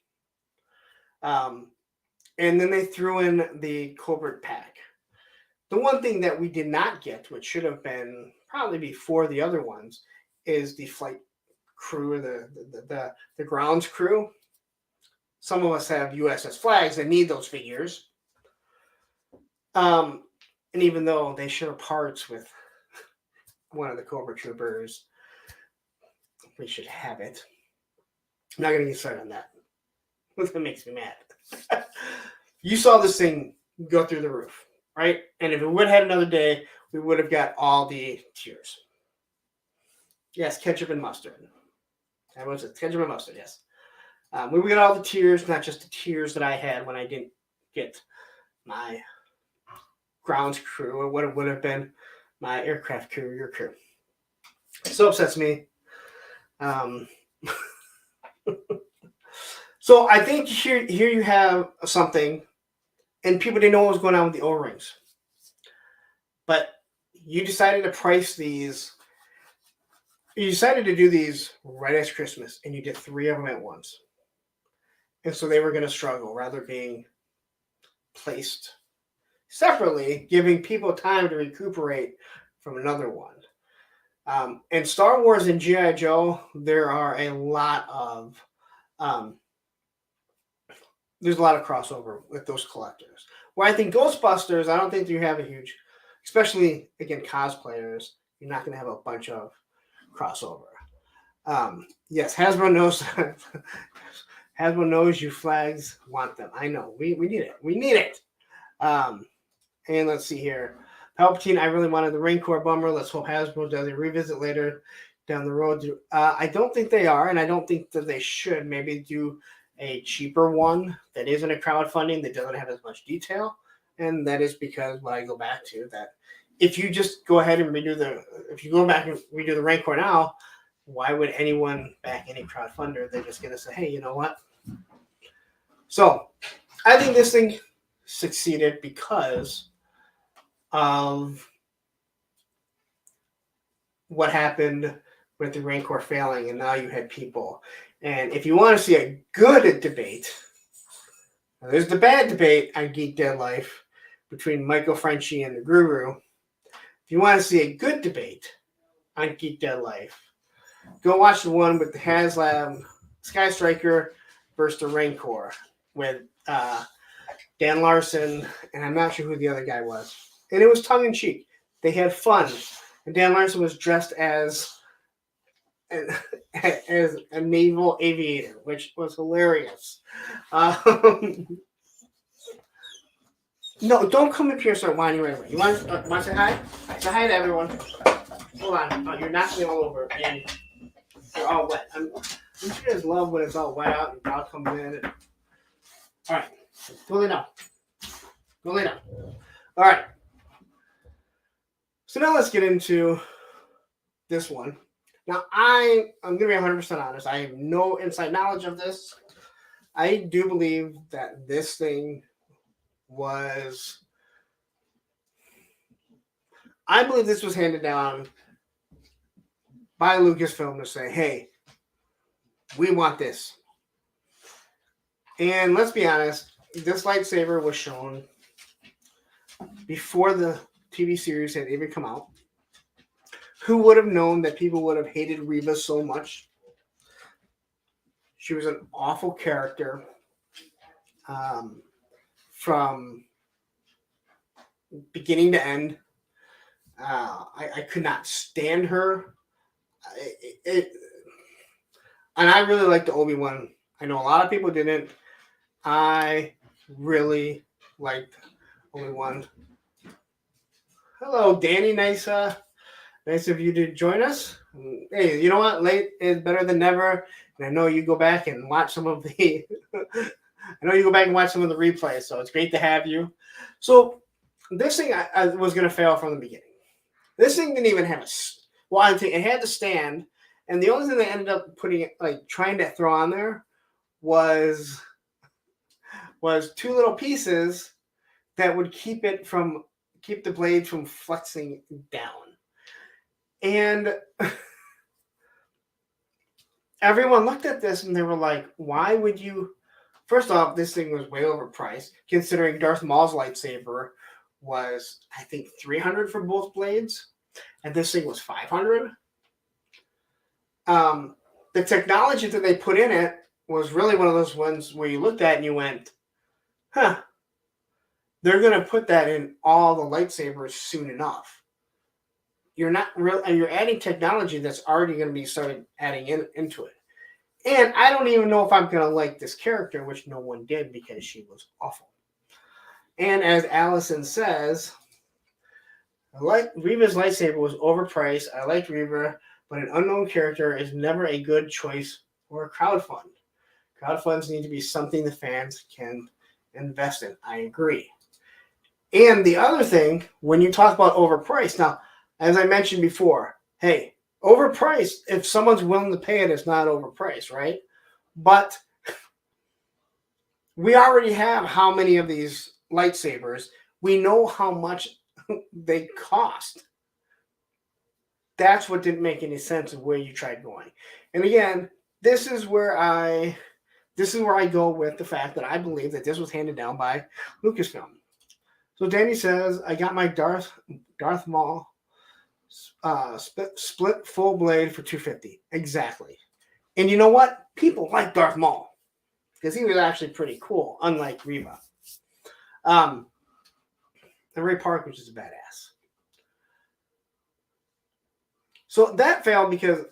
And then they threw in the Covert Pack. The one thing that we did not get, which should have been probably before the other ones, is the flight crew, the grounds crew. Some of us have USS flags that need those figures. And even though they share parts with one of the Cobra Troopers, we should have it. I'm not going to get started on that. That makes me mad. You saw this thing go through the roof, right? And if it would have had another day, we would have got all the tiers. Yes, ketchup and mustard. That was it. Ketchup and mustard, yes. We would get all the tiers, not just the tiers that I had when I didn't get my grounds crew, or what it would have been my aircraft crew, your crew. It so upsets me. So I think here you have something, and people didn't know what was going on with the O-rings. But you decided to price these. You decided to do these right as Christmas, and you did 3 of them at once. And so they were going to struggle, rather being placed separately, giving people time to recuperate from another one. And Star Wars and G.I. Joe, there are a lot of there's a lot of crossover with those collectors. Where I think Ghostbusters, I don't think you have a huge, especially again cosplayers, you're not going to have a bunch of crossover. Yes, Hasbro knows. Hasbro knows you flags want them. I know. We need it. We need it. And let's see here. Palpatine, I really wanted the Rancor bummer. Let's hope Hasbro does a revisit later down the road. I don't think they are, and I don't think that they should. Maybe do a cheaper one that isn't a crowdfunding, that doesn't have as much detail. And that is because what I go back to, that if you just go ahead and if you go back and redo the Rancor now, why would anyone back any crowdfunder? They're just going to say, hey, you know what? So I think this thing succeeded because of what happened with the Rancor failing, and now you had people. And if you want to see a good debate, there's the bad debate on Geek Dead Life between Michael Frenchie and the Guru. If you want to see a good debate on Geek Dead Life, go watch the one with the Haslab Sky Striker versus the Rancor with Dan Larson, and I'm not sure who the other guy was. And it was tongue-in-cheek. They had fun. And Dan Larson was dressed as a naval aviator, which was hilarious. No, don't come up here and start whining right away. You want to say hi? Say hi to everyone. Hold on. Oh, you're knocking me all over, and you're all wet. Don't you guys love when it's all wet out and dog comes in? And... All right. Go lay down. Go lay down. All right. So now let's get into this one. Now, I'm going to be 100% honest. I have no inside knowledge of this. I do believe that this thing was... I believe this was handed down by Lucasfilm to say, hey, we want this. And let's be honest, this lightsaber was shown before the TV series had even come out. Who would have known that people would have hated Reva so much? She was an awful character from beginning to end. I could not stand her. And I really liked the Obi-Wan. I know a lot of people didn't. I really liked Obi-Wan. Hello, Danny. Nice of you to join us. Hey, you know what? Late is better than never. And I know you go back and watch some of the replays. So it's great to have you. So this thing I was going to fail from the beginning. This thing didn't even have I think it had to stand. And the only thing they ended up trying to throw on there was two little pieces that would keep the blade from flexing down. And everyone looked at this and they were like, why would you? First off, this thing was way overpriced, considering Darth Maul's lightsaber was, I think, $300 for both blades, and this thing was $500. The technology that they put in it was really one of those ones where you looked at and you went, huh, they're going to put that in all the lightsabers soon enough. You're adding technology that's already going to be started adding into it. And I don't even know if I'm going to like this character, which no one did because she was awful. And as Allison says, Reva's lightsaber was overpriced. I liked Reva, but an unknown character is never a good choice for a crowdfund. Crowdfunds need to be something the fans can invest in. I agree. And the other thing, when you talk about overpriced, now, as I mentioned before, hey, overpriced, if someone's willing to pay it, it's not overpriced, right? But we already have how many of these lightsabers. We know how much they cost. That's what didn't make any sense of where you tried going. And again, this is where I go with the fact that I believe that this was handed down by Lucasfilm. So Danny says, I got my Darth Maul split full blade for $250. Exactly. And you know what? People like Darth Maul because he was actually pretty cool, unlike Reva. And Ray Park, which is a badass. So that failed because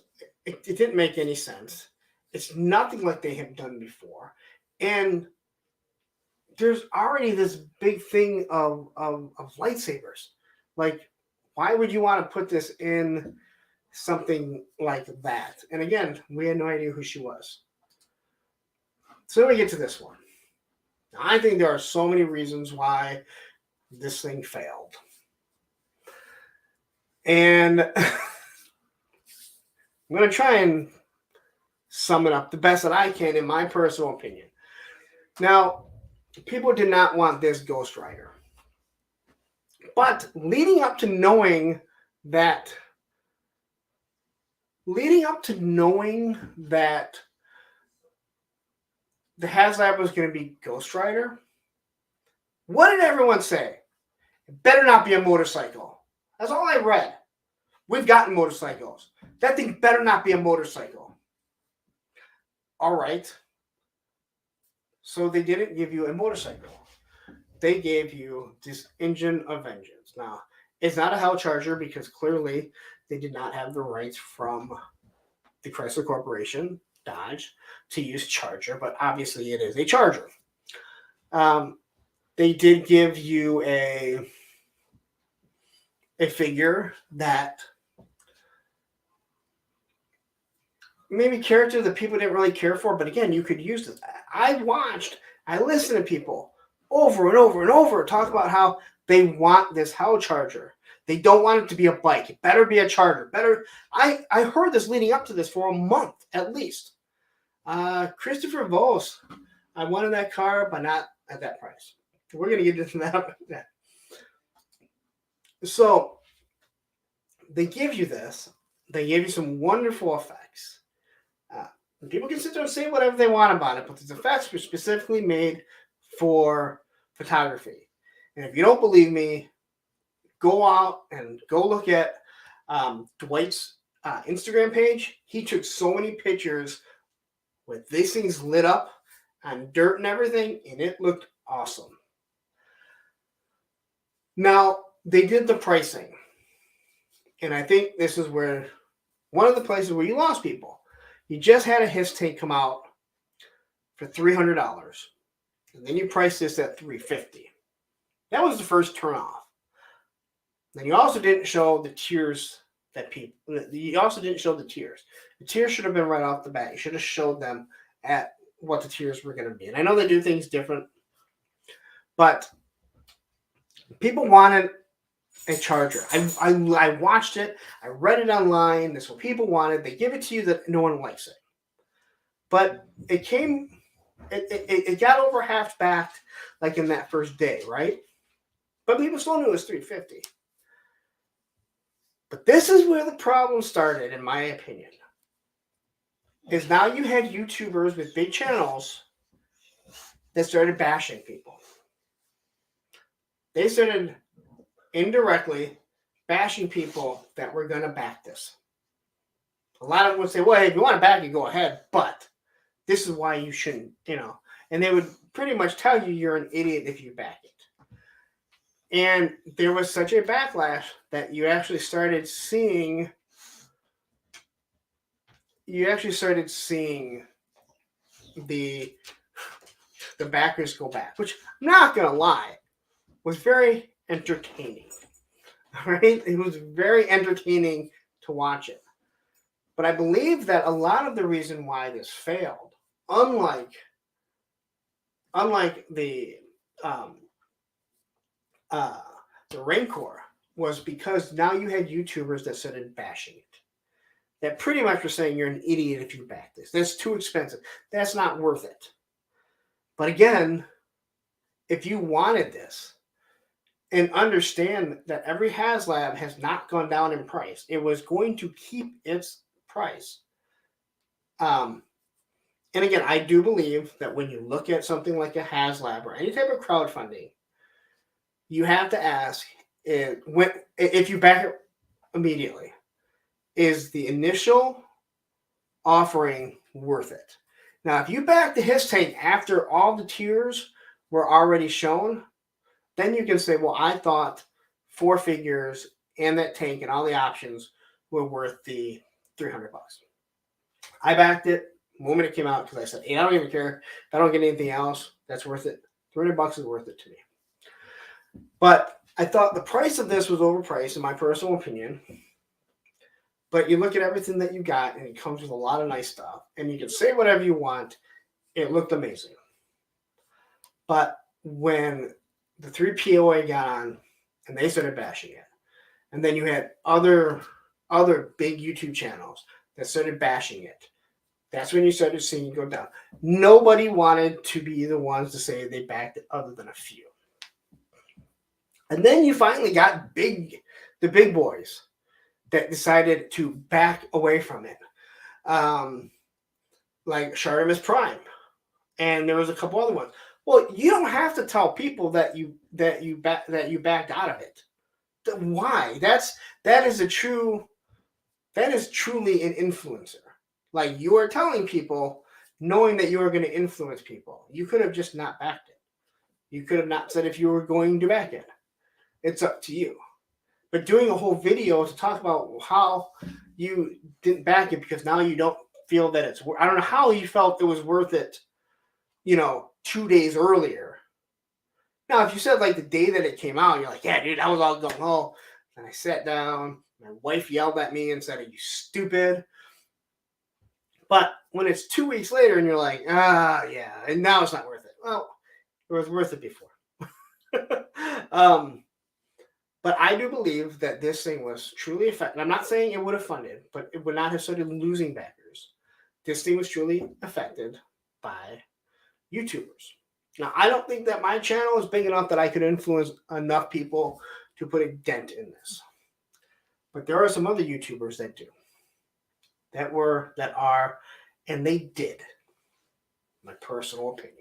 it didn't make any sense. It's nothing like they have done before. And there's already this big thing of lightsabers. Like, why would you want to put this in something like that? And again, we had no idea who she was. So then we get to this one. Now, I think there are so many reasons why this thing failed. And I'm going to try and sum it up the best that I can in my personal opinion. Now, people did not want this Ghost Rider. But leading up to knowing that the Haslab was going to be Ghost Rider, what did everyone say? It better not be a motorcycle. That's all I read. We've gotten motorcycles. That thing better not be a motorcycle. All right. So they didn't give you a motorcycle. They gave you this engine of vengeance. Now, it's not a Hell Charger because clearly they did not have the rights from the Chrysler Corporation, Dodge, to use Charger, but obviously it is a Charger. They did give you a figure that maybe character that people didn't really care for, but again, you could use it. I listened to people over and over and over talk about how they want this Hell Charger. They don't want it to be a bike. It better be a Charger. I heard this leading up to this for a month at least. Christopher Vos, I wanted that car, but not at that price. We're going to get into that. So they give you this. They give you some wonderful effects. People can sit there and say whatever they want about it, but these effects were specifically made for photography. And if you don't believe me, go out and go look at Dwight's Instagram page. He took so many pictures with these things lit up on dirt and everything, and it looked awesome. Now, they did the pricing. And I think this is where one of the places where you lost people. You just had a H.I.S.S tank come out for $300. And then you priced this at $350. That was the first turnoff. Then you also didn't show the tiers you also didn't show the tiers. The tiers should have been right off the bat. You should have showed them at what the tiers were going to be. And I know they do things different, but people wanted a Charger. I watched it. I read it online. That's what people wanted. They give it to you that no one likes it. But it got over half backed like in that first day, right? But people still knew it was $350. But this is where the problem started, in my opinion. Is now you had YouTubers with big channels that started bashing people. They started indirectly bashing people that were going to back this. A lot of them would say, well, hey, if you want to back it, go ahead, but this is why you shouldn't, And they would pretty much tell you you're an idiot if you back it. And there was such a backlash that you actually started seeing the backers go back, which I'm not going to lie, was very entertaining. All right? It was very entertaining to watch it. But I believe that a lot of the reason why this failed, unlike the Rancor, was because now you had YouTubers that started bashing it. That pretty much were saying you're an idiot if you back this. That's too expensive. That's not worth it. But again, if you wanted this, and understand that every Haslab has not gone down in price. It was going to keep its price. And again, I do believe that when you look at something like a Haslab or any type of crowdfunding, you have to ask, if you back it immediately, is the initial offering worth it? Now, if you back the H.I.S.S tank after all the tiers were already shown, then you can say, well, I thought 4 figures and that tank and all the options were worth the $300. I backed it the moment it came out because I said, hey, I don't even care. If I don't get anything else, that's worth it. $300 is worth it to me. But I thought the price of this was overpriced, in my personal opinion. But you look at everything that you got, and it comes with a lot of nice stuff. And you can say whatever you want. It looked amazing. But when the 3POA got on, and they started bashing it, and then you had other big YouTube channels that started bashing it, that's when you started seeing it go down. Nobody wanted to be the ones to say they backed it other than a few. And then you finally got the big boys that decided to back away from it. Like Shartimus Prime. And there was a couple other ones. Well, you don't have to tell people that you backed out of it. Why? That is truly an influencer. Like, you are telling people, knowing that you are going to influence people. You could have just not backed it. You could have not said if you were going to back it. It's up to you. But doing a whole video to talk about how you didn't back it because now you don't feel that it's worth. I don't know how you felt it was worth it, 2 days earlier. Now, if you said like the day that it came out, you're like, yeah, dude, I was all going, oh. And I sat down. My wife yelled at me and said, are you stupid? But when it's 2 weeks later and you're like, yeah, and now it's not worth it. Well, it was worth it before. But I do believe that this thing was truly effective. I'm not saying it would have funded, but it would not have started losing backers. This thing was truly affected by YouTubers. Now, I don't think that my channel is big enough that I could influence enough people to put a dent in this. But there are some other YouTubers that do. And they did. My personal opinion.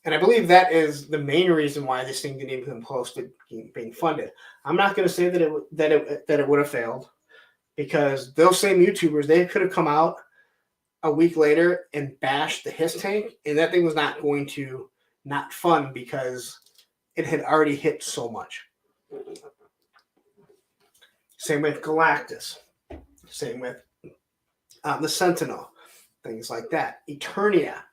And I believe that is the main reason why this thing didn't even come close to being funded. I'm not going to say that it would have failed, because those same YouTubers, they could have come out a week later and bashed the H.I.S.S tank, and that thing was not going to not fund because it had already hit so much. Same with Galactus. Same with the Sentinel. Things like that. Eternia.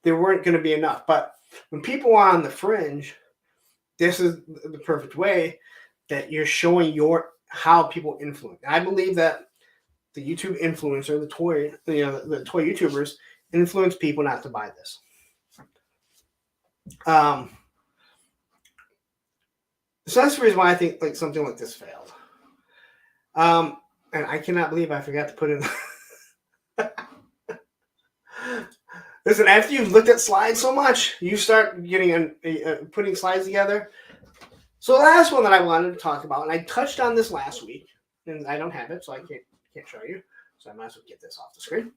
There weren't going to be enough. But when people are on the fringe, this is the perfect way that you're showing how people influence. I believe that the YouTube influencer, the toy YouTubers, influence people not to buy this. So that's the reason why I think like something like this failed. And I cannot believe I forgot to put in. Listen, after you've looked at slides so much, you start getting putting slides together. So the last one that I wanted to talk about, and I touched on this last week, and I don't have it, so I can't show you. So I might as well get this off the screen.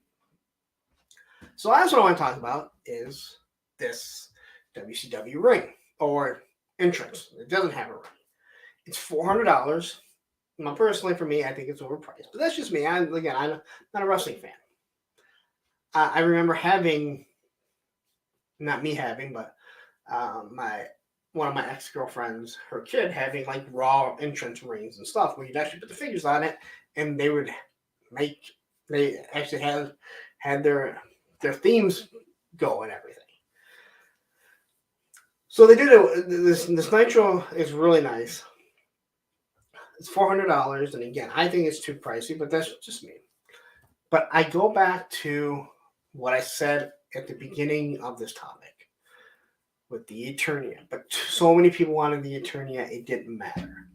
So the last one I want to talk about is this WCW ring or entrance. It doesn't have a ring. It's $400. Now, personally, for me, I think it's overpriced, but that's just me. I'm not a wrestling fan. I remember having, not me having, but one of my ex-girlfriends, her kid, having like Raw entrance rings and stuff where you'd actually put the figures on it, and they actually had their themes go and everything. So they did this Nitro is really nice. It's $400, and again, I think it's too pricey, but that's just me. But I go back to what I said at the beginning of this topic with the Eternia. But so many people wanted the Eternia, it didn't matter.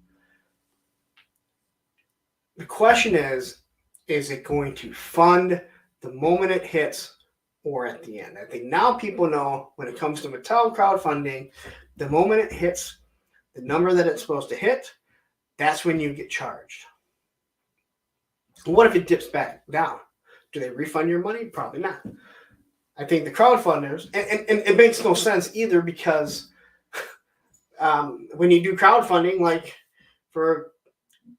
The question is it going to fund the moment it hits or at the end? I think now people know when it comes to Mattel crowdfunding, the moment it hits the number that it's supposed to hit, that's when you get charged. What if it dips back down? Do they refund your money? Probably not. I think the crowdfunders, and it makes no sense either, because when you do crowdfunding, like for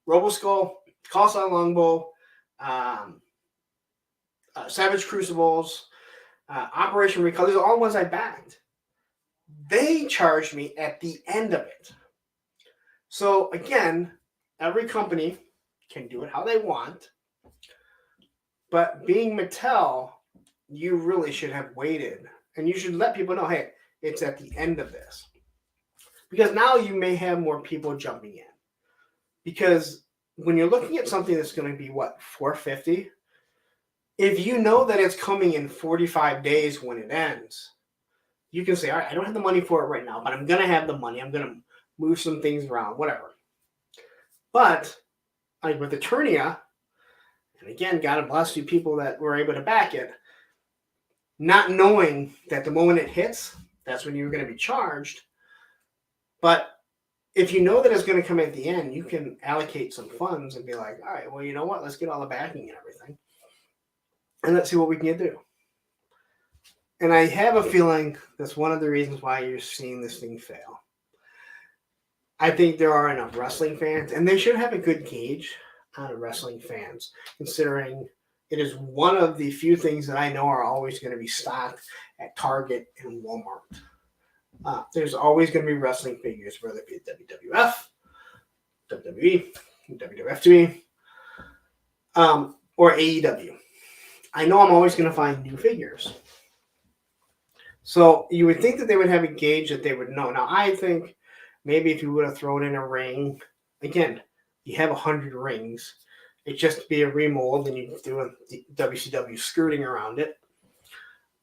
RoboSkull, Colossal Longbow, Savage Crucibles, Operation Recall, these are all ones I backed. They charged me at the end of it. So again, every company can do it how they want. But being Mattel, you really should have waited. And you should let people know, hey, it's at the end of this. because now you may have more people jumping in. Because when you're looking at something that's going to be what, $450, if you know that it's coming in 45 days when it ends, you can say, all right, I don't have the money for it right now, but I'm going to have the money. I'm going to move some things around, whatever. But like with Eternia, and again, God bless you people that were able to back it, not knowing that the moment it hits, that's when you're going to be charged. But if you know that it's going to come at the end, you can allocate some funds and be like, all right, well, you know what? Let's get all the backing and everything. And let's see what we can do. And I have a feeling that's one of the reasons why you're seeing this thing fail. I think there are enough wrestling fans, and they should have a good gauge on wrestling fans, considering it is one of the few things that I know are always going to be stocked at Target and Walmart. There's always going to be wrestling figures, whether it be WWF, WWE, WWF to me, or AEW. I know I'm always going to find new figures. So you would think that they would have a gauge that they would know. Now, I think maybe if you would have thrown in a ring, again, you have 100 rings. It'd just be a remold, and you do a WCW skirting around it.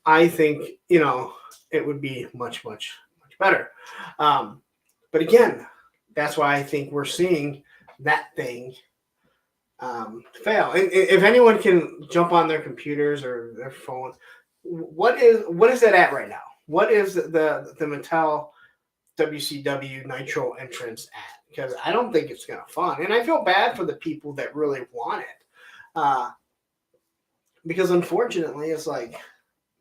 I think, it would be much, much, much better. But again, that's why I think we're seeing that thing fail. And if anyone can jump on their computers or their phone, what is that at right now? What is the Mattel WCW Nitro entrance at? Because I don't think it's gonna fun, and I feel bad for the people that really want it, because unfortunately, it's like,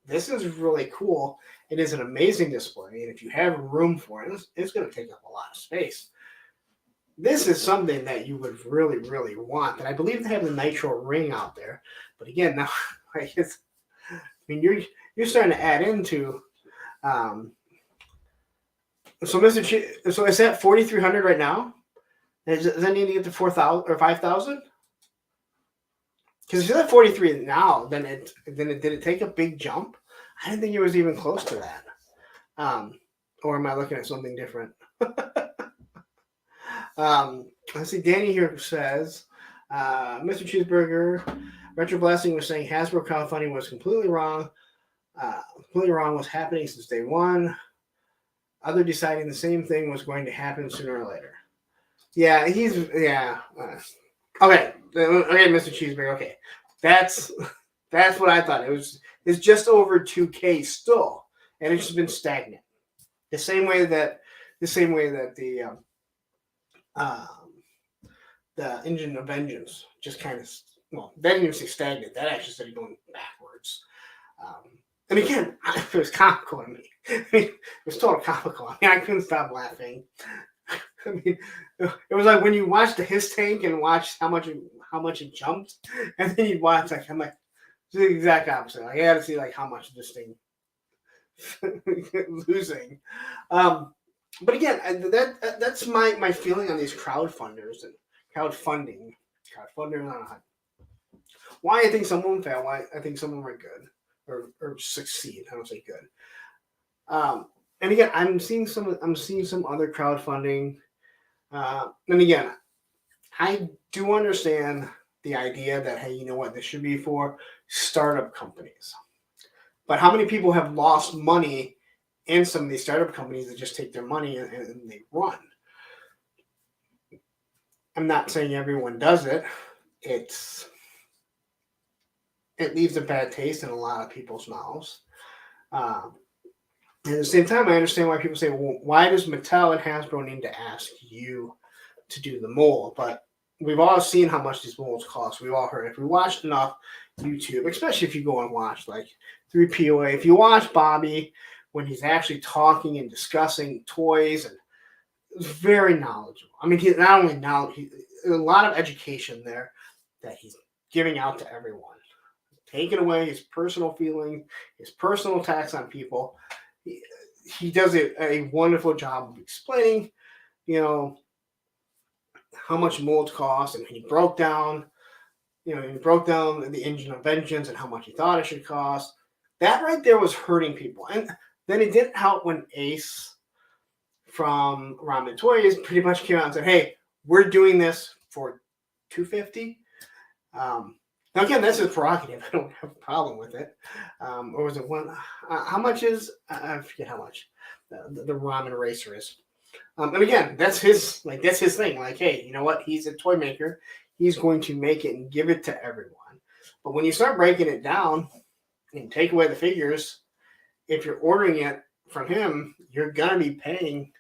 this is really cool. It is an amazing display, and if you have room for it, it's going to take up a lot of space. This is something that you would really, really want, and I believe they have the Nitro ring out there. But again, now, you're starting to add into. So so is that 4,300 right now? Does that need to get to 4,000 or 5,000? Because if you're at 43 now, then did it take a big jump? I didn't think it was even close to that. Or am I looking at something different? Let's see. Danny here says, Mr. Cheeseburger, Retro Blessing was saying Hasbro crowdfunding was completely wrong. Completely wrong was happening since day one. Other deciding the same thing was going to happen sooner or later. Yeah, okay, Mr. Cheeseburger. Okay, that's what I thought. It's just over 2K still, and it's just been stagnant. The same way that the Engine of Vengeance just kind of, well, that didn't even say stagnant. That actually started going backwards. And again, it was comical to me. It was total comical. I couldn't stop laughing. It was like when you watched the His tank and watched how much it jumped, and then you'd watch it's the exact opposite. I had to see how much this thing losing. But again, that's my feeling on these crowdfunders and crowdfunding. Why I think some of them fail. Why I think some of them are good or succeed. I don't say good. And again, I'm seeing some other crowdfunding. And again, I do understand the idea that, hey, you know what, this should be for startup companies. But how many people have lost money in some of these startup companies that just take their money and they run? I'm not saying everyone does it. It leaves a bad taste in a lot of people's mouths. At the same time, I understand why people say, well, why does Mattel and Hasbro need to ask you to do the mold? But we've all seen how much these molds cost. We've all heard it. If we watched enough YouTube, especially if you go and watch 3POA, if you watch Bobby when he's actually talking and discussing toys, and it's very knowledgeable. I mean, he's not only knowledgeable, a lot of education there that he's giving out to everyone. Taking away his personal feelings, his personal attacks on people. He does a wonderful job of explaining, how much molds cost, and he broke down the Engine of Vengeance and how much he thought it should cost. That right there was hurting people, and then it didn't help when Ace from Ramen Toys pretty much came out and said, "Hey, we're doing this for $250." Now again, that's his prerogative. I don't have a problem with it. Or was it one? How much is? I forget how much the Ramen Racer is. And again, that's his thing. Like, hey, you know what? He's a toy maker. He's going to make it and give it to everyone. But when you start breaking it down and take away the figures, if you're ordering it from him, you're gonna be paying,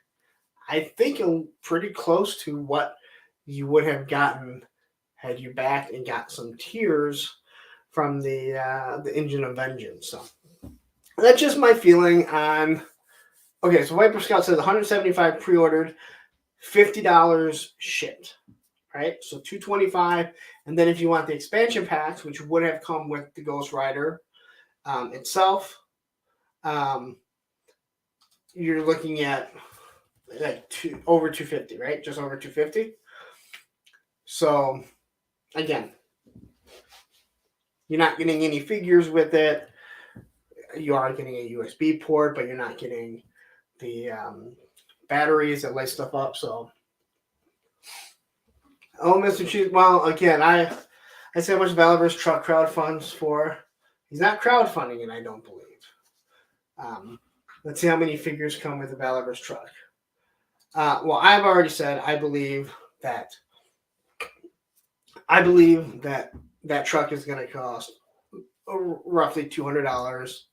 I think, pretty close to what you would have gotten had you back and got some tiers from the Engine of Vengeance. So that's just my feeling on. Okay, so Viper Scout says 175 pre-ordered, $50 shipped, right? So 225, and then if you want the expansion packs, which would have come with the Ghost Rider itself, you're looking at like over 250, right? Just over 250. So again, you're not getting any figures with it. You are getting a USB port, but you're not getting the batteries that light stuff up. So, Mr. Cheese. Well, again, I see how much Valiver's truck crowdfunds for. He's not crowdfunding it, I don't believe. Let's see how many figures come with the Valiver's truck. Well, I've already said I believe that that truck is going to cost roughly $200,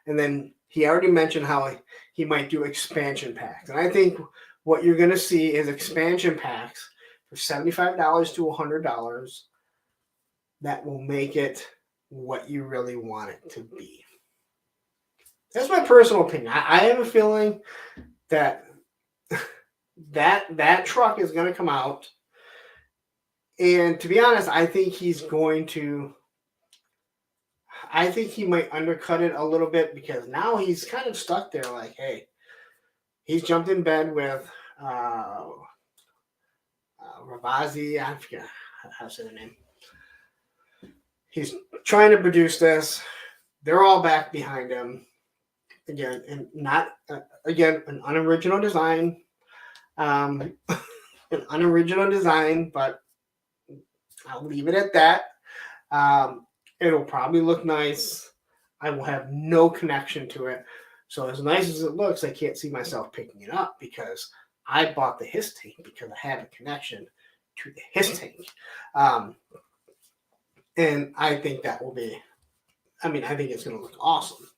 and then he already mentioned how he might do expansion packs. And I think what you're going to see is expansion packs for $75 to $100 that will make it what you really want it to be. That's my personal opinion. I have a feeling that that truck is going to come out. And to be honest, I think he might undercut it a little bit, because now he's kind of stuck there. Like, hey, he's jumped in bed with Ravazi. I forget how to say the name. He's trying to produce this. They're all back behind him. Again, and not an unoriginal design. An unoriginal design, but I'll leave it at that. It'll probably look nice. I will have no connection to it. So as nice as it looks, I can't see myself picking it up, because I bought the H.I.S. tank because I have a connection to the H.I.S. tank. And I think that will be, I think it's going to look awesome.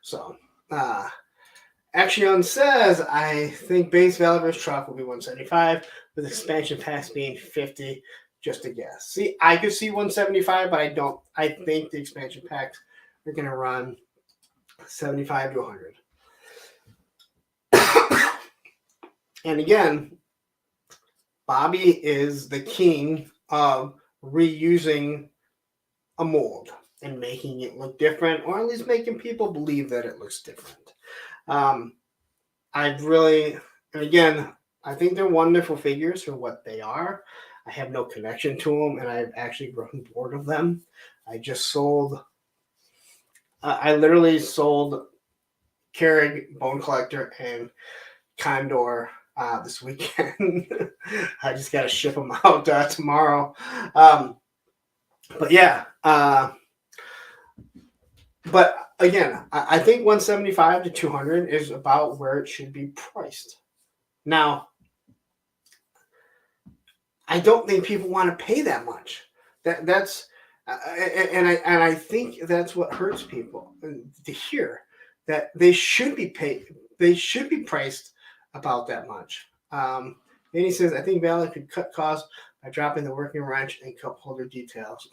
So, Action says, I think base Valiver's truck will be 175 with expansion packs being 50. Just a guess. See, I could see 175, but I don't. I think the expansion packs are going to run 75 to 100. And again, Bobby is the king of reusing a mold and making it look different, or at least making people believe that it looks different. And again, I think they're wonderful figures for what they are. I have no connection to them, and I've actually grown bored of them. I literally sold Carrig, Bone Collector, and Condor this weekend. I just got to ship them out tomorrow. But yeah. But again, I think 175 to 200 is about where it should be priced. Now, I don't think people want to pay that much. That's I think that's what hurts people to hear, that they should be paid. They should be priced about that much. Then he says, I think Valor could cut costs by dropping the working wrench and cup holder details.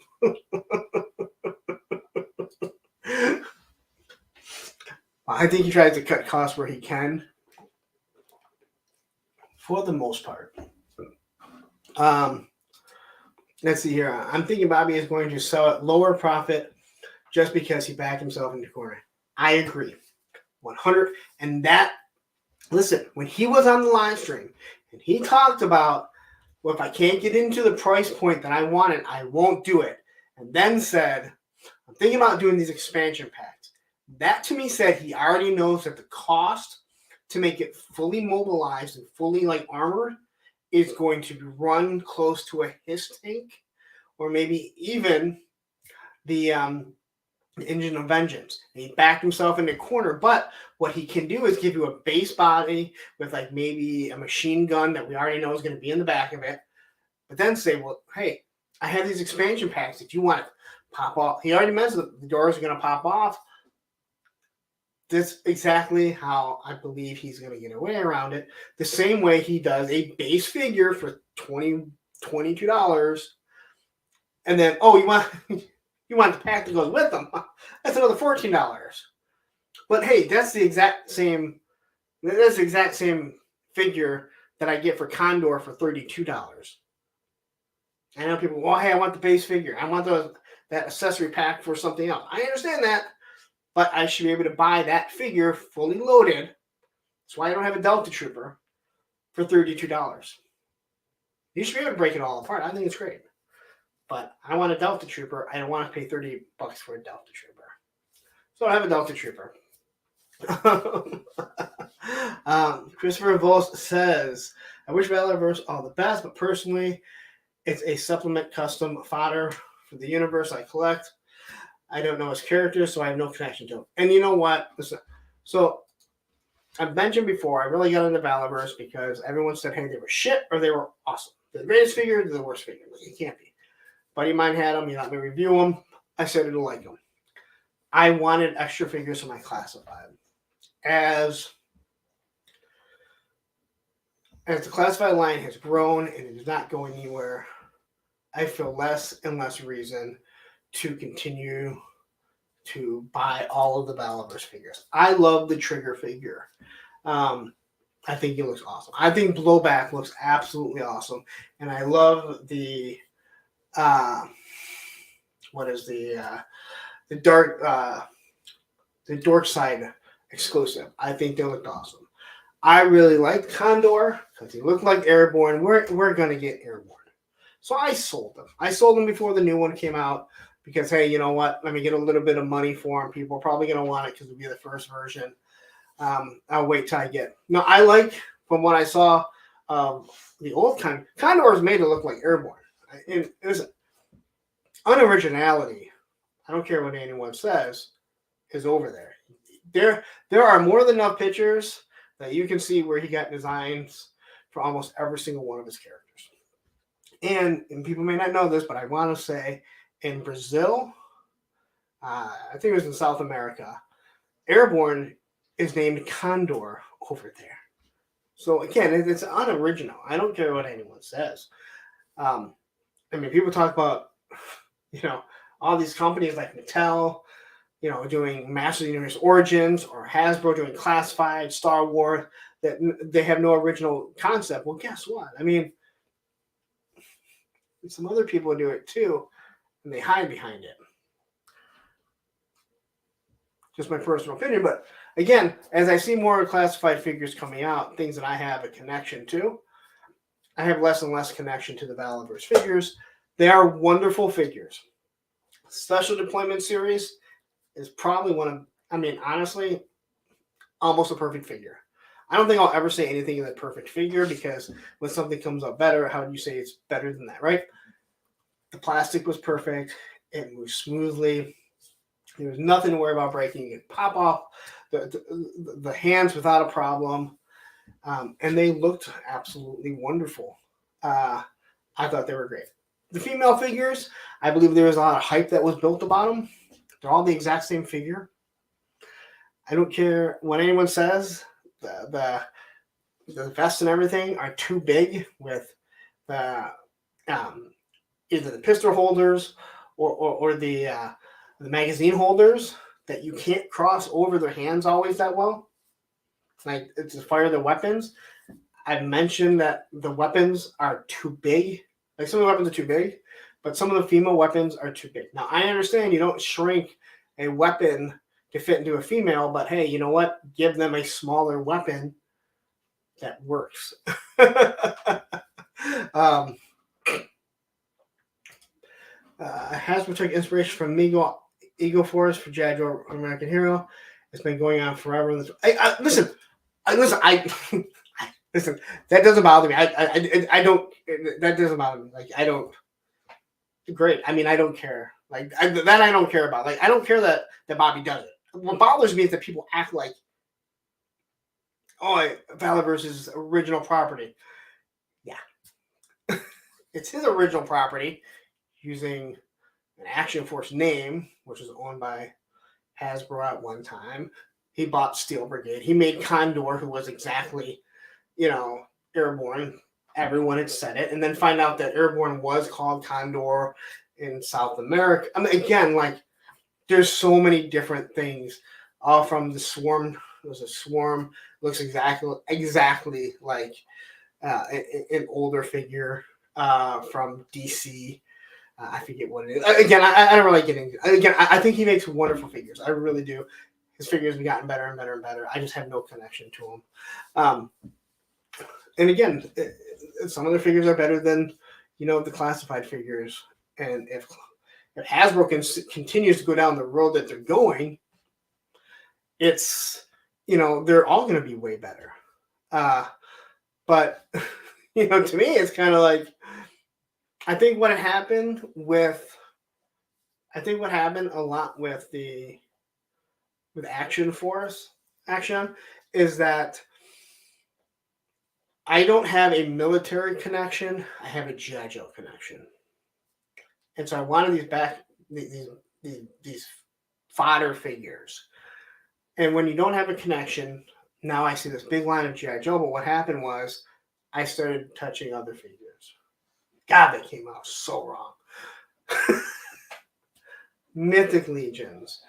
I think he tries to cut costs where he can, for the most part. Let's see here. I'm thinking Bobby is going to sell at lower profit just because he backed himself in the corner. I agree. 100. And that, listen, when he was on the live stream and he talked about, well, if I can't get into the price point that I wanted, I won't do it. And then said, I'm thinking about doing these expansion packs. That to me said he already knows that the cost to make it fully mobilized and fully like armored is going to run close to a H.I.S.S tank, or maybe even the Engine of Vengeance. And he backed himself in the corner, but what he can do is give you a base body with like maybe a machine gun that we already know is going to be in the back of it, but then say, well, hey, I have these expansion packs if you want to pop off. He already mentioned the doors are going to pop off. That's exactly how I believe he's going to get away around it. The same way he does a base figure for $22, and then you want the pack that goes with them. That's another $14. But hey, that's the exact same figure that I get for Condor for $32. I know people, well, hey, I want the base figure. I want that accessory pack for something else. I understand that. But I should be able to buy that figure fully loaded. That's why I don't have a Delta Trooper for $32. You should be able to break it all apart. I think it's great. But I want a Delta Trooper. I don't want to pay $30 for a Delta Trooper. So I have a Delta Trooper. Christopher Volz says, I wish Valorverse all the best, but personally, it's a supplement custom fodder for the universe I collect. I don't know his character, so I have no connection to him. And you know what? Listen, so I've mentioned before, I really got into Valorverse because everyone said, hey, they were shit or they were awesome. They're the greatest figure, they're the worst figure. It can't be. Buddy of mine had them. He let me review them. I said I didn't like them. I wanted extra figures for my classified. As the classified line has grown and it is not going anywhere, I feel less and less reason to continue to buy all of the Valorverse figures. I love the Trigger figure. I think he looks awesome. I think Blowback looks absolutely awesome. And I love the Dork Side exclusive. I think they looked awesome. I really liked Condor because he looked like Airborne. We're gonna get Airborne. So I sold them. I sold them before the new one came out because, hey, you know what? Let me get a little bit of money for them. People are probably going to want it because it'll be the first version. I'll wait till I get. No, I like, from what I saw, the old Condor is made to look like Airborne. It was unoriginality. I don't care what anyone says, is over there. There are more than enough pictures that you can see where he got designs for almost every single one of his characters. And people may not know this, but I want to say in Brazil, I think it was in South America, Airborne is named Condor over there. So again, it's unoriginal. I don't care what anyone says. People talk about, all these companies like Mattel, doing Masters of the Universe Origins, or Hasbro doing Classified, Star Wars, that they have no original concept. Well, guess what? Some other people do it too, and they hide behind it. Just my personal opinion. But again, as I see more classified figures coming out, things that I have a connection to, I have less and less connection to the Valorverse figures. They are wonderful figures. Special Deployment Series is probably honestly, almost a perfect figure. I don't think I'll ever say anything in that perfect figure because when something comes up better, how do you say it's better than that, right? The plastic was perfect. It moved smoothly. There was nothing to worry about breaking. It pop off the hands without a problem. And they looked absolutely wonderful. I thought they were great. The female figures, I believe there was a lot of hype that was built about them. They're all the exact same figure. I don't care what anyone says. The vests and everything are too big with the either the pistol holders or the magazine holders that you can't cross over their hands always that well. Like, it's to fire the weapons. I've mentioned that the weapons are too big. Like, some of the weapons are too big, but some of the female weapons are too big. Now, I understand you don't shrink a weapon to fit into a female, but hey, you know what? Give them a smaller weapon that works. Hasbro took inspiration from Eagle Force for Jaguar American Hero. It's been going on forever. Listen, listen, listen. That doesn't bother me. I don't. That doesn't bother me. Like I don't. Great. I mean, I don't care. Like that, I don't care about. Like I don't care that Bobby does it. What bothers me is that people act like, oh, Valor versus original property. Yeah, it's his original property using an Action Force name, which was owned by Hasbro at one time. He bought Steel Brigade. He made Condor, who was exactly, Airborne. Everyone had said it, and then find out that Airborne was called Condor in South America. I mean, again, like there's so many different things. All from the Swarm. It was a Swarm. Looks exactly like an older figure from DC. I forget what it is. Again, I don't really get into it. Again, I think he makes wonderful figures. I really do. His figures have gotten better and better and better. I just have no connection to him. And again, some of the figures are better than, the classified figures. And if Hasbro continues to go down the road that they're going, it's, they're all going to be way better. But, to me, it's kind of like, I think what happened a lot with Action Force is that I don't have a military connection. I have a G.I. Joe connection. And so I wanted these fodder figures. And when you don't have a connection, now I see this big line of G.I. Joe. But what happened was I started touching other figures. God, that came out so wrong. Mythic Legions,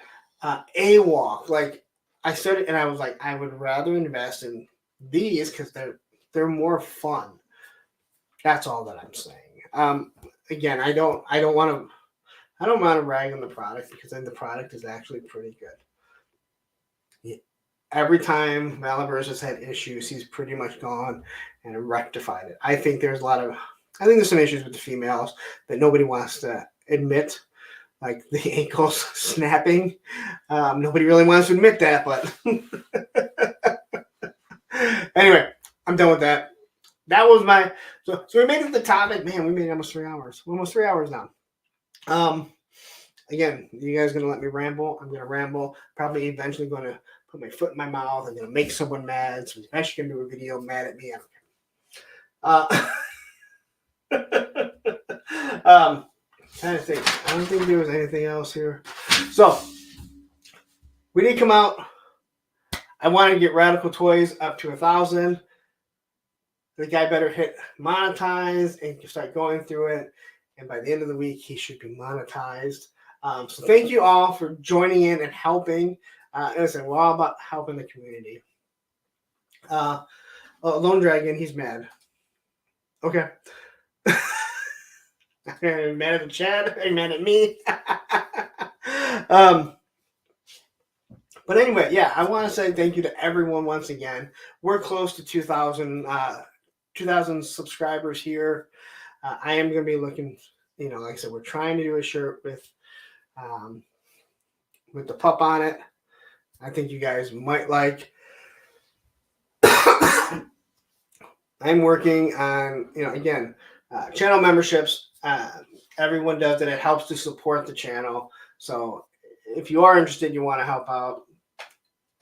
AWOC. Like I started, and I was like, I would rather invest in these because they're more fun. That's all that I'm saying. Again, I don't want to rag on the product because then the product is actually pretty good. Yeah. Every time Valor has had issues, he's pretty much gone and rectified it. I think there's some issues with the females that nobody wants to admit, like the ankles snapping. Nobody really wants to admit that, but anyway, I'm done with that. That was my so we made it to the topic. Man, we made it almost 3 hours. We're almost 3 hours now. Again, you guys gonna let me ramble? I'm gonna ramble. Probably eventually gonna put my foot in my mouth. I'm gonna make someone mad. So I'm actually gonna do a video mad at me. I don't care. Trying to think. I don't think there was anything else here. So we did come out. I wanted to get Radical Toys up to 1,000. The guy better hit monetize and start going through it. And by the end of the week, he should be monetized. So thank you all for joining in and helping. Listen, we're all about helping the community. Lone Dragon, he's mad. Okay. Are you mad at the chat? Are you mad at me? But anyway, yeah, I want to say thank you to everyone once again. We're close to 2,000 subscribers here. I am going to be looking, like I said, we're trying to do a shirt with the pup on it. I think you guys might like. I'm working on, again, channel memberships. Everyone does it. It helps to support the channel. So if you are interested, you want to help out,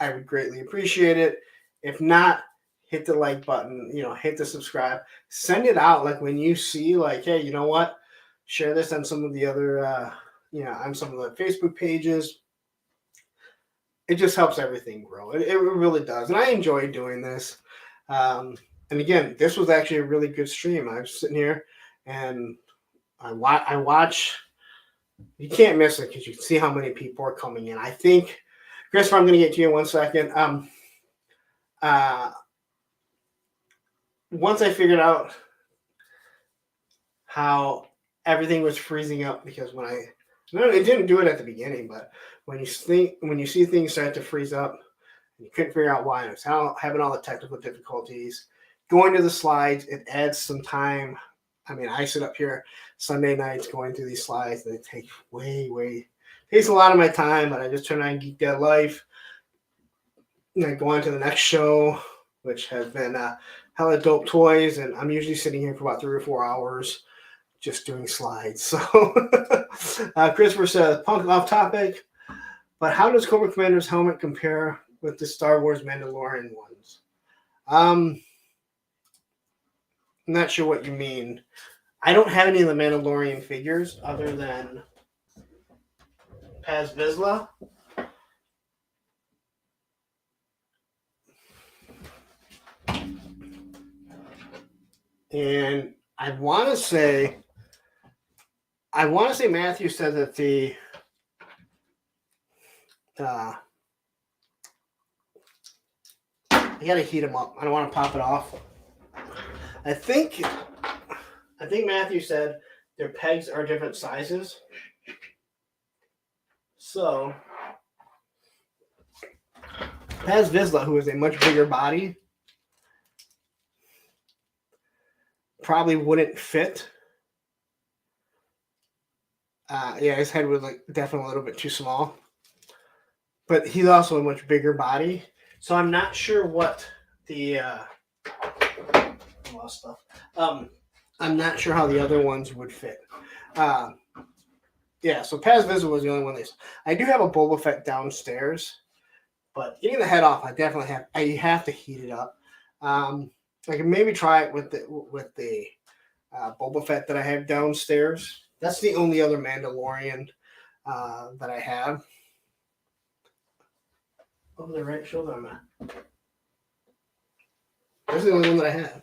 I would greatly appreciate it. If not, hit the like button, hit the subscribe. Send it out. Like when you see like, hey, you know what? Share this on some of the other, on some of the Facebook pages. It just helps everything grow. It really does. And I enjoy doing this. And again, this was actually a really good stream. I was sitting here and I watch. You can't miss it because you can see how many people are coming in. I think, Christopher, I'm going to get to you in 1 second. Once I figured out how everything was freezing up, because it didn't do it at the beginning, but when you see things start to freeze up, and you couldn't figure out why, and it's having all the technical difficulties. Going to the slides, it adds some time. I mean, I sit up here Sunday nights going through these slides, and it takes takes a lot of my time, but I just turn on Geek Dead Life, and I go on to the next show, which has been hella dope toys, and I'm usually sitting here for about 3 or 4 hours just doing slides. So Christopher says, Punk off topic, but how does Cobra Commander's helmet compare with the Star Wars Mandalorian ones? I'm not sure what you mean. I don't have any of the Mandalorian figures other than Paz Vizsla. And I want to say Matthew said that the I gotta heat them up. I don't want to pop it off. I think Matthew said their pegs are different sizes. So Paz Vizsla, who is a much bigger body, probably wouldn't fit. Yeah, his head was like definitely a little bit too small. But he's also a much bigger body. So I'm not sure what the I'm not sure how the other ones would fit. Yeah, so Paz Vizsla was the only one. I do have a Boba Fett downstairs, but getting the head off, I definitely have. I have to heat it up. I can maybe try it with the Boba Fett that I have downstairs. That's the only other Mandalorian that I have. Over the right shoulder, I'm at. That's the only one that I have.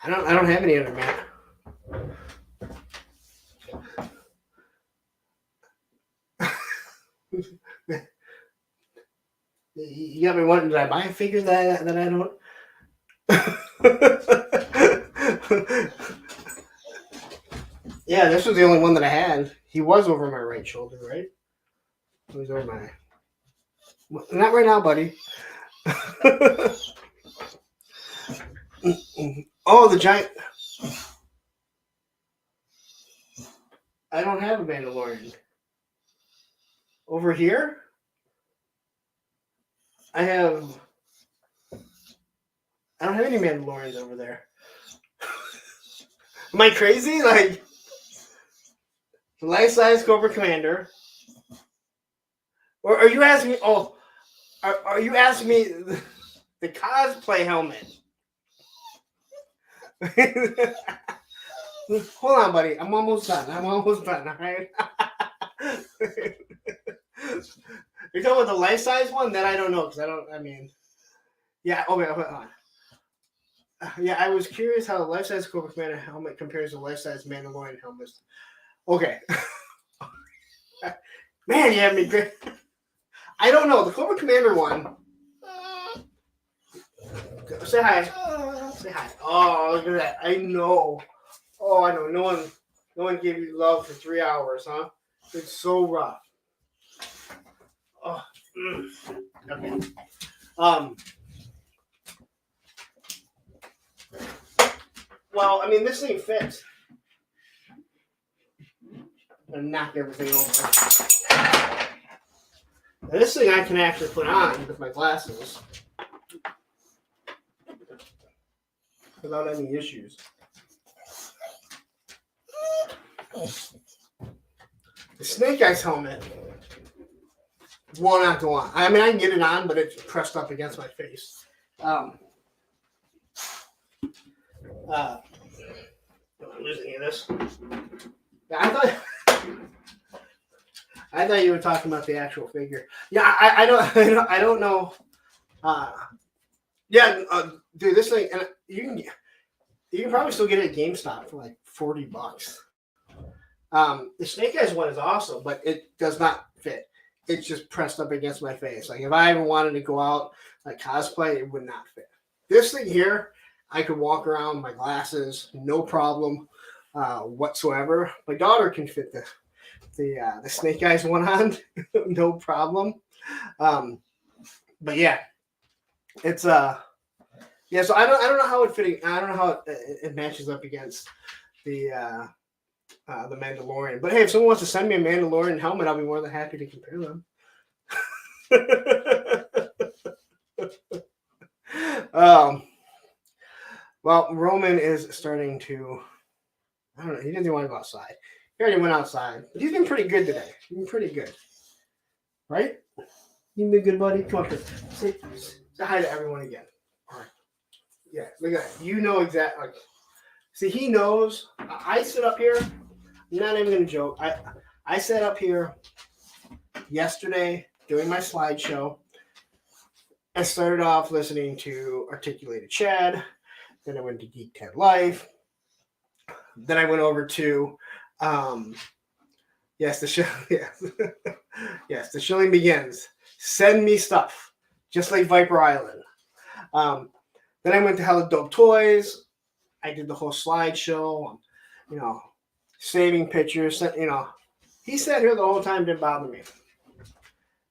I don't have any other man. You got me wanting. Did I buy a figure that I don't? Yeah, this was the only one that I had. He was over my right shoulder, right? He was over my. Not right now, buddy. Oh, the giant. I don't have a Mandalorian. Over here, I don't have any Mandalorians over there. Am I crazy? Like, life-size Cobra Commander. Or are you asking me? Oh, are you asking me the cosplay helmet? Hold on, buddy. I'm almost done. All right? You're talking about the life-size one? Then I don't know, because yeah, okay, hold on. Yeah, I was curious how the life-size Cobra Commander helmet compares to life-size Mandalorian helmets. Okay. Man, you have me great. I don't know. The Cobra Commander one. Say hi. Say hi. Oh, look at that. I know. Oh, I know. No one gave you love for 3 hours, huh? It's so rough. Oh. Okay. Well, I mean, this thing fits. I'm gonna knock everything over. Now, this thing I can actually put on with my glasses without any issues. The Snake Eyes helmet will not go on. I mean, I can get it on, but it's pressed up against my face. Don't lose any of this. Yeah, I thought you were talking about the actual figure. Yeah, I don't know. Dude, this thing, and you can probably still get it at GameStop for like $40. The Snake Eyes one is awesome, but it does not fit. It's just pressed up against my face. Like if I ever wanted to go out like cosplay, it would not fit. This thing here, I could walk around with my glasses, no problem whatsoever. My daughter can fit the Snake Eyes one on, no problem. But yeah, it's yeah. So I don't know how it fitting. I don't know how it matches up against the Mandalorian. But hey, if someone wants to send me a Mandalorian helmet, I'll be more than happy to compare them. um, well, Roman is starting to. I don't know. He doesn't want to go outside. He already went outside, but he's been pretty good today. He's been pretty good, right? You been good, buddy. Come up here. Say hi to everyone again. All right. Yeah, look at that. You know exactly. Like, see, he knows. I sit up here. I'm not even gonna joke. I sat up here yesterday doing my slideshow. I started off listening to Articulated Chad. Then I went to Geek 10 Life. Then I went over to, yes, the show. Yes, yes, the shilling begins. Send me stuff, just like Viper Island. Then I went to Hella Dope Toys. I did the whole slideshow. You know, saving pictures. You know, he sat here the whole time, didn't bother me.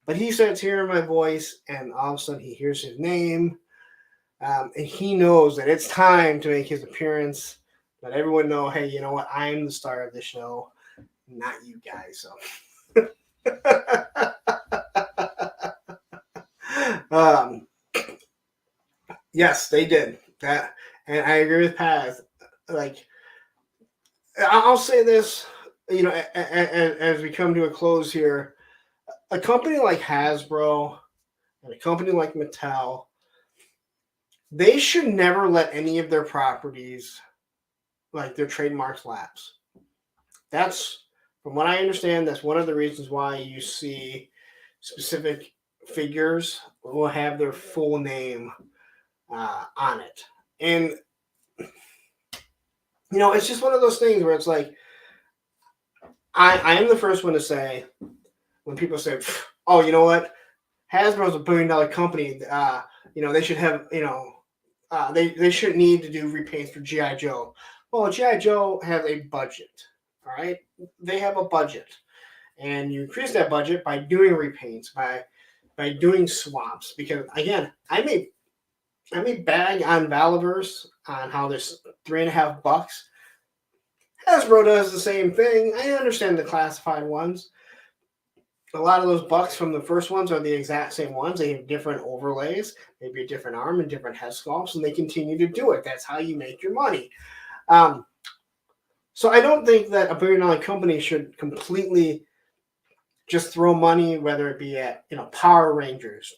But he starts hearing my voice, and all of a sudden he hears his name, and he knows that it's time to make his appearance. Let everyone know, hey, you know what? I'm the star of the show, not you guys. So, yes, they did that, and I agree with Paz. Like, I'll say this, you know, as we come to a close here. A company like Hasbro and a company like Mattel, they should never let any of their properties, like their trademarks, lapse. That's, from what I understand, that's one of the reasons why you see specific figures will have their full name on it. And, you know, it's just one of those things where it's like, I am the first one to say, when people say, oh, you know what? Hasbro's $1 billion company. You know, they should have, you know, they shouldn't need to do repaints for G.I. Joe. Well, G.I. Joe has a budget, all right? They have a budget. And you increase that budget by doing repaints, by doing swaps. Because, again, I may bag on Valaverse on how there's $3.50. Hasbro does the same thing. I understand the classified ones. A lot of those bucks from the first ones are the exact same ones. They have different overlays, maybe a different arm and different head sculpts, and they continue to do it. That's how you make your money. So I don't think that a $1 billion company should completely just throw money, whether it be at, you know, Power Rangers,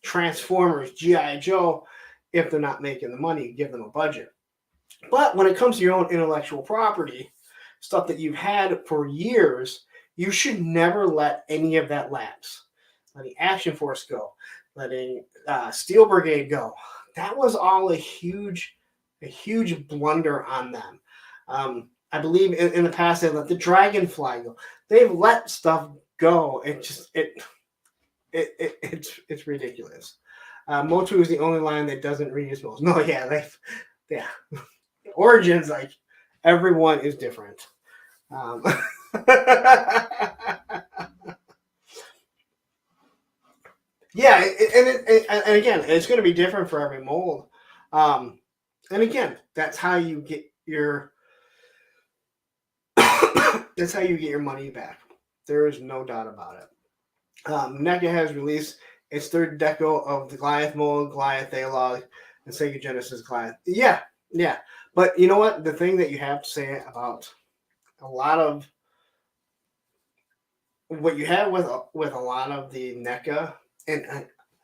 Transformers, G.I. Joe, if they're not making the money, give them a budget. But when it comes to your own intellectual property, stuff that you've had for years, you should never let any of that lapse. Letting Action Force go, letting Steel Brigade go. That was all a huge blunder on them. I believe in the past they let the Dragonfly go. They've let stuff go. It's ridiculous. Motu is the only line that doesn't reuse molds. No, yeah, Origins, like, everyone is different. Yeah, and again, it's going to be different for every mold. And again, that's how you get your that's how you get your money back. There is no doubt about it. NECA has released its third deco of the Goliath mold, Goliath Thalog, and Sega Genesis Goliath. Yeah. But you know what? The thing that you have to say about a lot of what you have with a lot of the NECA, and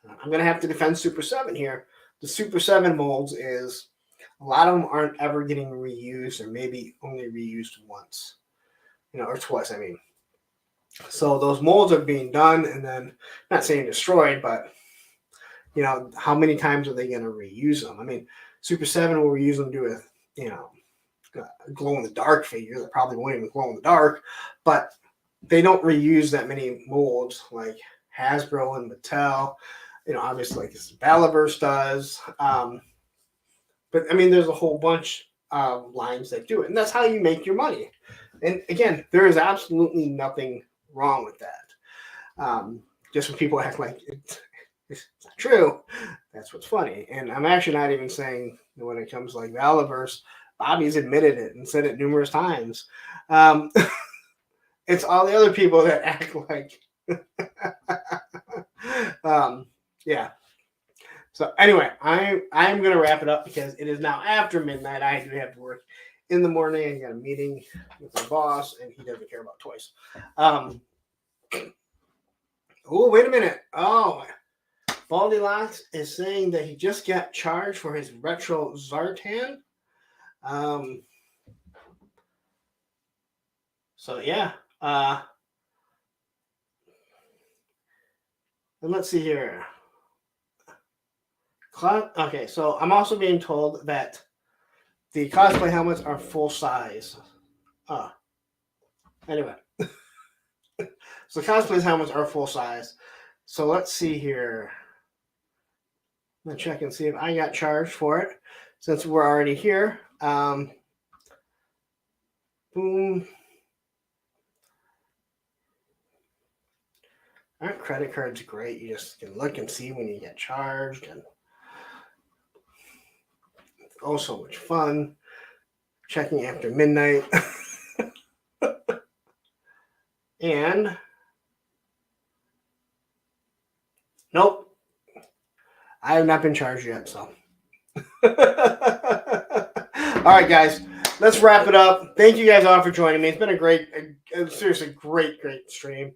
I'm going to have to defend Super 7 here. The Super 7 molds is a lot of them aren't ever getting reused, or maybe only reused once, you know, or twice. I mean, so those molds are being done, and then, not saying destroyed, but, you know, how many times are they going to reuse them? I mean, Super 7 will reuse them to a, you know, glow in the dark figure that probably won't even glow in the dark, but they don't reuse that many molds like Hasbro and Mattel. You know, obviously, like Valaverse does. But I mean, there's a whole bunch of lines that do it, and that's how you make your money. And again, there is absolutely nothing wrong with that. Just when people act like it's not true, that's what's funny. And I'm actually not even saying, when it comes to like Valaverse, Bobby's admitted it and said it numerous times. It's all the other people that act like Yeah. So anyway, I'm gonna wrap it up because it is now after midnight. I do have to work in the morning. I got a meeting with my boss, and he doesn't care about toys. Oh, wait a minute. Oh, Baldy Locks is saying that he just got charged for his retro Zartan. So yeah. And let's see here. Okay, so I'm also being told that the cosplay helmets are full size. Anyway. So cosplay helmets are full size. So let's see here. I'm gonna check and see if I got charged for it since we're already here. Boom. Aren't credit cards great? You just can look and see when you get charged, and it's oh so much fun. Checking after midnight. And nope, I have not been charged yet. So, all right, guys, let's wrap it up. Thank you guys all for joining me. It's been a seriously great stream.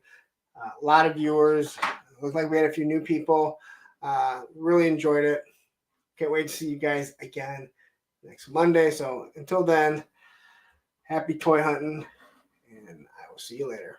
A lot of viewers. Looked like we had a few new people. Really enjoyed it. Can't wait to see you guys again next Monday. So until then, happy toy hunting, and I will see you later.